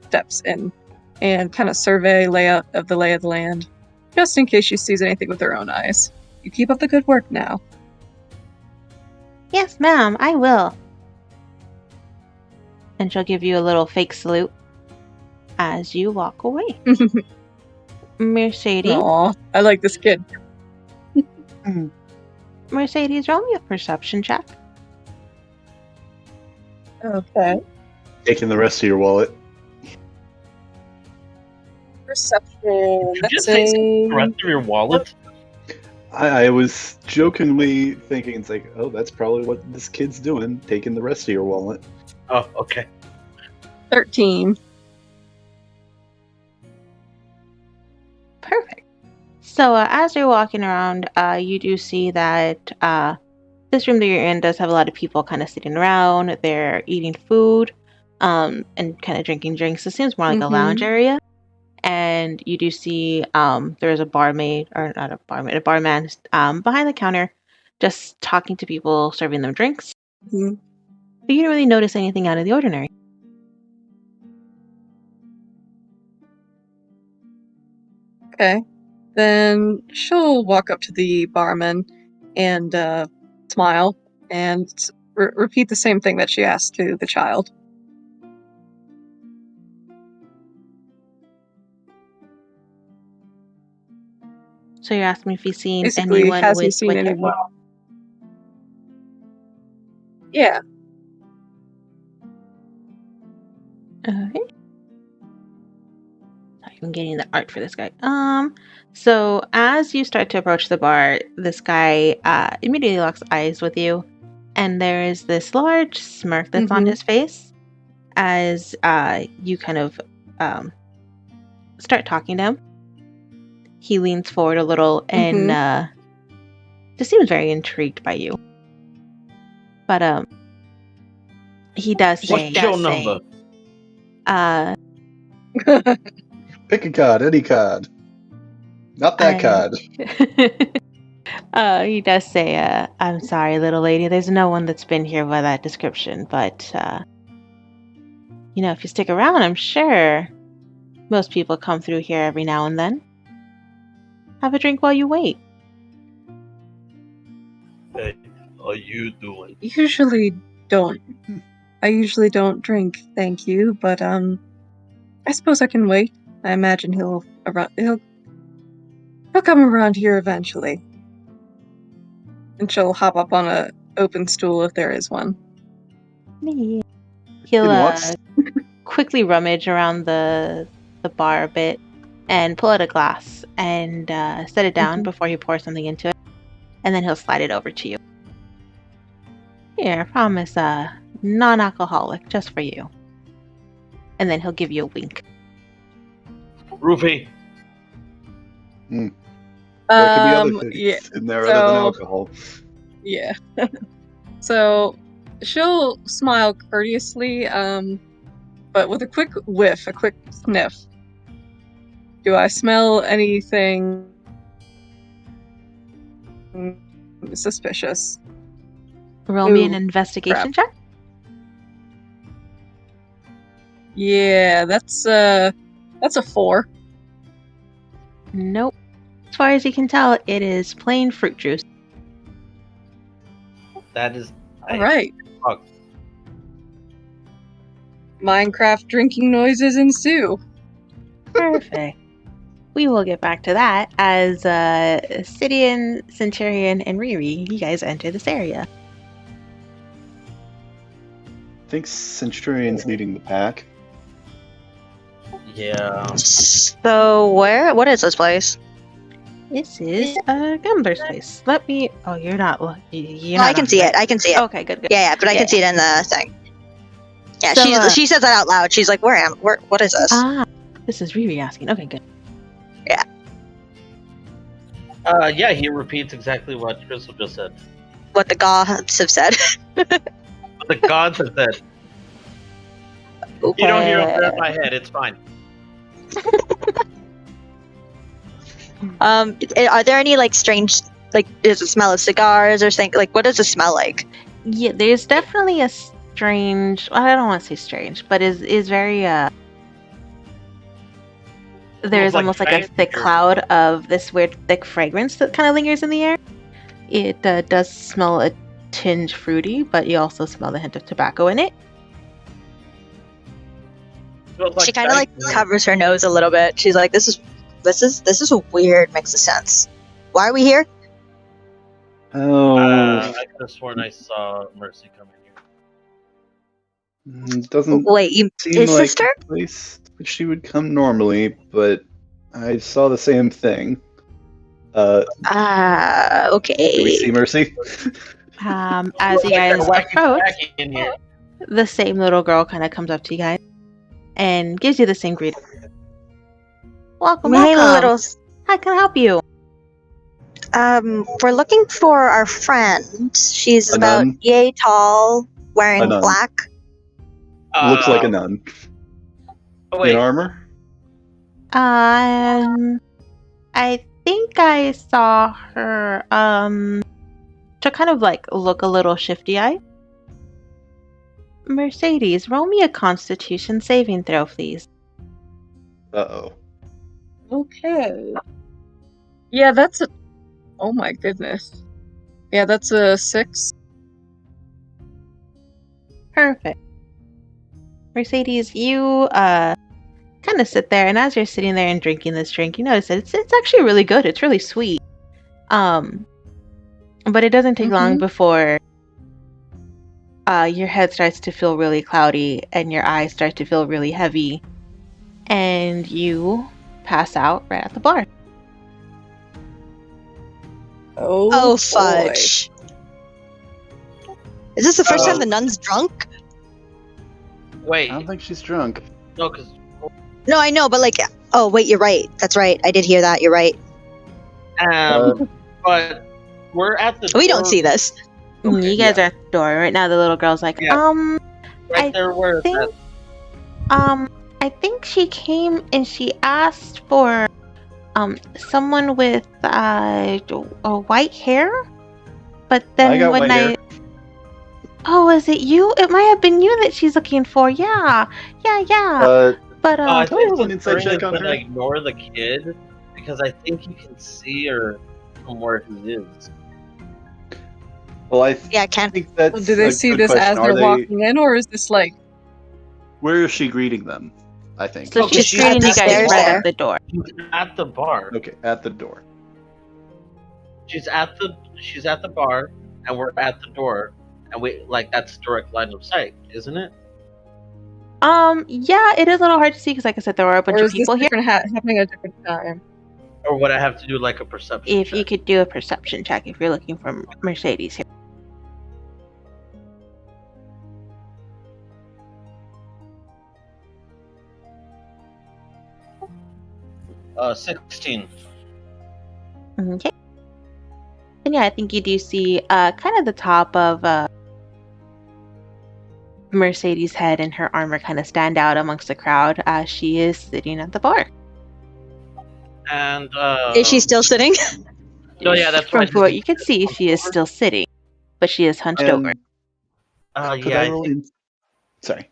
steps in and kind of survey layout of the lay of the land, just in case she sees anything with her own eyes. You keep up the good work now. Yes, ma'am, I will. And she'll give you a little fake salute as you walk away. Mercedes. Aw, I like this kid. Mercedes, roll me a perception check. Okay. Taking the rest of your wallet. Perception. Did you just say the rest of your wallet? I was jokingly thinking, it's like, oh, that's probably what this kid's doing, taking the rest of your wallet. Oh, okay. 13. Perfect. So as you're walking around, you do see that this room that you're in does have a lot of people kind of sitting around. They're eating food and kind of drinking drinks. It seems more like a lounge area. And you do see there's a barmaid, or not a barmaid, a barman behind the counter just talking to people, serving them drinks. Mhm. But you don't really notice anything out of the ordinary. Okay. Then she'll walk up to the barman and smile and repeat the same thing that she asked to the child. So you're asking if he's seen Basically, anyone has he with seen wicked hair? anyone? Yeah. Okay. Sorry, I'm getting the art for this guy. So as you start to approach the bar, this guy immediately locks eyes with you, and there is this large smirk that's on his face as you kind of start talking to him. He leans forward a little and just seems very intrigued by you. But he does say, What's your number? Pick a card, any card. Not that card. He does say, I'm sorry, little lady, there's no one that's been here by that description, but, if you stick around, I'm sure most people come through here every now and then. Have a drink while you wait. Hey, how you doing? I usually don't drink, thank you, but I suppose I can wait. I imagine he'll come around here eventually. And she'll hop up on a open stool if there is one. Yeah. He'll quickly rummage around the bar a bit and pull out a glass and set it down before he pours something into it. And then he'll slide it over to you. Here, I promise, non-alcoholic, just for you. And then he'll give you a wink. Roofie. There could be other things in there other than alcohol. Yeah. So she'll smile courteously, but with a quick whiff, a quick sniff. Do I smell anything suspicious? Roll me an investigation check. Yeah, that's a 4. Nope. As far as you can tell, it is plain fruit juice. That is. All right. Fuck. Minecraft drinking noises ensue. Perfect. We will get back to that as Sidian, Centurion, and Riri, you guys enter this area. I think Centurion's leading the pack. Yeah. So what is this place? This is Gambler's place. Let me. Oh, you're not. You're No, not I can see it. I can see it. Okay, good. Yeah, but I can see it in the thing. Yeah, So, she says that out loud. She's like, what is this? This is Riri asking. Okay, good. Yeah. Yeah, he repeats exactly what Crystal just said. What the gods have said. What the gods have said. You don't hear him in my head. It's fine. Are there any like strange, like, does it smell of cigars or something? Like, what does it smell like? Yeah, there's definitely a strange. I don't want to say strange, but is very There's like almost like a giant thick fingers. cloud of this weird thick fragrance that kind of lingers in the air. It does smell a tinge fruity, but you also smell the hint of tobacco in it. Smells She kind of giant like fingers. covers her nose a little bit. She's like, this is a weird mix of scents. Why are we here? Oh, I could have sworn I saw Mercy coming here. doesn't Wait, seem his like sister? a place which she would come normally, but I saw the same thing. Okay. Do we see Mercy? As you guys Wacky approach, wacky in here. the same little girl kind of comes up to you guys and gives you the same greeting. Welcome, Hey, welcome. little. How can I help you? We're looking for our friend. She's A about nun? yay tall, wearing A nun. black. Looks like a nun. Oh, wait. In armor? I think I saw her, to kind of like look a little shifty-eyed. Mercedes, roll me a Constitution saving throw, please. Uh-oh. Okay. Yeah, that's a. Oh my goodness. Yeah, that's a 6. Perfect. Mercedes, you kind of sit there, and as you're sitting there and drinking this drink, you notice that it's actually really good. It's really sweet. But it doesn't take long before your head starts to feel really cloudy and your eyes start to feel really heavy, and you pass out right at the bar. Oh, boy. fudge. Is this the first time the nun's drunk? Wait. I don't think she's drunk. No, because No, I know, but like, oh, wait, you're right. That's right. I did hear that. You're right. but we're at the. We door. don't see this. Okay, You guys are at the door right now. The little girl's like, Yeah. I Right there, where it's think, at. I think she came and she asked for, someone with, a white hair. But then I got when white hair. oh, is it you? It might have been you that she's looking for. Yeah. But I Can I roll think an insight check on to her? ignore the kid because I think you can see her from where he is. Well, I Yeah, I can't. think that's Well, do they a see good this question. as Are they're walking in, or is this like. Where is she greeting them? I think. so Okay, she's she's greeting you at guys the right stairs at the door. She's at the bar. Okay, at the door. She's at the bar, and we're at the door, and we like that's direct line of sight, isn't it? Yeah, it is a little hard to see because, like I said, there are a bunch Or of is this people here. happening at a different time? Or would I have to do like a perception? If you check? could do a perception check if you're looking for Mercedes here. Uh, 16. Okay. And yeah, I think you do see kind of the top of Mercedes' head and her armor kind of stand out amongst the crowd as she is sitting at the bar. And Is she still sitting? No, yeah, that's From why I what just- you can see, she is still sitting, but she is hunched over. Could yeah. I roll in? Sorry.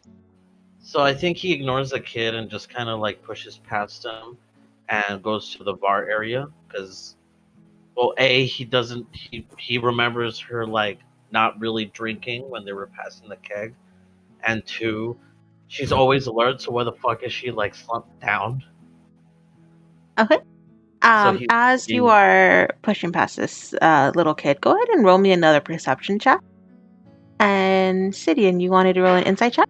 So I think he ignores the kid and just kind of like pushes past him and goes to the bar area because, well, he doesn't. He remembers her like not really drinking when they were passing the keg, and 2, she's always alert. So why the fuck is she like slumped down? Okay. he- As you are pushing past this little kid, go ahead and roll me another perception check. And Sidian, you wanted to roll an insight check?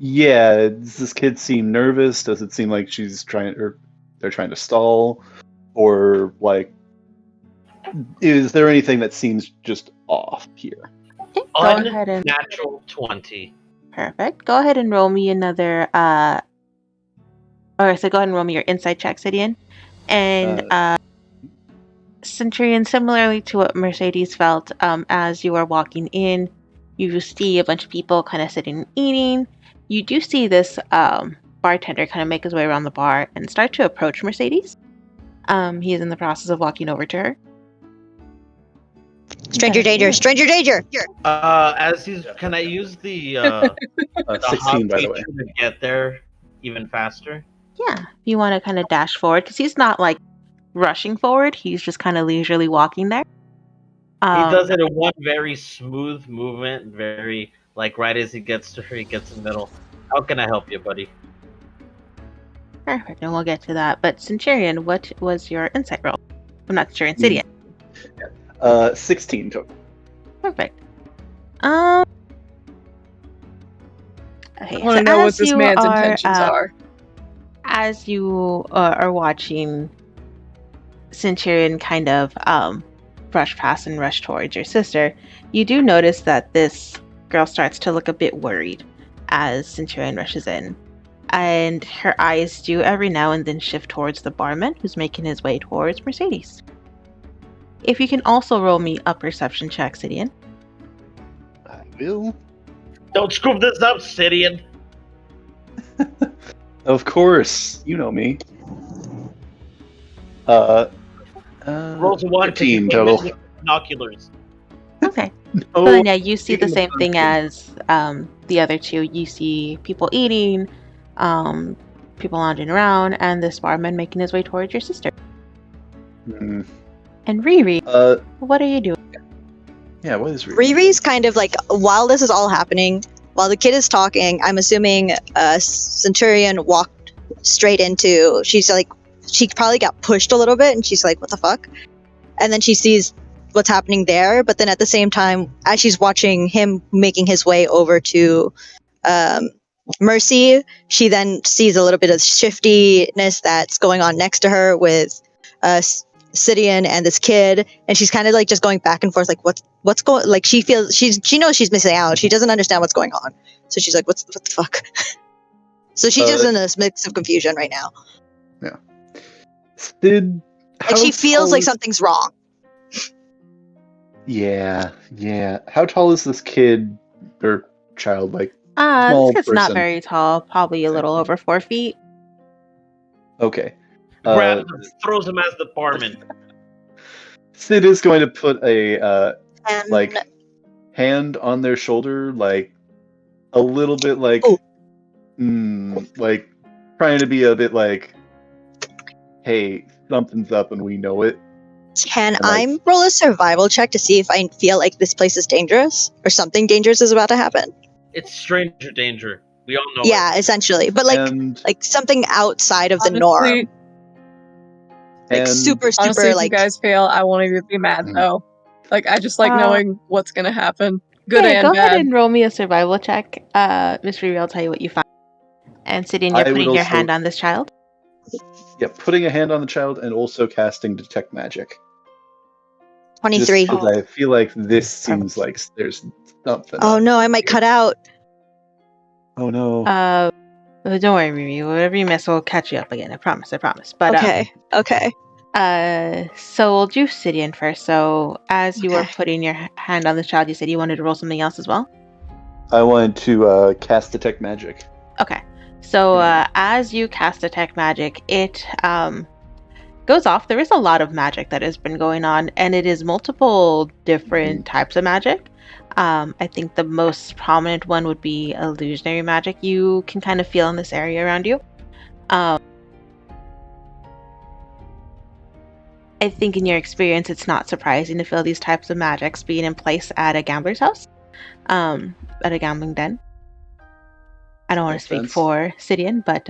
Yeah, does this kid seem nervous? Does it seem like she's trying, or they're trying to stall, or like, is there anything that seems just off here? Okay, go ahead and Unnatural 20. perfect. Go ahead and roll me another. So go ahead and roll me your insight check, Sidian. And Centurion, similarly to what Mercedes felt, as you are walking in, you see a bunch of people kind of sitting and eating. You do see this bartender kind of make his way around the bar and start to approach Mercedes. He is in the process of walking over to her. Stranger danger! Stranger danger! As he's, can I use the 16, by the hot way. feature to get there even faster? Yeah, if you want to kind of dash forward, because he's not like rushing forward, he's just kind of leisurely walking there. He does it in one very smooth movement, very like right as he gets to her, he gets in the middle. How can I help you, buddy? Perfect, and we'll get to that. But Centurion, what was your insight roll? I'm not Centurion, Cydian. 16 total. Perfect. Okay, I want to know what this man's intentions are. As you are watching Centurion kind of brush past and rush towards your sister, you do notice that this girl starts to look a bit worried as Centurion rushes in. And her eyes do every now and then shift towards the barman who's making his way towards Mercedes. If you can also roll me a perception check, Cydian. I will. Don't screw this up, Cydian. Of course, you know me. Rolls a 1 15 total. Binoculars. Okay. No. So then, yeah, you see the Even same the thing as the other two. You see people eating, people lounging around, and this barman making his way towards your sister. Hmm. And Riri, what are you doing? Yeah, what is Riri? Riri's kind of like, while this is all happening, while the kid is talking, I'm assuming Centurion walked straight into, she's like, she probably got pushed a little bit, and she's like, what the fuck? And then she sees what's happening there, but then at the same time, as she's watching him making his way over to Mercy, she then sees a little bit of shiftiness that's going on next to her with Cydian and this kid, and she's kind of like just going back and forth, like what's going, like she knows she's missing out. She doesn't understand what's going on, so she's like, what the fuck? So she's just in a mix of confusion right now. Yeah. Like she feels like something's wrong. Yeah. How tall is this kid or child? Like This kid's not person. very tall, probably a little over 4 feet. Okay. Grabs him, throws him as the barman. Sid is going to put a And like hand on their shoulder, like a little bit like like trying to be a bit like, hey, something's up and we know it. can I roll a survival check to see if I feel like this place is dangerous or something dangerous is about to happen? It's stranger danger. We all know Yeah, essentially, but like something outside of the norm. Like super Honestly, if like you guys fail, I won't even be mad though. Like I just like knowing what's gonna happen, good yeah, and go bad. ahead and roll me a survival check. Miss Riri, I'll tell you what you find. And Cydian, you're putting your hand on this child? Yeah, putting a hand on the child and also casting Detect Magic. 23. Just 'cause I feel like this seems like there's something. Oh no, I might cut out. Oh no. Don't worry, Riri. Whatever you miss, we'll catch you up again. I promise. But okay. So we'll do Cydian first. So as you were putting your hand on this child, you said you wanted to roll something else as well? I wanted to cast Detect Magic. Okay. So as you cast Detect Magic, it goes off. There is a lot of magic that has been going on, and it is multiple different types of magic. I think the most prominent one would be illusionary magic. You can kind of feel in this area around you. I think in your experience, it's not surprising to feel these types of magics being in place at a gambler's house, at a gambling den. I don't want to speak for Cydian, but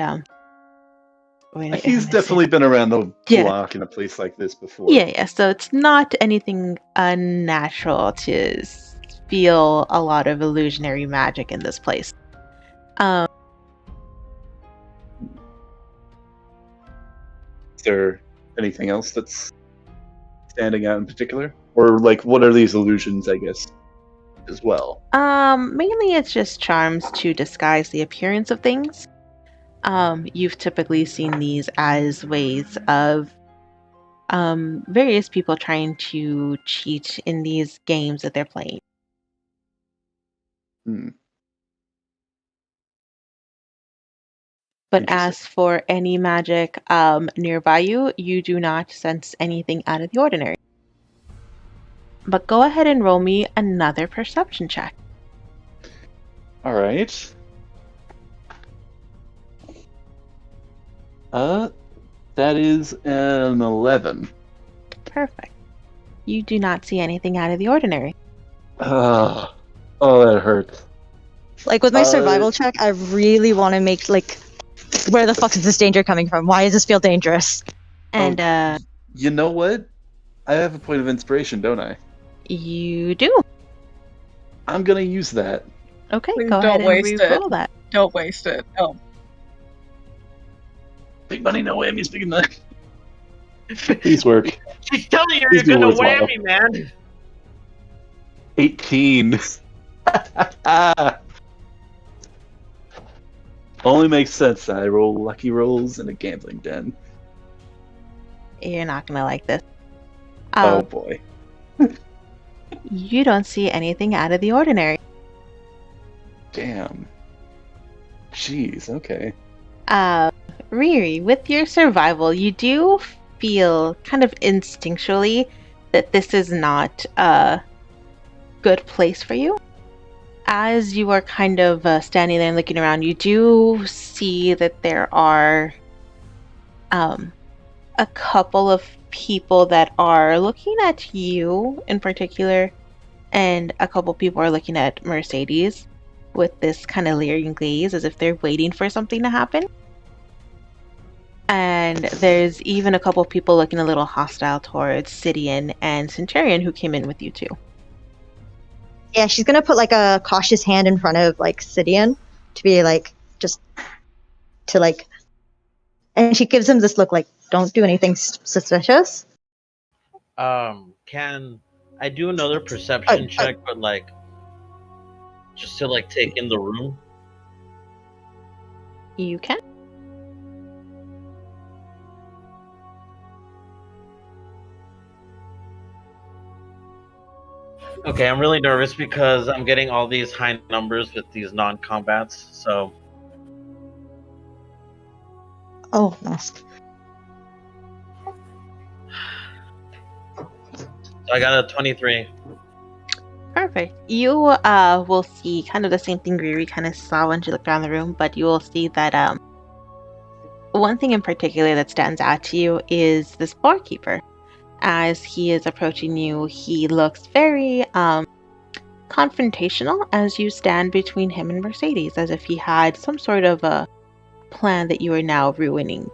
he's definitely been around the block in a place like this before. Yeah. So it's not anything unnatural to feel a lot of illusionary magic in this place. Is there anything else that's standing out in particular? Or like what are these illusions, I guess, as well? Mainly it's just charms to disguise the appearance of things. You've typically seen these as ways of various people trying to cheat in these games that they're playing. Hmm. But Interesting. as for any magic nearby you, you do not sense anything out of the ordinary. But go ahead and roll me another perception check. All right. That is an 11. Perfect. You do not see anything out of the ordinary. Oh, that hurts. Like with my survival check, I really want to make like, where the fuck is this danger coming from? Why does this feel dangerous? And You know what? I have a point of inspiration, don't I? you do. I'm gonna use that. Okay, Please go don't ahead and waste it. re-roll that. Don't waste it. Oh. Big money, no whammies, big money. Please work. She's telling you Please you're do gonna worthwhile. whammy, man. 18. Only makes sense that I roll lucky rolls in a gambling den. You're not gonna like this. Oh boy. You don't see anything out of the ordinary. Damn. Jeez, okay. Riri, with your survival, you do feel kind of instinctually that this is not a good place for you. As you are kind of standing there and looking around, you do see that there are a couple of people that are looking at you in particular, and a couple people are looking at Mercedes with this kind of leering gaze as if they're waiting for something to happen. And there's even a couple of people looking a little hostile towards Sidian and Centurion, who came in with you too. Yeah, she's gonna put like a cautious hand in front of like Sidian to be like, just to like, and she gives him this look like, don't do anything suspicious. Can I do another perception check, but like, just to like take in the room? You can. Okay, I'm really nervous because I'm getting all these high numbers with these non-combats, so... Oh, mask. So I got a 23. Perfect. You will see kind of the same thing Riri kind of saw when she looked around the room, but you will see that one thing in particular that stands out to you is this barkeeper. As he is approaching you, he looks very confrontational as you stand between him and Mercedes, as if he had some sort of a plan that you are now ruining.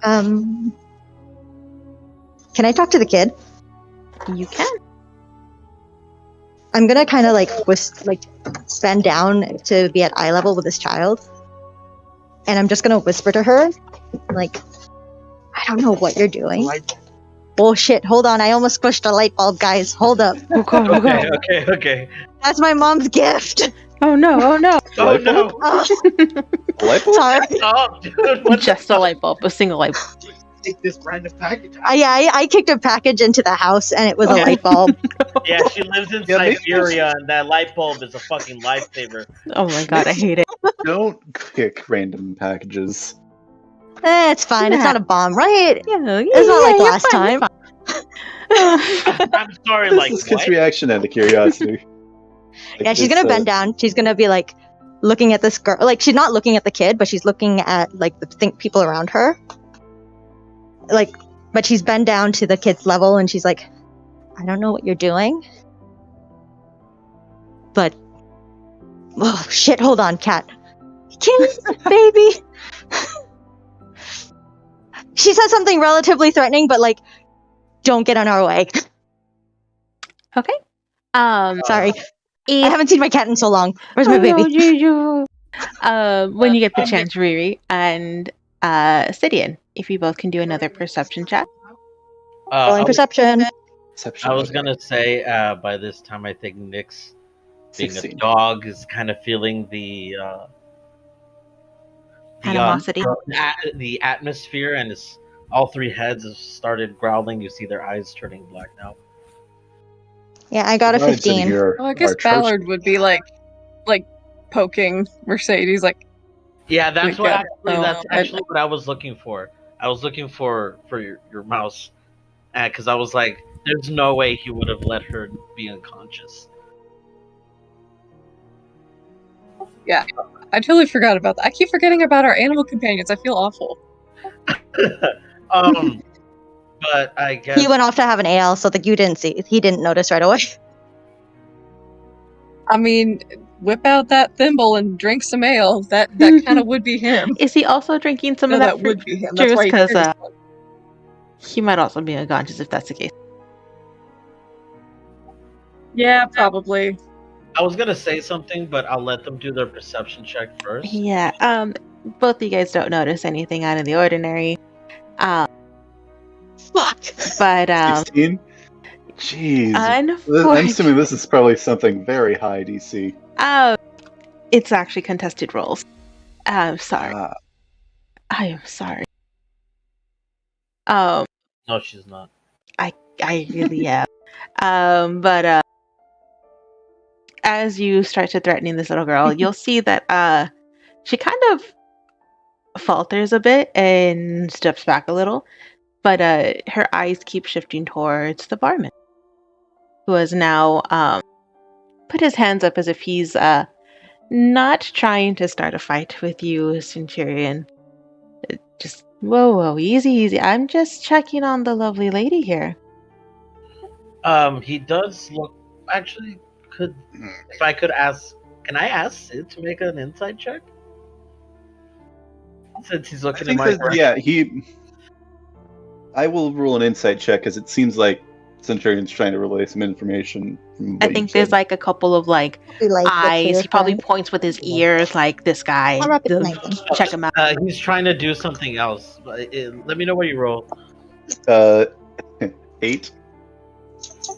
Can I talk to the kid? You can. I'm gonna kind of like bend down to be at eye level with this child, and I'm just gonna whisper to her, like, I don't know what you're doing. Bullshit, hold on, I almost squished a light bulb, guys. Hold up. Okay. That's my mom's gift. Oh no, oh no. Oh no. Light bulb? Sorry. Oh, dude, what Just a light bulb, a single light bulb. Take this random package. I kicked a package into the house, and it was a Okay. light bulb. Yeah, she lives in Yeah, maybe Siberia, and that light bulb is a fucking lifesaver. Oh my god, I hate it. Don't kick random packages. It's fine, it's not a bomb, right? Yeah, It's not like you're last fine, time. you're I'm sorry, This like, is kid's what? reaction out of curiosity. Yeah, she's gonna bend down. She's gonna be like looking at this girl. Like she's not looking at the kid, but she's looking at like the people around her. Like, but she's bent down to the kid's level, and she's like, I don't know what you're doing, but oh shit! Hold on, cat. Kiss, baby. She said something relatively threatening, but like, don't get on our way. Okay. Sorry, I haven't seen my cat in so long. Where's my baby? When you get the chance, Riri and Sidian, if you both can do another perception check. Rolling perception. I was gonna say, by this time, I think Nyx, being 16. a dog, is kind of feeling the Animosity. the atmosphere, and is all three heads have started growling. You see their eyes turning black now. Yeah, I got a Vibes in 15. here Well, I guess are atrocious. Ballard would be like poking Mercedes, like, Yeah, that's Wait, that's I- actually what I was looking for. I was looking for your mouse, because I was like, there's no way he would have let her be unconscious. I totally forgot about that. I keep forgetting about our animal companions. I feel awful. But I guess He went off to have an ale, so that you didn't see. He didn't notice right away. I mean, whip out that thimble and drink some ale. That kind of would be him. Is he also drinking some No, of that that would be him. juice? That's why he Because carries one. he might also be unconscious if that's the case. Yeah, probably. I was gonna say something, but I'll let them do their perception check first. Yeah. Both of you guys don't notice anything out of the ordinary. Fuck. But 16? Jeez. I'm unfortunately, assuming this is probably something very high DC. it's actually contested rolls. Sorry. Ah, I am sorry. No, she's not. I really am. But as you start to threatening this little girl, you'll see that she kind of falters a bit and steps back a little, but her eyes keep shifting towards the barman, who has now put his hands up as if he's not trying to start a fight with you, Centurion. Just whoa, easy. I'm just checking on the lovely lady here. He does look. Actually, if I could ask, can I ask Sid to make an insight check? Since he's I looking in think my that, yeah, I will roll an insight check because it seems like Centurion's trying to relay some information. From I what think you there's said. like a couple of like eyes. He probably points with his ears, like this guy. I'm rapid sniping. Check him out. He's trying to do something else. But let me know what you roll. 8.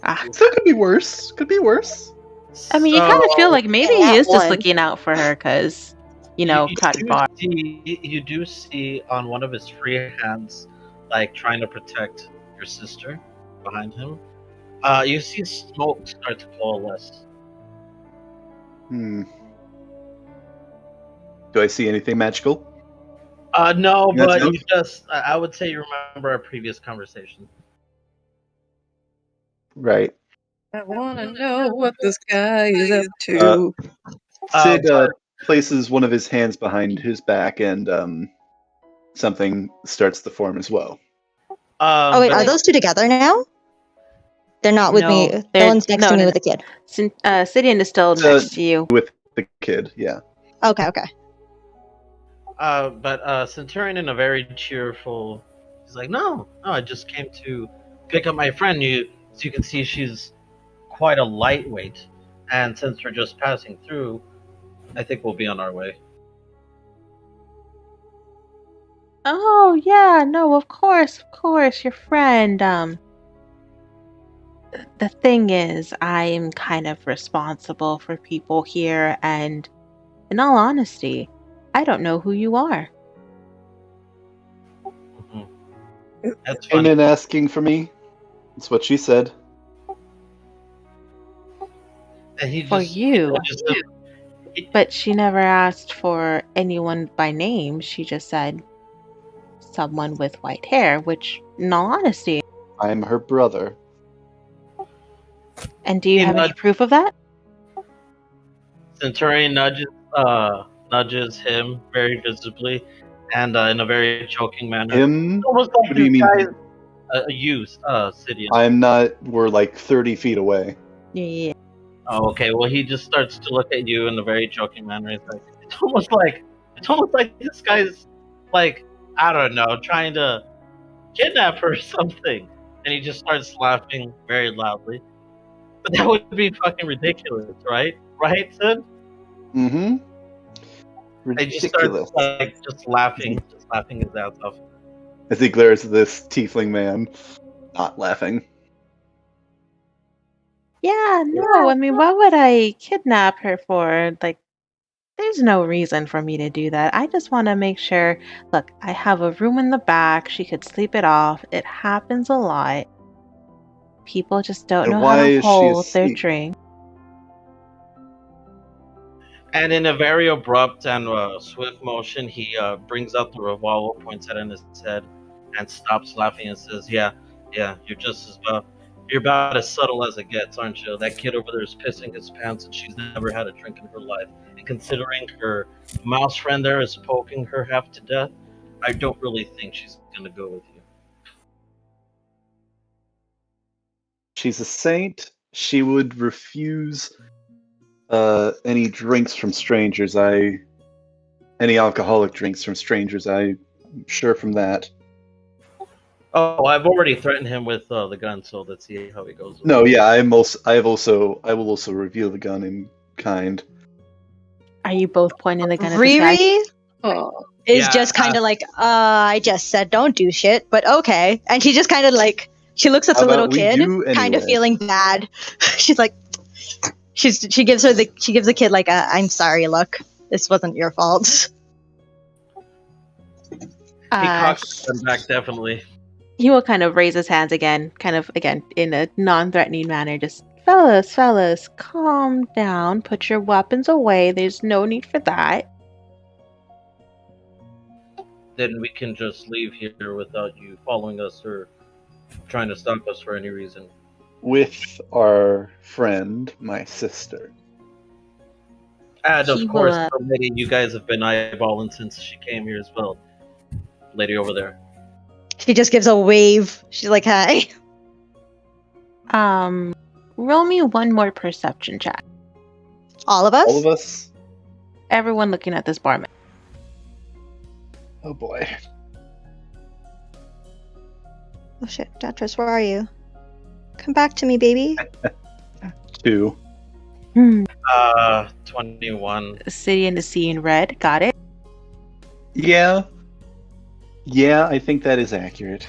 Ah. Still could be worse. Could be worse. I mean, you kind of feel like maybe Yeah, he is just one. looking out for her because, cut bar. You do see on one of his free hands, like trying to protect your sister behind him. You see smoke start to coalesce. Do I see anything magical? No, That's but enough. you just, I would say you remember our previous conversation. Right. I want to know what this guy is up to. Sid places one of his hands behind his back, and something starts to form as well. Oh wait, are those two together now? They're not with me. The one's next to me with the kid. Sidian is still next to you. With the kid, yeah. Okay. But Centurion, in a very cheerful, he's like, no, I just came to pick up my friend. So you can see she's quite a lightweight, and since we're just passing through, I think we'll be on our way. Oh yeah, no, of course, your friend. The thing is, I'm kind of responsible for people here, and in all honesty, I don't know who you are. That's Came funny. in asking for me. That's what she said. And he For just, you. he- But she never asked for anyone by name. She just said someone with white hair, which, in all honesty. I'm her brother. And do you have any proof of that? Centurion nudges him very visibly, and in a very choking manner. Him? Almost like What do you this mean? guy's Sidian. I'm not. We're like 30 feet away. Yeah. Oh, okay. Well, he just starts to look at you in a very joking manner. He's like, it's almost like this guy's like, I don't know, trying to kidnap her or something. And he just starts laughing very loudly. But that would be fucking ridiculous, right? Right, Sid? Mm-hmm. He just starts Ridiculous. just laughing his ass off. As he glares at this tiefling man, not laughing. Yeah, no, I mean, why would I kidnap her for? Like, There's no reason for me to do that. I just want to make sure. Look, I have a room in the back. She could sleep it off. It happens a lot. People just don't And know why how to is she hold their asleep? drink. And in a very abrupt and swift motion, he brings out the revolver, points it in his head, and stops laughing and says, "Yeah, you're about as subtle as it gets, aren't you? That kid over there is pissing his pants, and she's never had a drink in her life. And considering her mouse friend there is poking her half to death, I don't really think she's gonna go with you." She's a saint. She would refuse any drinks from strangers. Any alcoholic drinks from strangers. I'm sure from that. Oh, I've already threatened him with the gun, so let's see how he goes. with No, it. yeah, I will also reveal the gun in kind. Are you both pointing the gun at the sky? Riri Oh, is Yeah, just kind of like, I just said don't do shit, but okay. And she just kind of like, she looks at How the little about we kid, do kind of anyway? feeling bad. She's like, she gives the kid like a, I'm sorry look. This wasn't your fault. He cocks him back, definitely. He will kind of raise his hands again, in a non-threatening manner. Just, fellas, calm down. Put your weapons away. There's no need for that. Then we can just leave here without you following us or trying to stop us for any reason. With our friend, my sister. And of He course, will, the lady you guys have been eyeballing since she came here as well. Lady over there. She just gives a wave. She's like, hi. roll me one more perception check. All of us? All of us? Everyone looking at this barman. Oh boy. Oh shit, Datress, where are you? Come back to me, baby. 2. 21. City and the Sea in red. Got it. Yeah. Yeah, I think that is accurate.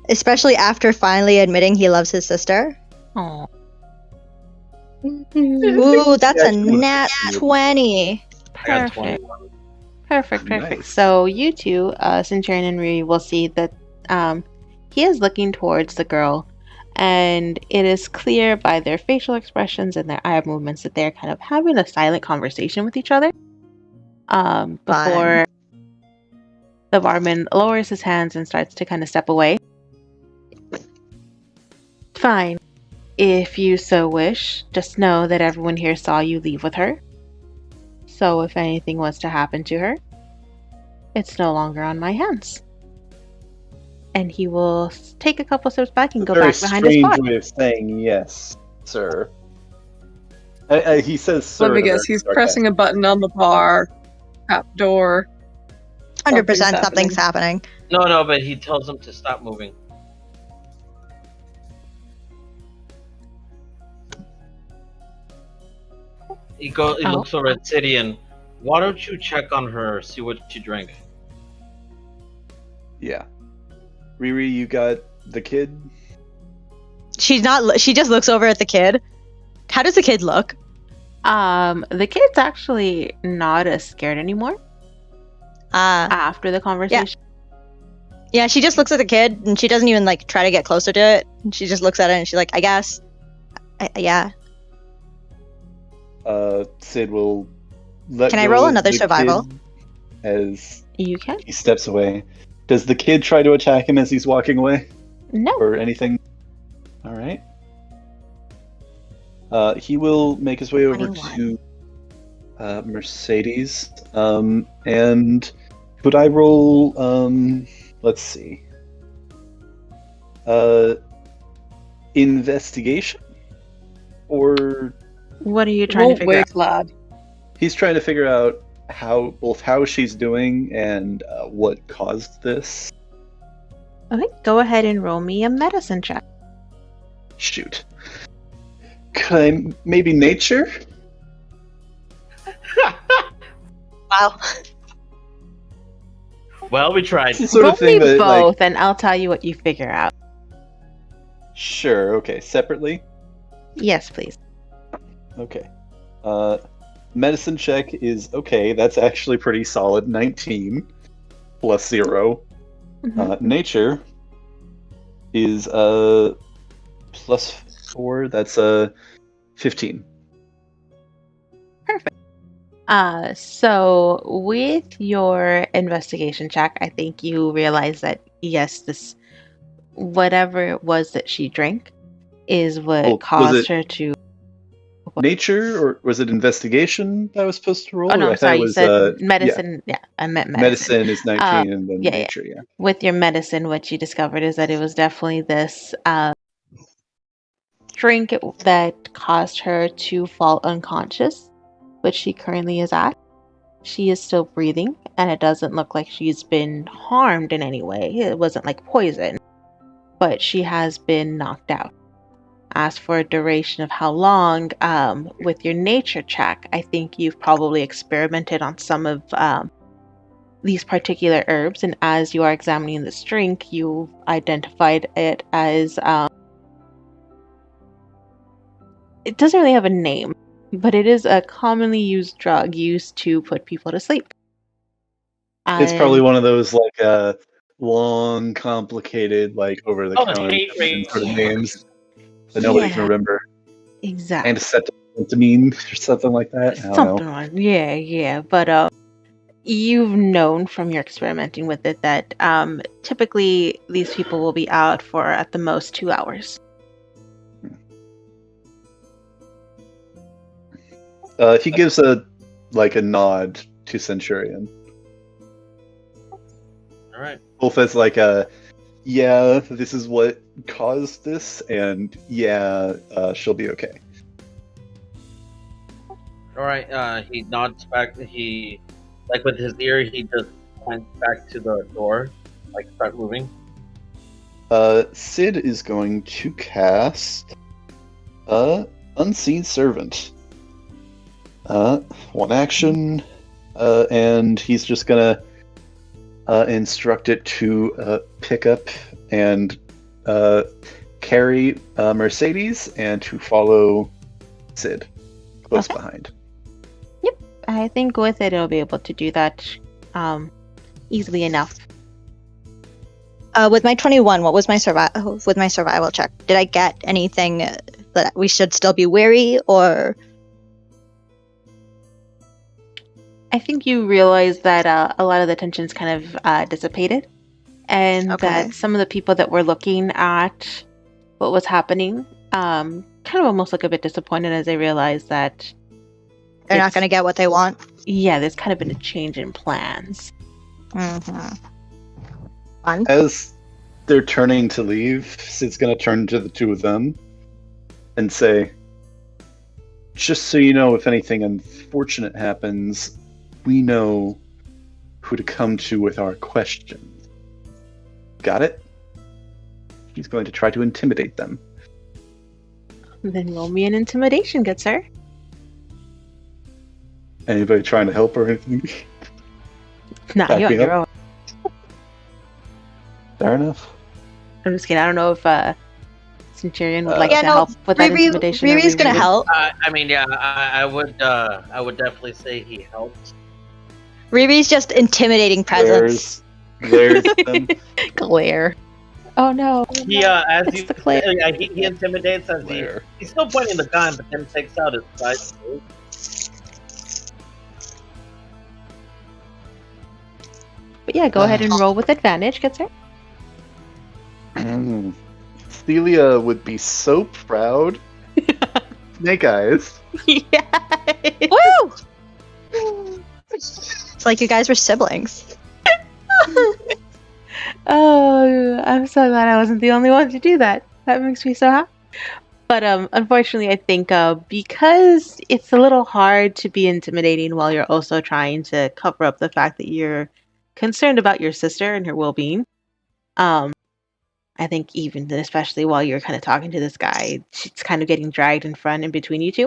Especially after finally admitting he loves his sister. Oh, Ooh, that's a Yeah, nat 20. I got perfect. 21. Perfect. Nice. So you two, Centurion and Riri, will see that he is looking towards the girl, and it is clear by their facial expressions and their eye movements that they're kind of having a silent conversation with each other. Before the barman lowers his hands and starts to kind of step away. Fine. If you so wish, just know that everyone here saw you leave with her. So if anything was to happen to her, it's no longer on my hands. And he will take a couple steps back and go Very back behind his strange bar. way of saying yes, sir. He says sir. let me in a guess. very He's pressing a button on the bar, tap door. 100% something's happening. No, but he tells him to stop moving. He looks over at City and, why don't you check on her, see what she drank? Yeah. Riri, you got the kid? She just looks over at the kid. How does the kid look? The kid's actually not as scared anymore after the conversation. Yeah, she just looks at the kid and she doesn't even like try to get closer to it. She just looks at it and she's like, I guess. Yeah. Sid will let Can I go roll of another the survival? kid as You can? he steps away. Does the kid try to attack him as he's walking away? No. Or anything? Alright. He will make his way over 21. to Mercedes. And could I roll, let's see. Investigation? Or What are you trying to figure out? Wait, lad. he's trying to figure out both how she's doing and what caused this. Okay, go ahead and roll me a medicine check. Shoot. Could I maybe nature? Wow. Well, we tried. It's the sort roll of thing me that, both, and I'll tell you what you figure out. Sure, okay. Separately? Yes, please. Okay. Medicine check is okay. That's actually pretty solid. 19 plus 0. Nature is plus 4. That's 15. Perfect. So with your investigation check, I think you realize that yes, this whatever it was that she drank is what Was caused it her to. nature or was it investigation that I was supposed to roll? Oh no, Or I I'm thought sorry. it You was said yeah. medicine. Yeah, I meant medicine. Medicine is 19 and then Yeah. nature, yeah. With your medicine, what you discovered is that it was definitely this drink that caused her to fall unconscious, which she currently is at. She is still breathing, and it doesn't look like she's been harmed in any way. It wasn't like poison, but she has been knocked out. As for a duration of how long, with your nature check, I think you've probably experimented on some of these particular herbs, and as you are examining this drink, you identified it as it doesn't really have a name, but it is a commonly used drug used to put people to sleep. It's probably And one of those like long, complicated, like over the Oh, counter hate rage. sort of names that nobody can yeah, remember. exactly. Anticetamine or something like that. I don't Something know. on, yeah. But you've known from your experimenting with it that typically these people will be out for at the most 2 hours. He gives a nod to Centurion. All right. Both as like a yeah, this is what caused this, and yeah, she'll be okay. All right. He nods back. He, like with his ear, he just points back to the door, like start moving. Sid is going to cast Unseen Servant. One action, and he's just gonna instruct it to pick up and carry Mercedes and to follow Sid close Okay. behind. Yep, I think with it, it'll be able to do that easily enough. With my 21, what was my survival check? Did I get anything that we should still be wary, or? I think you realize that a lot of the tension's kind of dissipated, and Okay. that some of the people that were looking at what was happening kind of almost look a bit disappointed as they realize that They're not it's- going to get what they want? yeah, there's kind of been a change in plans. Mm-hmm. Fun. As they're turning to leave, Sid's gonna turn to the two of them and say, just so you know, if anything unfortunate happens, we know who to come to with our questions. Got it? He's going to try to intimidate them. Then roll me an intimidation, good sir. Anybody trying to help or anything? Nah, Back you're on me your up. own. Fair enough. I'm just kidding. I don't know if Centurion would like Yeah, to no, help with that Riri, intimidation. or Riri's going Riri to would- help. I mean, yeah, I would definitely say he helped. Riri's just intimidating presence. There's them. Glare. Oh no. He as It's you the glare. he intimidates as Glare. he's still pointing the gun, but then takes out his side. But yeah, go ahead and roll with advantage, good sir. Celia would be so proud. Snake Eyes. Yeah. Woo! It's like you guys were siblings. Oh, I'm so glad I wasn't the only one to do that. That makes me so happy. But unfortunately, I think because it's a little hard to be intimidating while you're also trying to cover up the fact that you're concerned about your sister and her well-being. I think even especially while you're kind of talking to this guy, she's kind of getting dragged in front and between you two.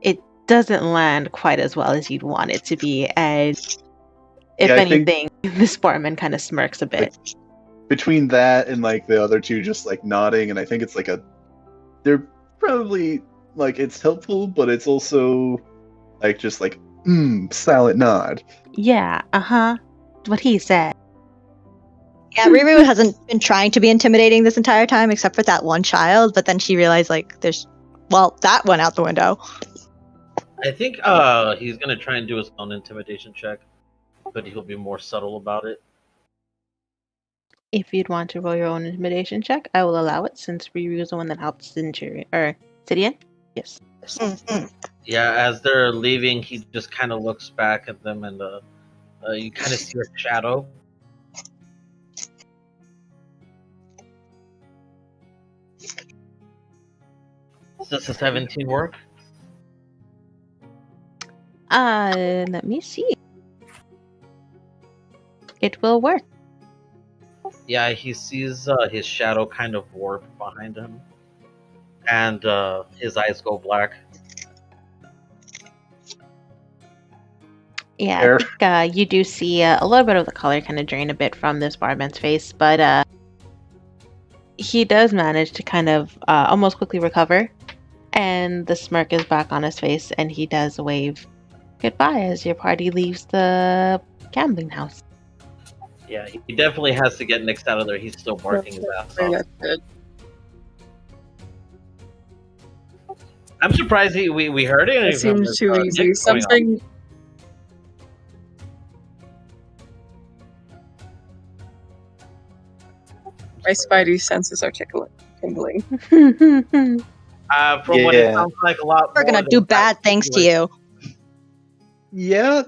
It doesn't land quite as well as you'd want it to be, and if Yeah, I think- anything, the Sportman kind of smirks a bit. Between that and like the other two just like nodding, and I think it's like they're probably like it's helpful, but it's also like just like silent nod. Yeah, what he said. Yeah, Riri hasn't been trying to be intimidating this entire time, except for that one child. But then she realized, like, that went out the window. I think he's gonna try and do his own intimidation check, but he'll be more subtle about it. If you'd want to roll your own intimidation check, I will allow it since Riri was the one that helped Centurion or Sidian. Yes. Yeah, as they're leaving, he just kind of looks back at them, and you kind of see a shadow. Does this a 17 work? Let me see. It will work. Yeah, he sees his shadow kind of warp behind him, and his eyes go black. Yeah, Fair. I think you do see a little bit of the color kind of drain a bit from this barman's face, but he does manage to kind of almost quickly recover, and the smirk is back on his face, and he does wave goodbye as your party leaves the gambling house. Yeah, he definitely has to get Nix out of there. He's still barking his ass off. That's good. I'm surprised we heard it. It seems too easy. Something. My spidey senses are tingling. From what it Yeah. sounds like, a lot. We're more gonna than do that. bad things to you. Yeah,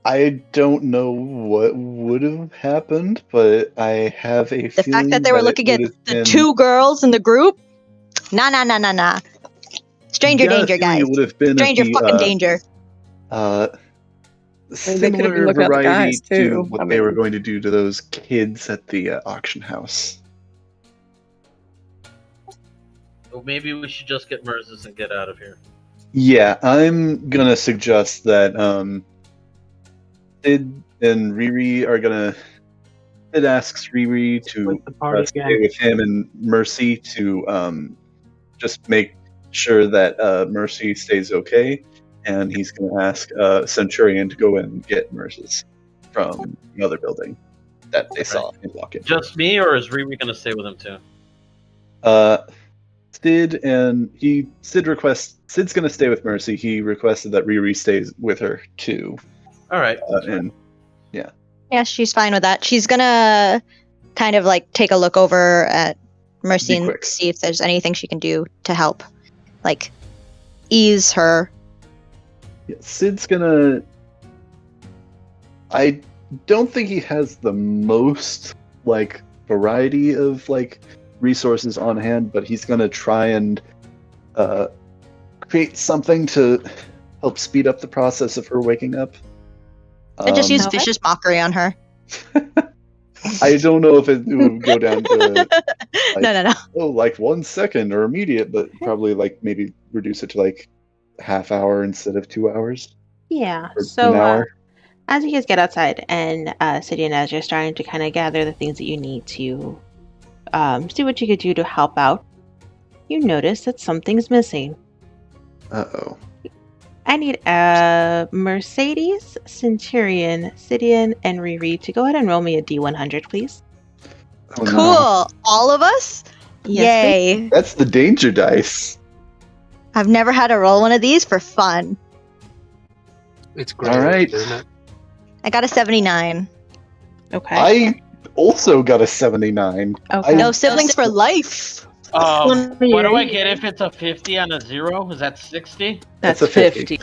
I don't know what would have happened, but I have a The feeling fact that they were it looking at would have the been- two girls in the group? Nah. Stranger got a danger, feeling guys. It would have been Stranger fucking danger. they could have Similar been looking at the variety guys, to too. what I they were mean- going to do to those kids at the auction house. Well, maybe we should just get Merzus and get out of here. Yeah, I'm gonna suggest that Sid and Riri are gonna. Sid asks Riri to With the party stay again. with him and Mercy to just make sure that Mercy stays okay, and he's gonna ask Centurion to go and get Mercy from the other building that they saw and walk in. Just me, or is Riri gonna stay with him too? Sid's gonna stay with Mercy. He requested that Riri stays with her too. All right. And Yeah, she's fine with that. She's gonna kind of like take a look over at Mercy Be and quick. see if there's anything she can do to help, like, ease her. yeah, Sid's gonna. I don't think he has the most like variety of like resources on hand, but he's gonna try and create something to help speed up the process of her waking up. And just use Okay. vicious mockery on her. I don't know if it would go down to No. like 1 second or immediate, but probably like maybe reduce it to like half hour instead of 2 hours Yeah. or So an hour. as you guys get outside and Sidian, as you're starting to kind of gather the things that you need to see what you could do to help out, you notice that something's missing. Uh-oh. I need Mercedes, Centurion, Sidian, and Riri to go ahead and roll me a D100, please. Oh, no. Cool. All of us? Yes, Yay. That's the danger dice. I've never had to roll one of these for fun. It's great, All right. isn't it? I got a 79. Okay. I also got a 79. Okay. No siblings for life. What do I get if it's a 50 and a 0? Is that 60? That's a 50.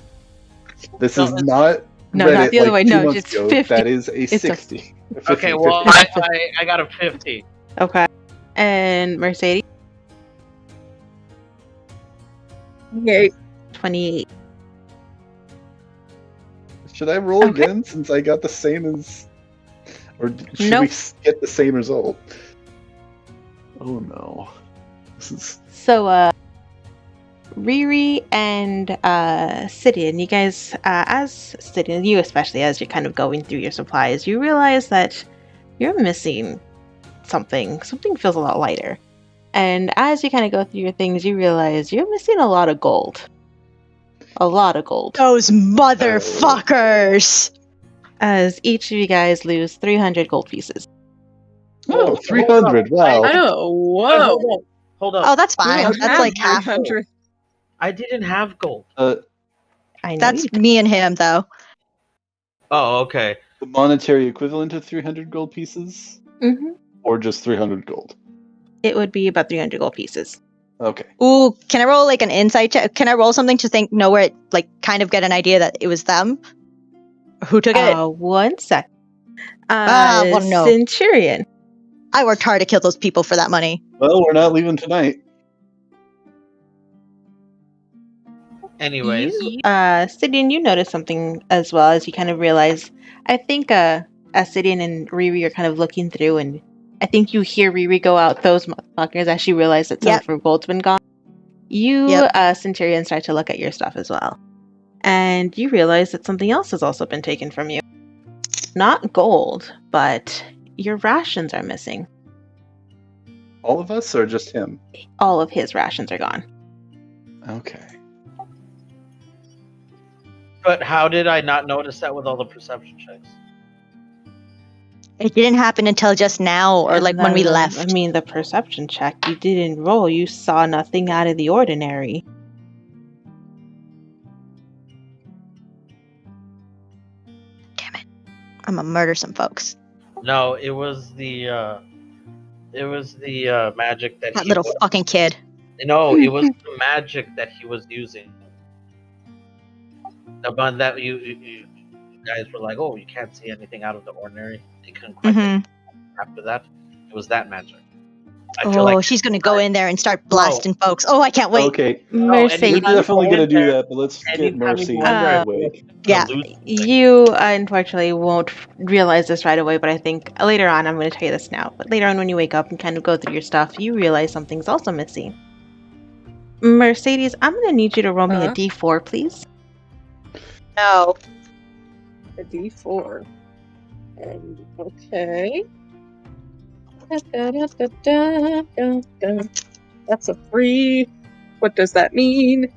This No, is that's- not No, Reddit not the other like way. 2 No, months it's ago. 50. That is a It's a- 60. A 50, Okay, well, 50. I got a 50. Okay. And Mercedes, Yay. 28. Should I roll Okay. again since I got the same as, or should Nope. we get the same result? Oh no, this is So, Riri and Sidian, you guys, as Sidian, you especially, as you're kind of going through your supplies, you realize that you're missing something. Something feels a lot lighter. And as you kind of go through your things, you realize you're missing a lot of gold. A lot of gold. Those motherfuckers! As each of you guys lose 300 gold pieces. Oh, 300. Wow. I know. Whoa. Hold up. Oh, that's We fine. don't That's have like half. 300. I didn't have gold. I know That's you did. me and him, though. Oh, okay. The monetary equivalent of 300 gold pieces? Mhm. Or just 300 gold? It would be about 300 gold pieces. Okay. Ooh, can I roll like an insight check? Can I roll something to know where it, like, kind of get an idea that it was them? Who took it? 1 sec. Well, no. Centurion. I worked hard to kill those people for that money. Well, we're not leaving tonight. Anyways, Sidian, you notice something as well as you kind of realize. I think as Sidian and Riri are kind of looking through, and I think you hear Riri go out, "Those motherfuckers," as she realized that some of her gold's been gone. You, Centurion, start to look at your stuff as well. And you realize that something else has also been taken from you. Not gold, but your rations are missing. All of us, or just him? All of his rations are gone. Okay. but how did I not notice that with all the perception checks? It didn't happen until just now, or And like when we then, left. I mean, the perception check, you didn't roll. You saw nothing out of the ordinary. Damn it. I'm gonna murder some folks. No, it was the magic that That he little was, fucking kid. No, it was the magic that he was using. The one that you guys were like, oh, you can't see anything out of the ordinary. You couldn't quite Mm-hmm. after that. It was that magic. I feel Oh, like she's gonna go in there and start blasting folks. Oh, I can't wait. Okay, Mercedes, we're definitely go gonna in do there, that, but let's get anytime Mercy you go in there, out of the way. Yeah. you unfortunately won't realize this right away, but I think later on, I'm going to tell you this now, but later on when you wake up and kind of go through your stuff, you realize something's also missing. Mercedes, I'm going to need you to roll me a d4, please. No. A D4. And okay. That's a 3. What does that mean?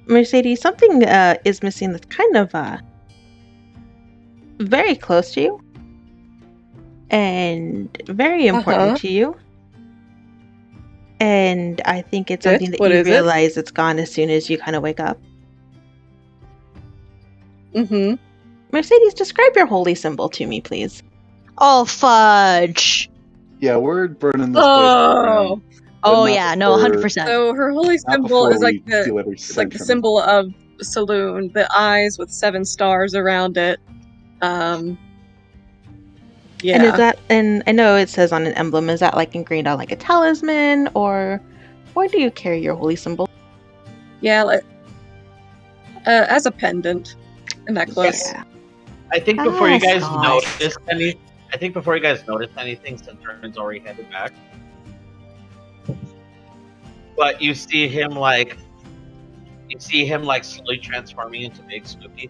Mercedes, something is missing that's kind of very close to you and very important to you. And I think it's something that What you is it? realize it's gone as soon as you kind of wake up. Mm-hmm. Mercedes, describe your holy symbol to me, please. Oh, fudge. Yeah, we're burning this place Oh. down. But Oh, not yeah. No, before- 100%. So her holy not symbol before is like we the steal every it's like cent the from symbol of the saloon, the eyes with 7 stars around it. Yeah. And is that, and I know it says on an emblem, is that like ingrained on like a talisman, or where do you carry your holy symbol? Yeah, like as a pendant, a necklace. Yeah. I think before you guys Nice. noticed anything, Centurion's already headed back. But you see him like slowly transforming into Big Snoopy.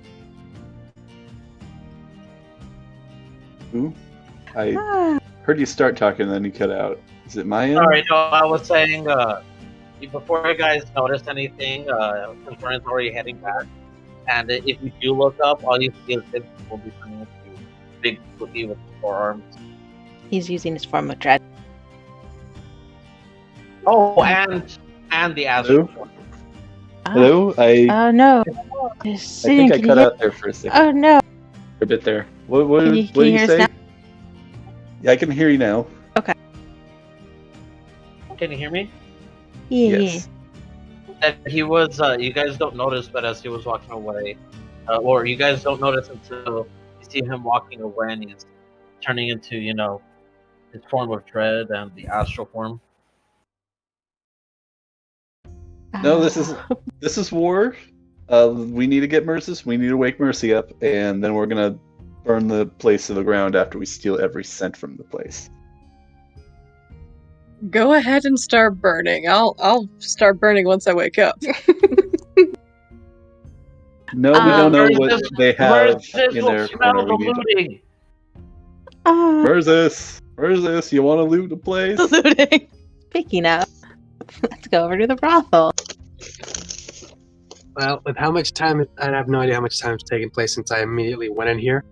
Ooh, I heard you start talking, then you cut out. Is it my end? Sorry, no, I was saying before you guys noticed anything, Centurion's already heading back. And if you do look up, all you see is Big will be turning into Big Snoopy with 4 arms. He's using his form of dread. Oh, and the astral form. Hello? Oh no. I think I cut out there for a second. Oh no. A bit there. What Can you did hear you us say? now? Yeah, I can hear you now. Can you hear me? Yeah. Yes. That he was, you guys don't notice, but as he was walking away, or you guys don't notice until you see him walking away and he's turning into, his form of dread and the astral form. No, this is war. We need to get Mercy. We need to wake Mercy up, and then we're gonna burn the place to the ground after we steal every cent from the place. Go ahead and start burning. I'll start burning once I wake up. No, we don't know Where's what this- they Where's have this in will their smell corner. the We need to... looting? Where's this? Where's this? You want to loot the place? Looting. Speaking of, let's go over to the brothel. Well, with how much time, I have no idea how much time has taken place since I immediately went in here.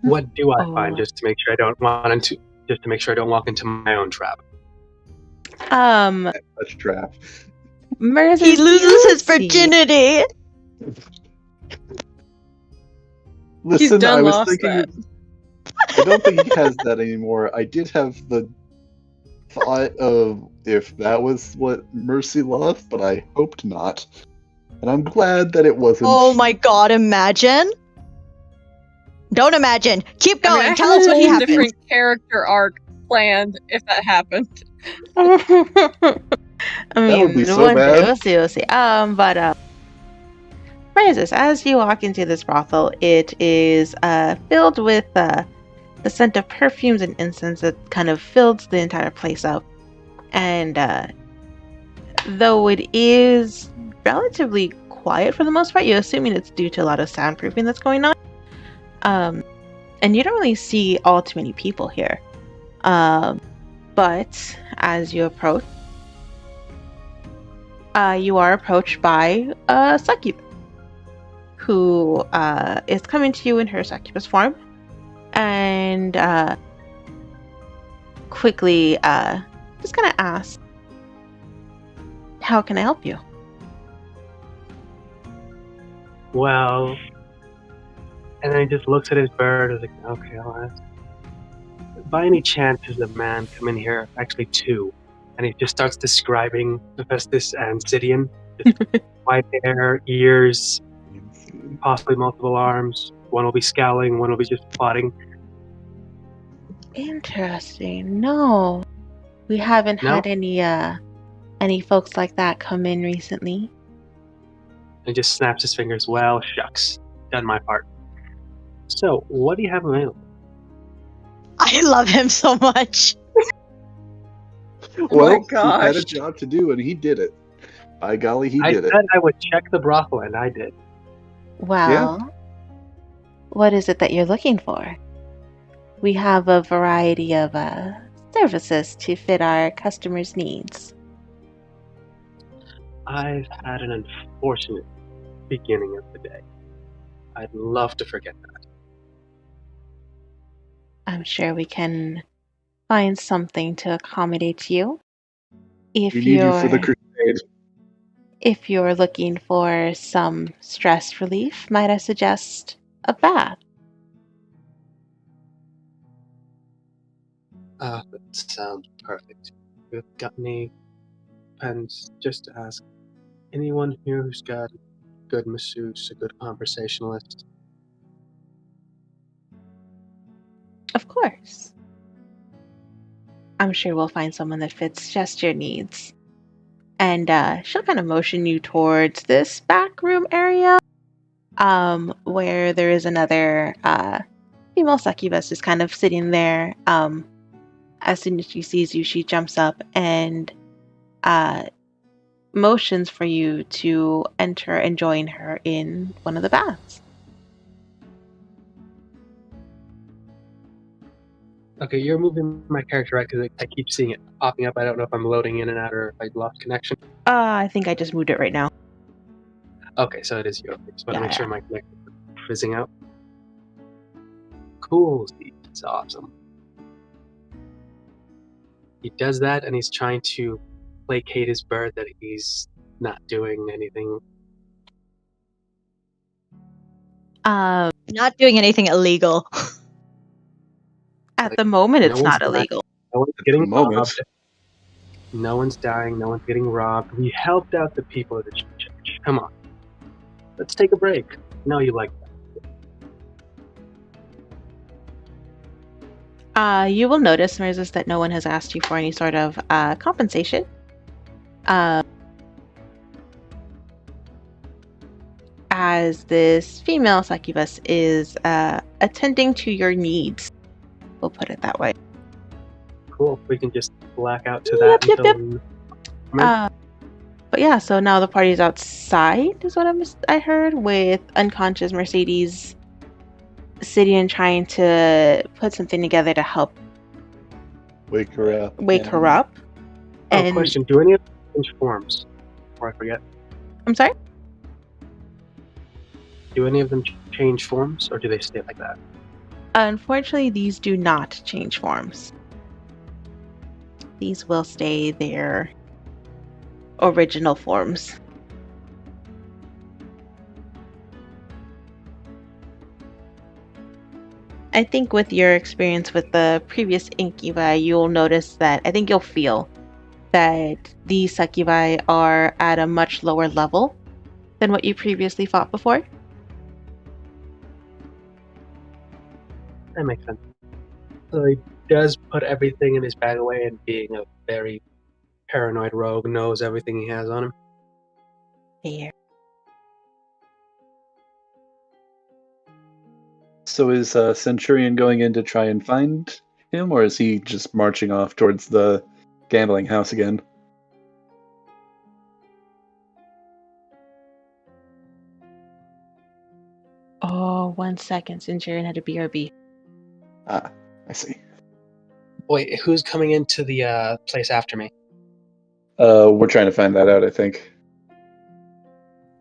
What do I find just to make sure I don't walk into my own trap? Such a trap. Merz, He loses his see. virginity. Listen, done I was lost thinking. that. I don't think he has that anymore. I did have the thought of if that was what Mercy lost, but I hoped not. And I'm glad that it wasn't. Oh my god, imagine. Don't imagine. Keep I mean, going. I Tell have us a what whole happened. different character arc planned if that happened. I mean, would be so one day, bad. we'll see. Francis, as you walk into this brothel, it is filled with the scent of perfumes and incense that kind of fills the entire place up. And though it is relatively quiet for the most part, you're assuming it's due to a lot of soundproofing that's going on. And you don't really see all too many people here. But as you approach, you are approached by a succubus who is coming to you in her succubus form and quickly just gonna ask, how can I help you? Well, and then he just looks at his bird and is like, okay, I'll ask. By any chance does a man come in here, actually two, and he just starts describing Hephaestus and Sidian, just white hair, ears, possibly multiple arms. One will be scowling, one will be just plotting. Interesting. No, we haven't No? had any folks like that come in recently. And just snaps his fingers. Well, shucks. Done my part. So, what do you have available? I love him so much. Well, he gosh. had a job to do, and he did it. By golly, he I did said it. I would check the brothel, and I did. Well, what is it that you're looking for? We have a variety of services to fit our customers' needs. I've had an unfortunate beginning of the day. I'd love to forget that. I'm sure we can find something to accommodate you. If We need you for the you're crusade. if you're looking for some stress relief, might I suggest a bath? That sounds perfect. You've got any pens just to ask? Anyone here who's got a good masseuse, a good conversationalist? Of course. I'm sure we'll find someone that fits just your needs. And she'll kind of motion you towards this back room area, where there is another female succubus just kind of sitting there. As soon as she sees you, she jumps up and motions for you to enter and join her in one of the baths. Okay, you're moving my character right because I keep seeing it popping up. I don't know if I'm loading in and out or if I lost connection. I think I just moved it right now. Okay, so it is you. Just want to make Yeah. sure my connection is fizzing out. Cool, Steve. It's awesome. He does that, and he's trying to placate his bird that he's not doing anything. Not doing anything illegal. At the moment, no it's one's not dying. illegal. No one's getting the moment. robbed. No one's dying. No one's getting robbed. We helped out the people of the church. Come on. Let's take a break. No, you like that. You will notice, Moses, that no one has asked you for any sort of compensation. As this female succubus is attending to your needs. We'll put it that way. cool. We can just black out to that Yep. until. But yeah, so now the party's outside, is what I heard, with unconscious Mercedes sitting and trying to put something together to help Wake her up. her up. And Question: do any of them change forms? Before I forget, I'm sorry? do any of them change forms, or do they stay like that? Unfortunately, these do not change forms. These will stay their original forms. I think with your experience with the previous incubi, you'll notice that you'll feel that these succubi are at a much lower level than what you previously fought before. That makes sense. So he does put everything in his bag away, and being a very paranoid rogue, knows everything he has on him. There. So is Centurion going in to try and find him, or is he just marching off towards the gambling house again? Oh, 1 second. Centurion had a BRB. Ah, I see. Wait, who's coming into the place after me? We're trying to find that out, I think.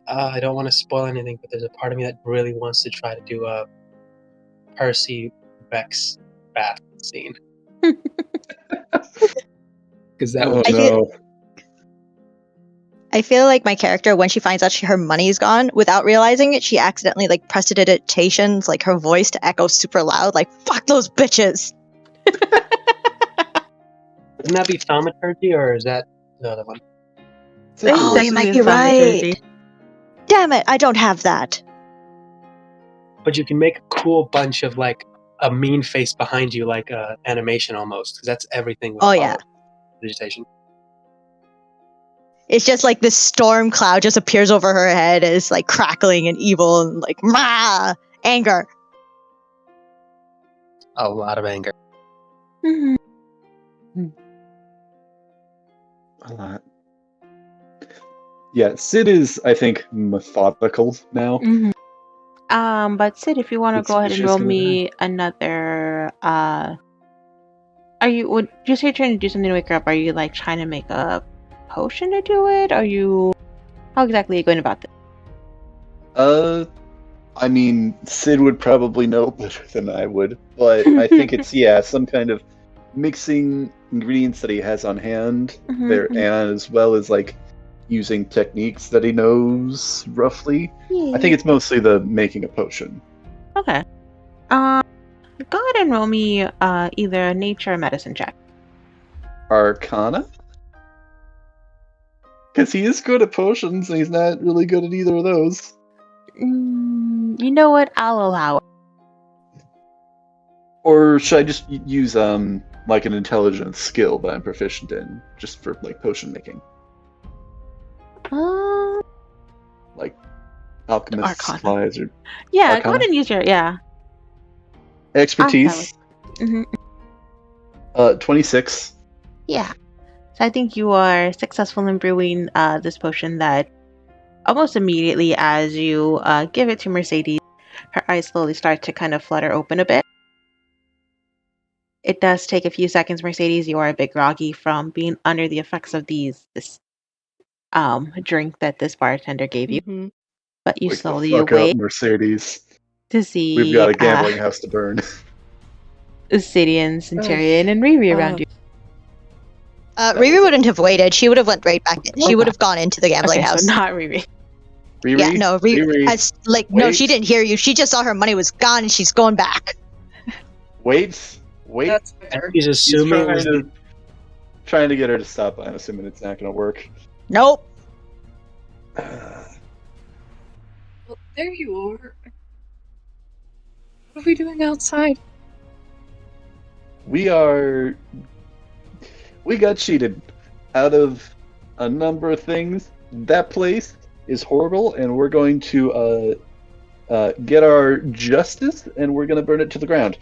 I don't want to spoil anything, but there's a part of me that really wants to try to do a Percy Vex bath scene. Because that would no. I feel like my character, when she finds out her money's gone, without realizing it, she accidentally prestidigitations her voice to echo super loud, "Fuck those bitches!" Wouldn't that be thaumaturgy, or is that the other one? Oh, you might be right. Damn it, I don't have that. But you can make a cool bunch of a mean face behind you, like animation almost, because that's everything. With digitation. It's just this storm cloud just appears over her head, is crackling and evil and rah, anger. A lot of anger. Mm-hmm. A lot. Yeah, Sid is, I think, methodical now. Mm-hmm. But Sid, if you want to go ahead and roll me another, would you say you're trying to do something to wake her up? Are you trying to make a potion to do it? How exactly are you going about this? I mean, Sid would probably know better than I would, but I think it's some kind of mixing ingredients that he has on hand there, and as well as using techniques that he knows roughly. Yeah. I think it's mostly the making a potion. Okay. Go ahead and roll me either a nature or medicine check. Arcana? Because he is good at potions, and he's not really good at either of those. You know what? I'll allow it. Or should I just use an intelligence skill that I'm proficient in, just for potion making? Alchemist supplies or Arcana? Go ahead and use your expertise. 26. Yeah. So I think you are successful in brewing this potion that almost immediately as you give it to Mercedes, her eyes slowly start to kind of flutter open a bit. It does take a few seconds, Mercedes. You are a bit groggy from being under the effects of this drink that this bartender gave you. Mm-hmm. But you Wake slowly the fuck awake up, Mercedes. to see we've got a gambling house to burn. City and Centurion and Riri around you. Riri wouldn't have waited. She would have went right back in. She would have gone into the gambling house. So not Riri. Riri? Yeah, no, Riri has no, she didn't hear you. She just saw her money was gone and she's going back. Wait. That's fair. He's assuming trying to get her to stop. I'm assuming it's not going to work. Nope. Well, there you are. What are we doing outside? We got cheated out of a number of things. That place is horrible, and we're going to get our justice, and we're going to burn it to the ground.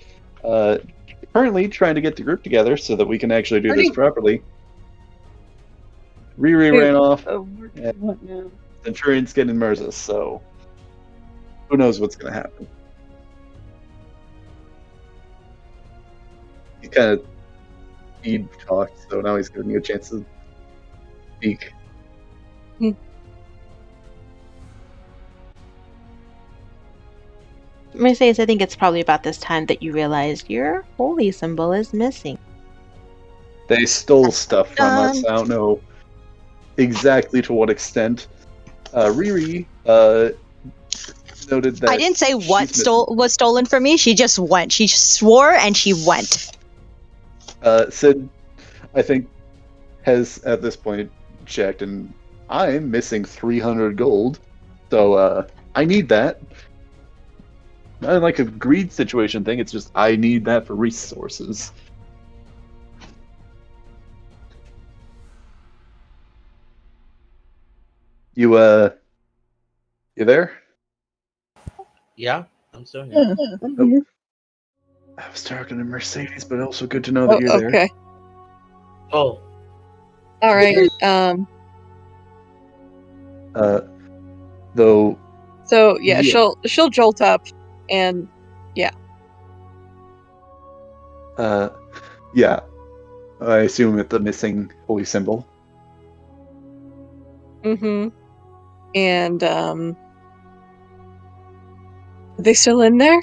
currently trying to get the group together so that we can actually do this Alrighty. properly. Riri Wait, ran off. what now? Centurion's getting Murza, so who knows what's going to happen. He kind of talked, so now he's giving you a chance to speak. Mercedes, I think it's probably about this time that you realize your holy symbol is missing. They stole stuff from us. I don't know exactly to what extent. Riri noted that I didn't say what she's missing. was stolen from me. She just went. She swore and she went. Sid, I think, has at this point checked, and I'm missing 300 gold. So I need that. Not like a greed situation thing, it's just I need that for resources. You there? Yeah, I'm still here. Yeah. I was talking to Mercedes, but also good to know that you're there. Okay. Oh, All right. Though, So yeah, Yeah. she'll jolt up, and yeah, I assume it's the missing holy symbol. and are they still in there?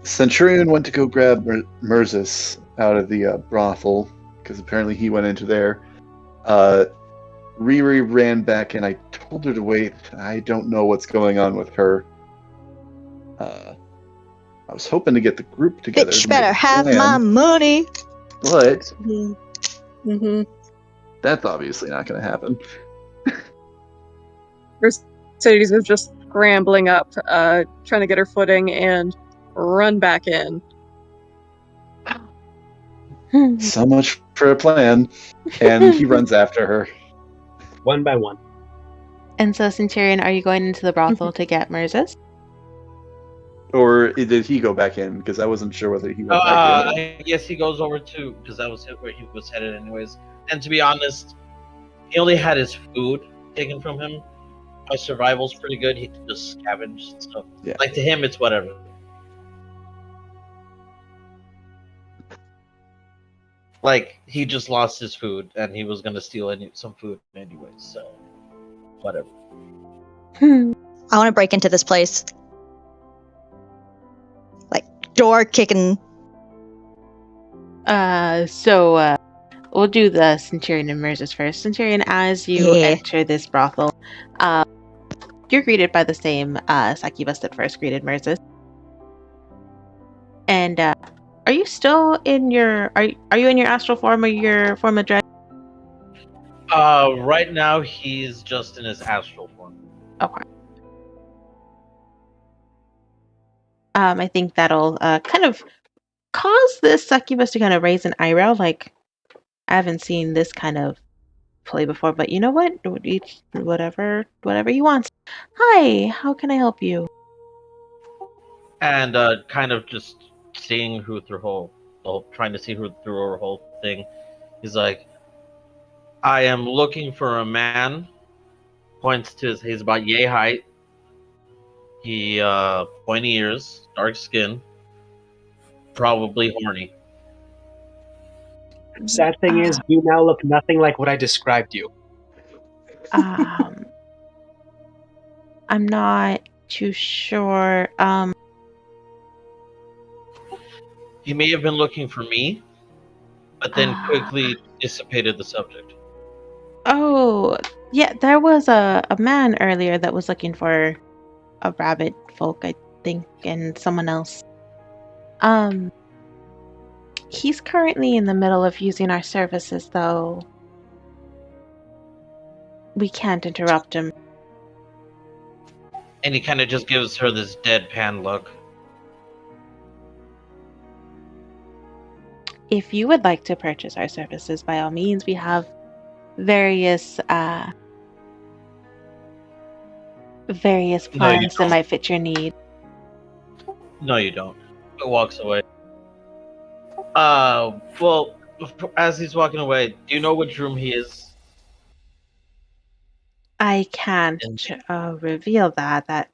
Centurion went to go grab Murzus out of the brothel, because apparently he went into there. Riri ran back, and I told her to wait. I don't know what's going on with her. I was hoping to get the group together. Bitch to better make a have plan, my money. But Mm-hmm. that's obviously not going to happen. Mercedes is just scrambling up, trying to get her footing and run back in. So much for a plan. And he runs after her. One by one. And so, Centurion, are you going into the brothel to get Murzus? Or did he go back in? Because I wasn't sure whether he went back in. I guess he goes over to, because that was where he was headed anyways. And to be honest, he only had his food taken from him. My survival's pretty good. He can just scavenge stuff. Yeah. Like, to him, it's whatever. Like, he just lost his food, and he was gonna steal some food anyways, so whatever. I want to break into this place. Like, door kicking. So we'll do the Centurion and Murzus first. Centurion, as you enter this brothel, you're greeted by the same succubus that first greeted Murzus. And are you still in your are you in your astral form or your form of dread? Right now he's just in his astral form. Okay. I think that'll kind of cause this succubus to kind of raise an eyebrow. Like, I haven't seen this kind of play before, but you know what? Whatever he wants. Hi, how can I help you? And kind of just seeing who through trying to see who through her whole thing. He's like, I am looking for a man. Points to he's about yay height. He pointy ears, dark skin, probably horny. Sad thing is, you now look nothing like what I described you. I'm not too sure. He may have been looking for me, but then quickly dissipated the subject. Oh, yeah, there was a man earlier that was looking for a rabbit folk, I think, and someone else. He's currently in the middle of using our services, though. We can't interrupt him. And he kind of just gives her this deadpan look. If you would like to purchase our services, by all means, we have various plans that might fit your need. No, you don't. walks away. Well, as he's walking away, do you know which room he is? I can't reveal that.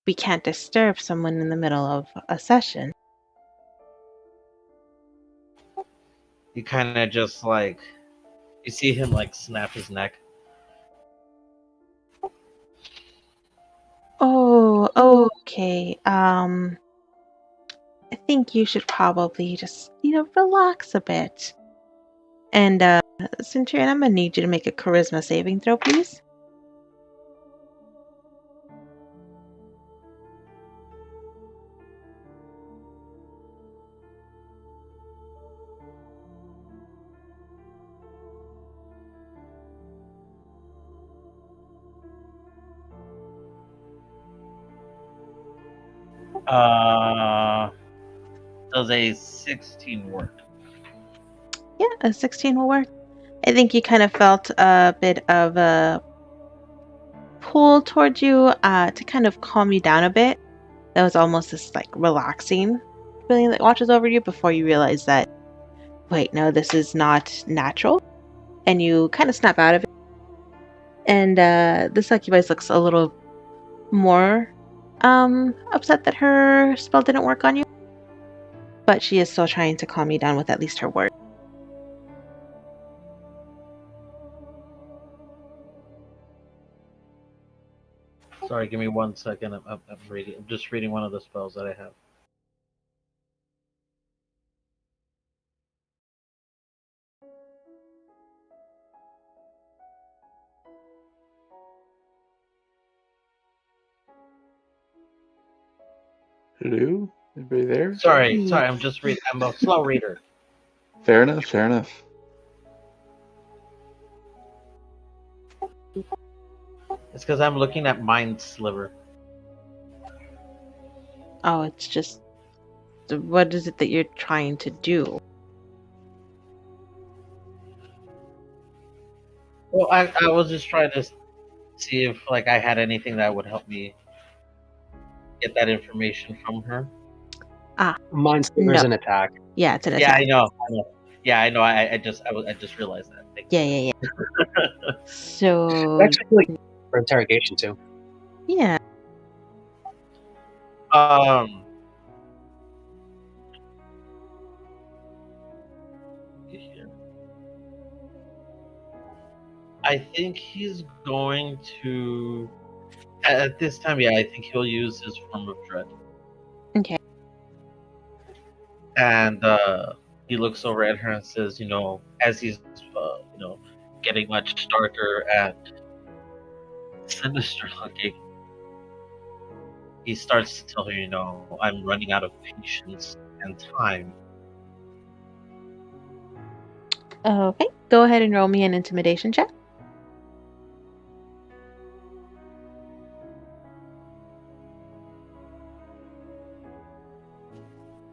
We can't disturb someone in the middle of a session. You kind of just like you see him like snap his neck. Oh, okay. I think you should probably just, relax a bit. And Centurion, I'm gonna need you to make a charisma saving throw, please. Does a 16 work? Yeah, a 16 will work. I think you kind of felt a bit of a pull towards you to kind of calm you down a bit. That was almost this like relaxing feeling that washes over you before you realize that, wait, no, this is not natural. And you kind of snap out of it. And the succubus looks a little more upset that her spell didn't work on you. But she is still trying to calm you down with at least her word. Sorry, give me 1 second. I'm reading. I'm just reading one of the spells that I have. Hello? Everybody there? Sorry. I'm just reading. I'm a slow reader. Fair enough. It's because I'm looking at Mind Sliver. Oh, it's just, what is it that you're trying to do? Well, I was just trying to see if like I had anything that would help me get that information from her. Mind Sliver is an attack. Yeah, it's an Yeah, attack. I know. Yeah, I know. I just realized that. Yeah. So Actually, for interrogation too. yeah. I think he's going to at this time. Yeah, I think he'll use his form of dread. Okay. And he looks over at her and says, as he's getting much darker and sinister looking, he starts to tell her, I'm running out of patience and time. Okay. Go ahead and roll me an intimidation check.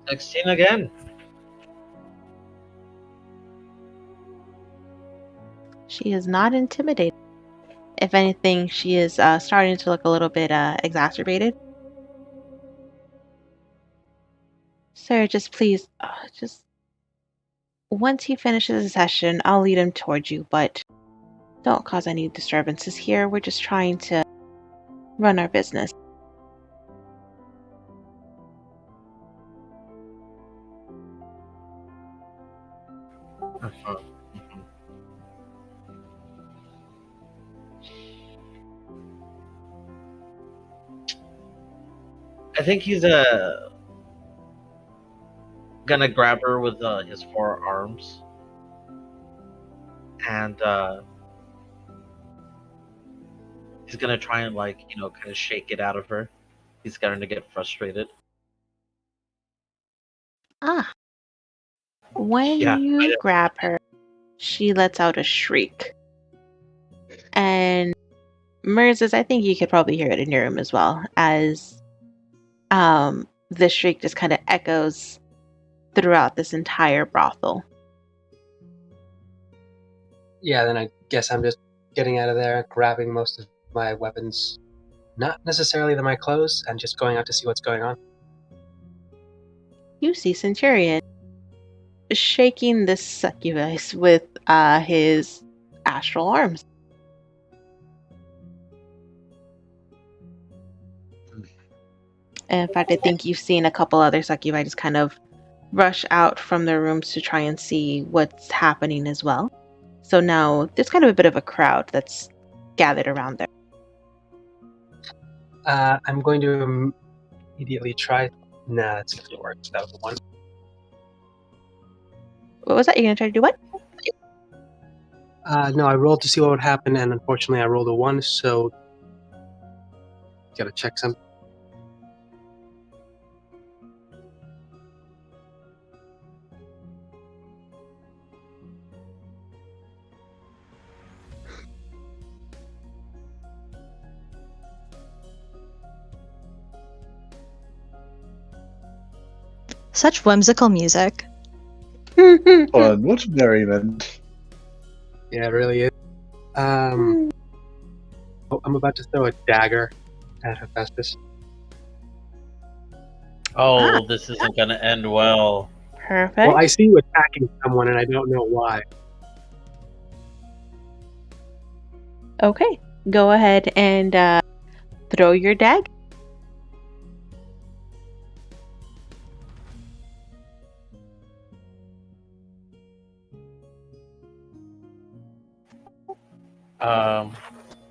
"16 again." She is not intimidated. If anything, she is starting to look a little bit exacerbated. Sir, just please, just once he finishes the session, I'll lead him towards you, but don't cause any disturbances here. We're just trying to run our business. I think he's gonna grab her with his forearms and he's gonna try and kind of shake it out of her. He's starting to get frustrated. When you grab her, she lets out a shriek. And Merzis, I think you could probably hear it in your room as well, as the shriek just kind of echoes throughout this entire brothel. Yeah, then I guess I'm just getting out of there, grabbing most of my weapons, not necessarily my clothes, and just going out to see what's going on. you see Centurion shaking this succubus with his astral arms. And in fact, I think you've seen a couple other succubi just kind of rush out from their rooms to try and see what's happening as well. So now there's kind of a bit of a crowd that's gathered around there. I'm going to immediately try. Nah, that's not gonna work. That was the one. What was that? You're gonna try to do what? No, I rolled to see what would happen, and unfortunately, I rolled a 1. So, gotta check some. Such whimsical music. Fun. What merriment. Yeah, it really is. I'm about to throw a dagger at Hephaestus. Oh, this isn't gonna end well. Perfect. Well, I see you attacking someone, and I don't know why. Okay, go ahead and throw your dagger.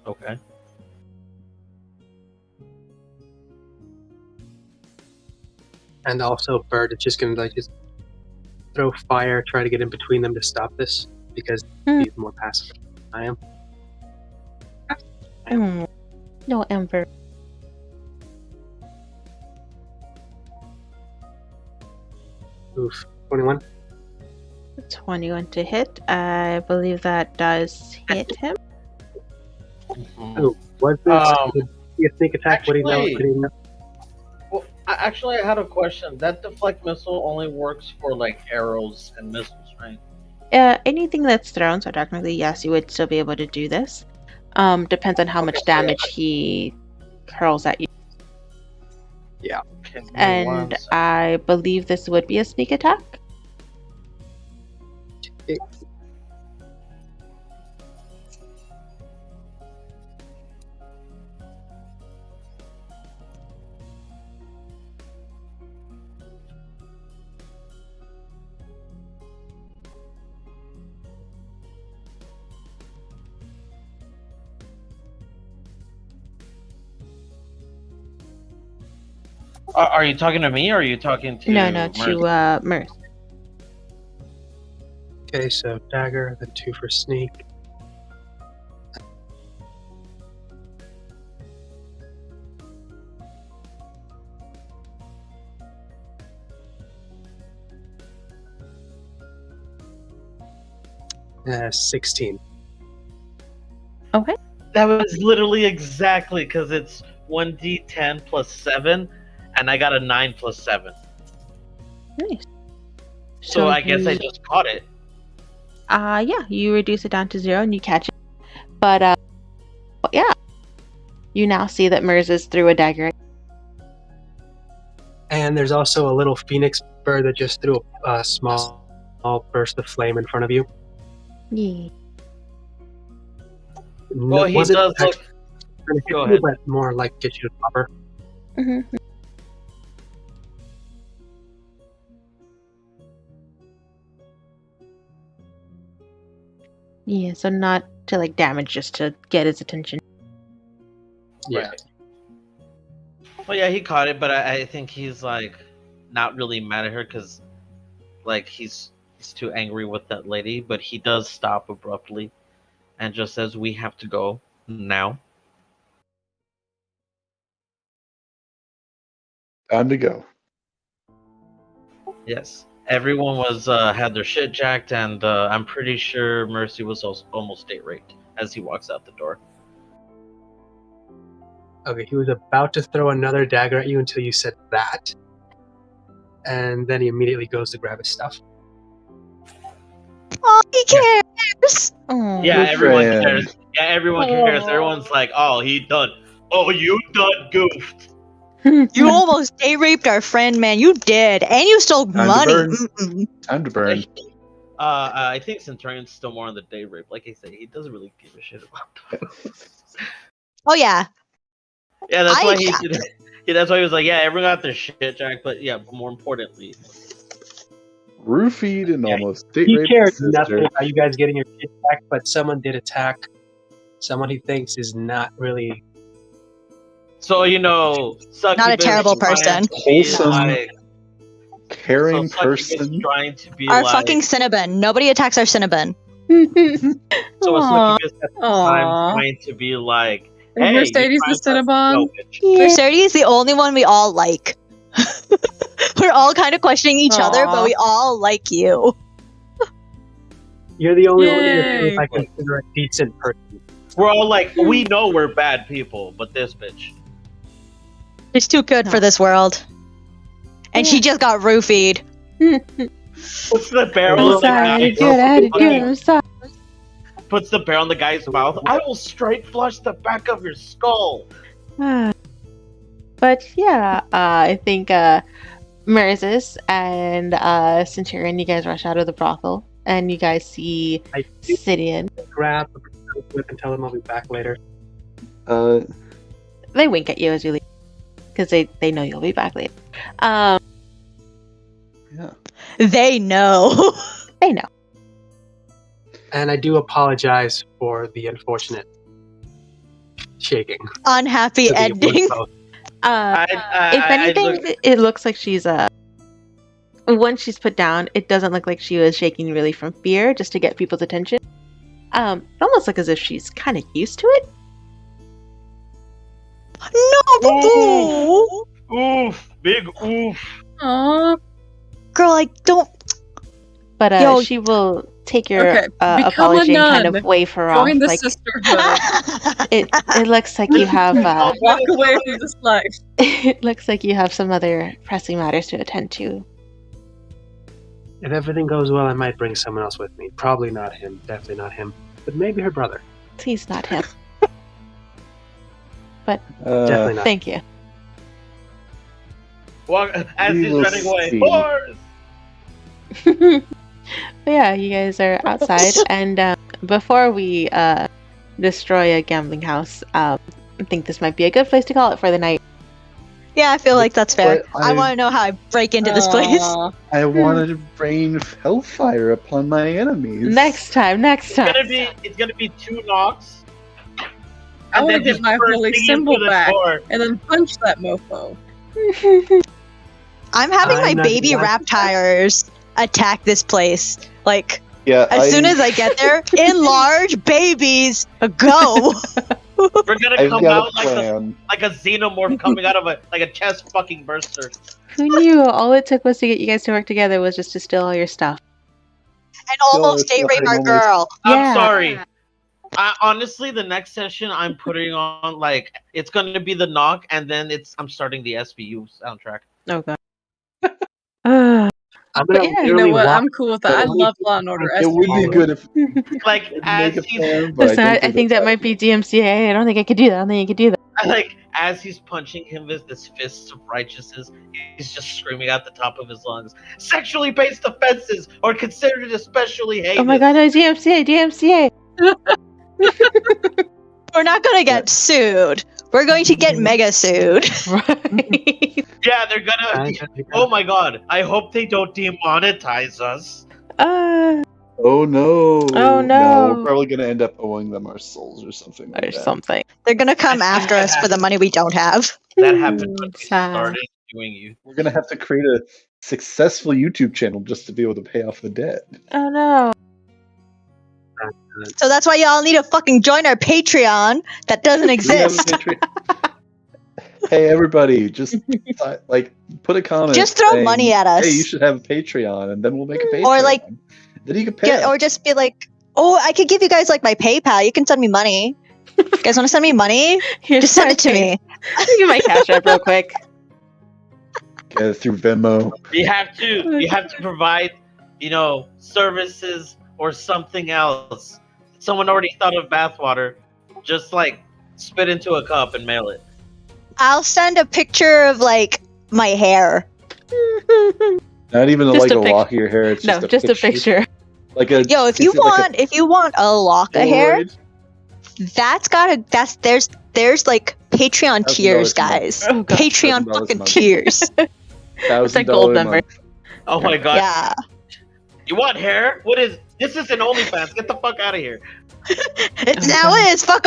Okay. And also, Bird is just gonna just throw fire, try to get in between them to stop this, because he's more passive than I am. No, Ember. Oof. 21. 21 to hit. I believe that does hit him. Oh, was this a sneak attack? What do you know? actually- What do you know? Well, actually, I had a question. That deflect missile only works for like arrows and missiles, right? Anything that's thrown, so technically, yes, you would still be able to do this. Depends on how much damage he hurls at you. Yeah. Okay, give me And one sec. I believe this would be a sneak attack. Are you talking to me or are you talking to? No, Mercy? to Mirth. Okay, so dagger, then 2 for sneak. Uh, 16. Okay. That was literally exactly because it's 1d10 plus 7, and I got a 9 plus 7. Nice. So I guess I you- just caught it. Yeah, you reduce it down to 0 and you catch it. But yeah, you now see that Mirza's threw a dagger. And there's also a little phoenix bird that just threw a small burst of flame in front of you. Yeah. Well, he wasn't does look. actually trying to hit Go you, ahead. but more like get you to stop her. hmm Yeah, so not to like damage, just to get his attention. Yeah. Right. Well, yeah, he caught it, but I think he's like not really mad at her because like he's too angry with that lady. But he does stop abruptly and just says, "We have to go now." Time to go. Yes, everyone was had their shit jacked, and I'm pretty sure Mercy was also almost date raped as he walks out the door. Okay, he was about to throw another dagger at you until you said that. And then he immediately goes to grab his stuff. Oh, he cares. Oh, Yeah, Good everyone friend. cares. Yeah, everyone cares. Everyone's like, "Oh, he done. Oh, you done goofed." You almost day raped our friend, man. You did, and you stole Time to money. burn. Mm-mm. Time to burn. I think Centurion's still more on the day rape. Like I say, he doesn't really give a shit about those. Oh yeah, Yeah, that's I why he jacked did. Yeah, that's why he was like, yeah, everyone got their shit jacked, but yeah, but more importantly, Roofied and almost date He raped cares his nothing sister. about you guys getting your shit back, but someone did attack someone he thinks is not really. so Succubus Not a terrible trying person. to be Wholesome, like- caring so Succubus person. trying to be our like, fucking Cinnabon. Nobody attacks our Cinnabon. so a Aw. Succubus at the time Aw. trying to be like, And hey, Mercedes you the trying to Cinnabon? no, bitch. Yeah. Mercedes is the only one we all like. We're all kind of questioning each other, but Aw. we all like you. You're the only one in Yay. this I consider a decent person. We're all like, we know we're bad people, but this bitch. She's too good for this world. And she just got roofied. Puts the barrel I'm in the sorry. guy's Good, I had to do it. I'm sorry. puts the barrel in the guy's mouth. I will straight flush the back of your skull. But yeah, I think Merzis and Centurion, you guys rush out of the brothel, and you guys see I Sidian. grab the whip and tell him I'll be back later. They wink at you as you leave, because they know you'll be back later. Yeah. They know. They know. And I do apologize for the unfortunate shaking. Unhappy to the ending. both. If anything, it looks like she's once she's put down, it doesn't look like she was shaking really from fear, just to get people's attention. It almost looks as if she's kind of used to it. No, boo-boo. Oof, big oof. Aw. Girl, I don't. But Yo. she will take your Okay, become a apology and kind nun. of wave her off. Join the Like sisterhood. it looks like you have Walk away from this life. it looks like you have some other pressing matters to attend to. If everything goes well, I might bring someone else with me. Probably not him. Definitely not him. But maybe her brother. He's not him. Definitely not. Thank you. Walk as We he's will running away. see. Horse! But yeah, you guys are outside, and before we destroy a gambling house, I think this might be a good place to call it for the night. Yeah, I feel like that's fair. But I want to know how I break into this place. Aw. I wanted to rain hellfire upon my enemies. Next time. It's gonna be 2 knocks. I want to then get just my holy bursting symbol into the back door. and then punch that mofo. I'm having I'm my not baby gonna- rap tires attack this place. Like, Yeah. as soon as I get there, enlarge babies, go. We're gonna I've come got out a plan. like a xenomorph coming out of a chest fucking burster. Who knew? All it took was to get you guys to work together was just to steal all your stuff. And almost Still, date it's rape our nothing, almost. girl. Yeah. I'm sorry. Honestly, the next session I'm putting on it's gonna be the knock, and then I'm starting the SVU soundtrack. Oh god. Uh, I'm But gonna yeah, You know literally what? walk- I'm cool with that. I But- love Law and Order. It would be SVU. good if Like make as a he's plan, but listen, I don't think that might be DMCA. I don't think I could do that. I don't think I could do that. as he's punching him with this fists of righteousness, he's just screaming at the top of his lungs, "Sexually based offenses are considered especially heinous." Oh my god, no, DMCA, DMCA. We're not going to get sued. We're going to get mega sued. Right. Yeah, they're gonna. Oh my god! I hope they don't demonetize us. Oh no! Oh, no. We're probably gonna end up owing them our souls or something like Or that. something. They're going to come after us for the money we don't have. That happened when we Sad. started doing you. We're gonna have to create a successful YouTube channel just to be able to pay off the debt. Oh no. So that's why y'all need to fucking join our Patreon that doesn't We have a exist. Patreon. Hey everybody, just put a comment. Just throw saying, money at us. Hey, you should have a Patreon, and then we'll make a Patreon. Or, like, then you can pay. us. Or just be like, oh, I could give you guys like my PayPal. You can send me money. You guys want to send me money? Here's Just send my it to me. Give my cash app real quick. Get it through Venmo. You have to provide, services or something else. Someone already thought of bathwater. Just spit into a cup and mail it. I'll send a picture of like my hair. Not even Just like a a pic- lock of your hair. It's No, just a picture. Like a Yo, if you want a lock of hair, there's like Patreon tiers, guys. Oh, God. Patreon $1,000 a fucking month. tiers. What's that gold $1,000 a member? month. Oh my god. Yeah. You want hair? What is this? Is an OnlyFans. Get the fuck out of here. It now is. Fuck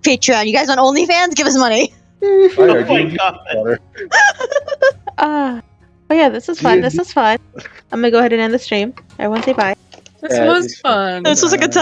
Patreon. You guys on OnlyFans? Give us money. Fire, Oh my dude. god. Water. Oh yeah, this is fun. This is fun. I'm gonna go ahead and end the stream. Everyone say bye. This Yeah, was it's fun. This was a good time.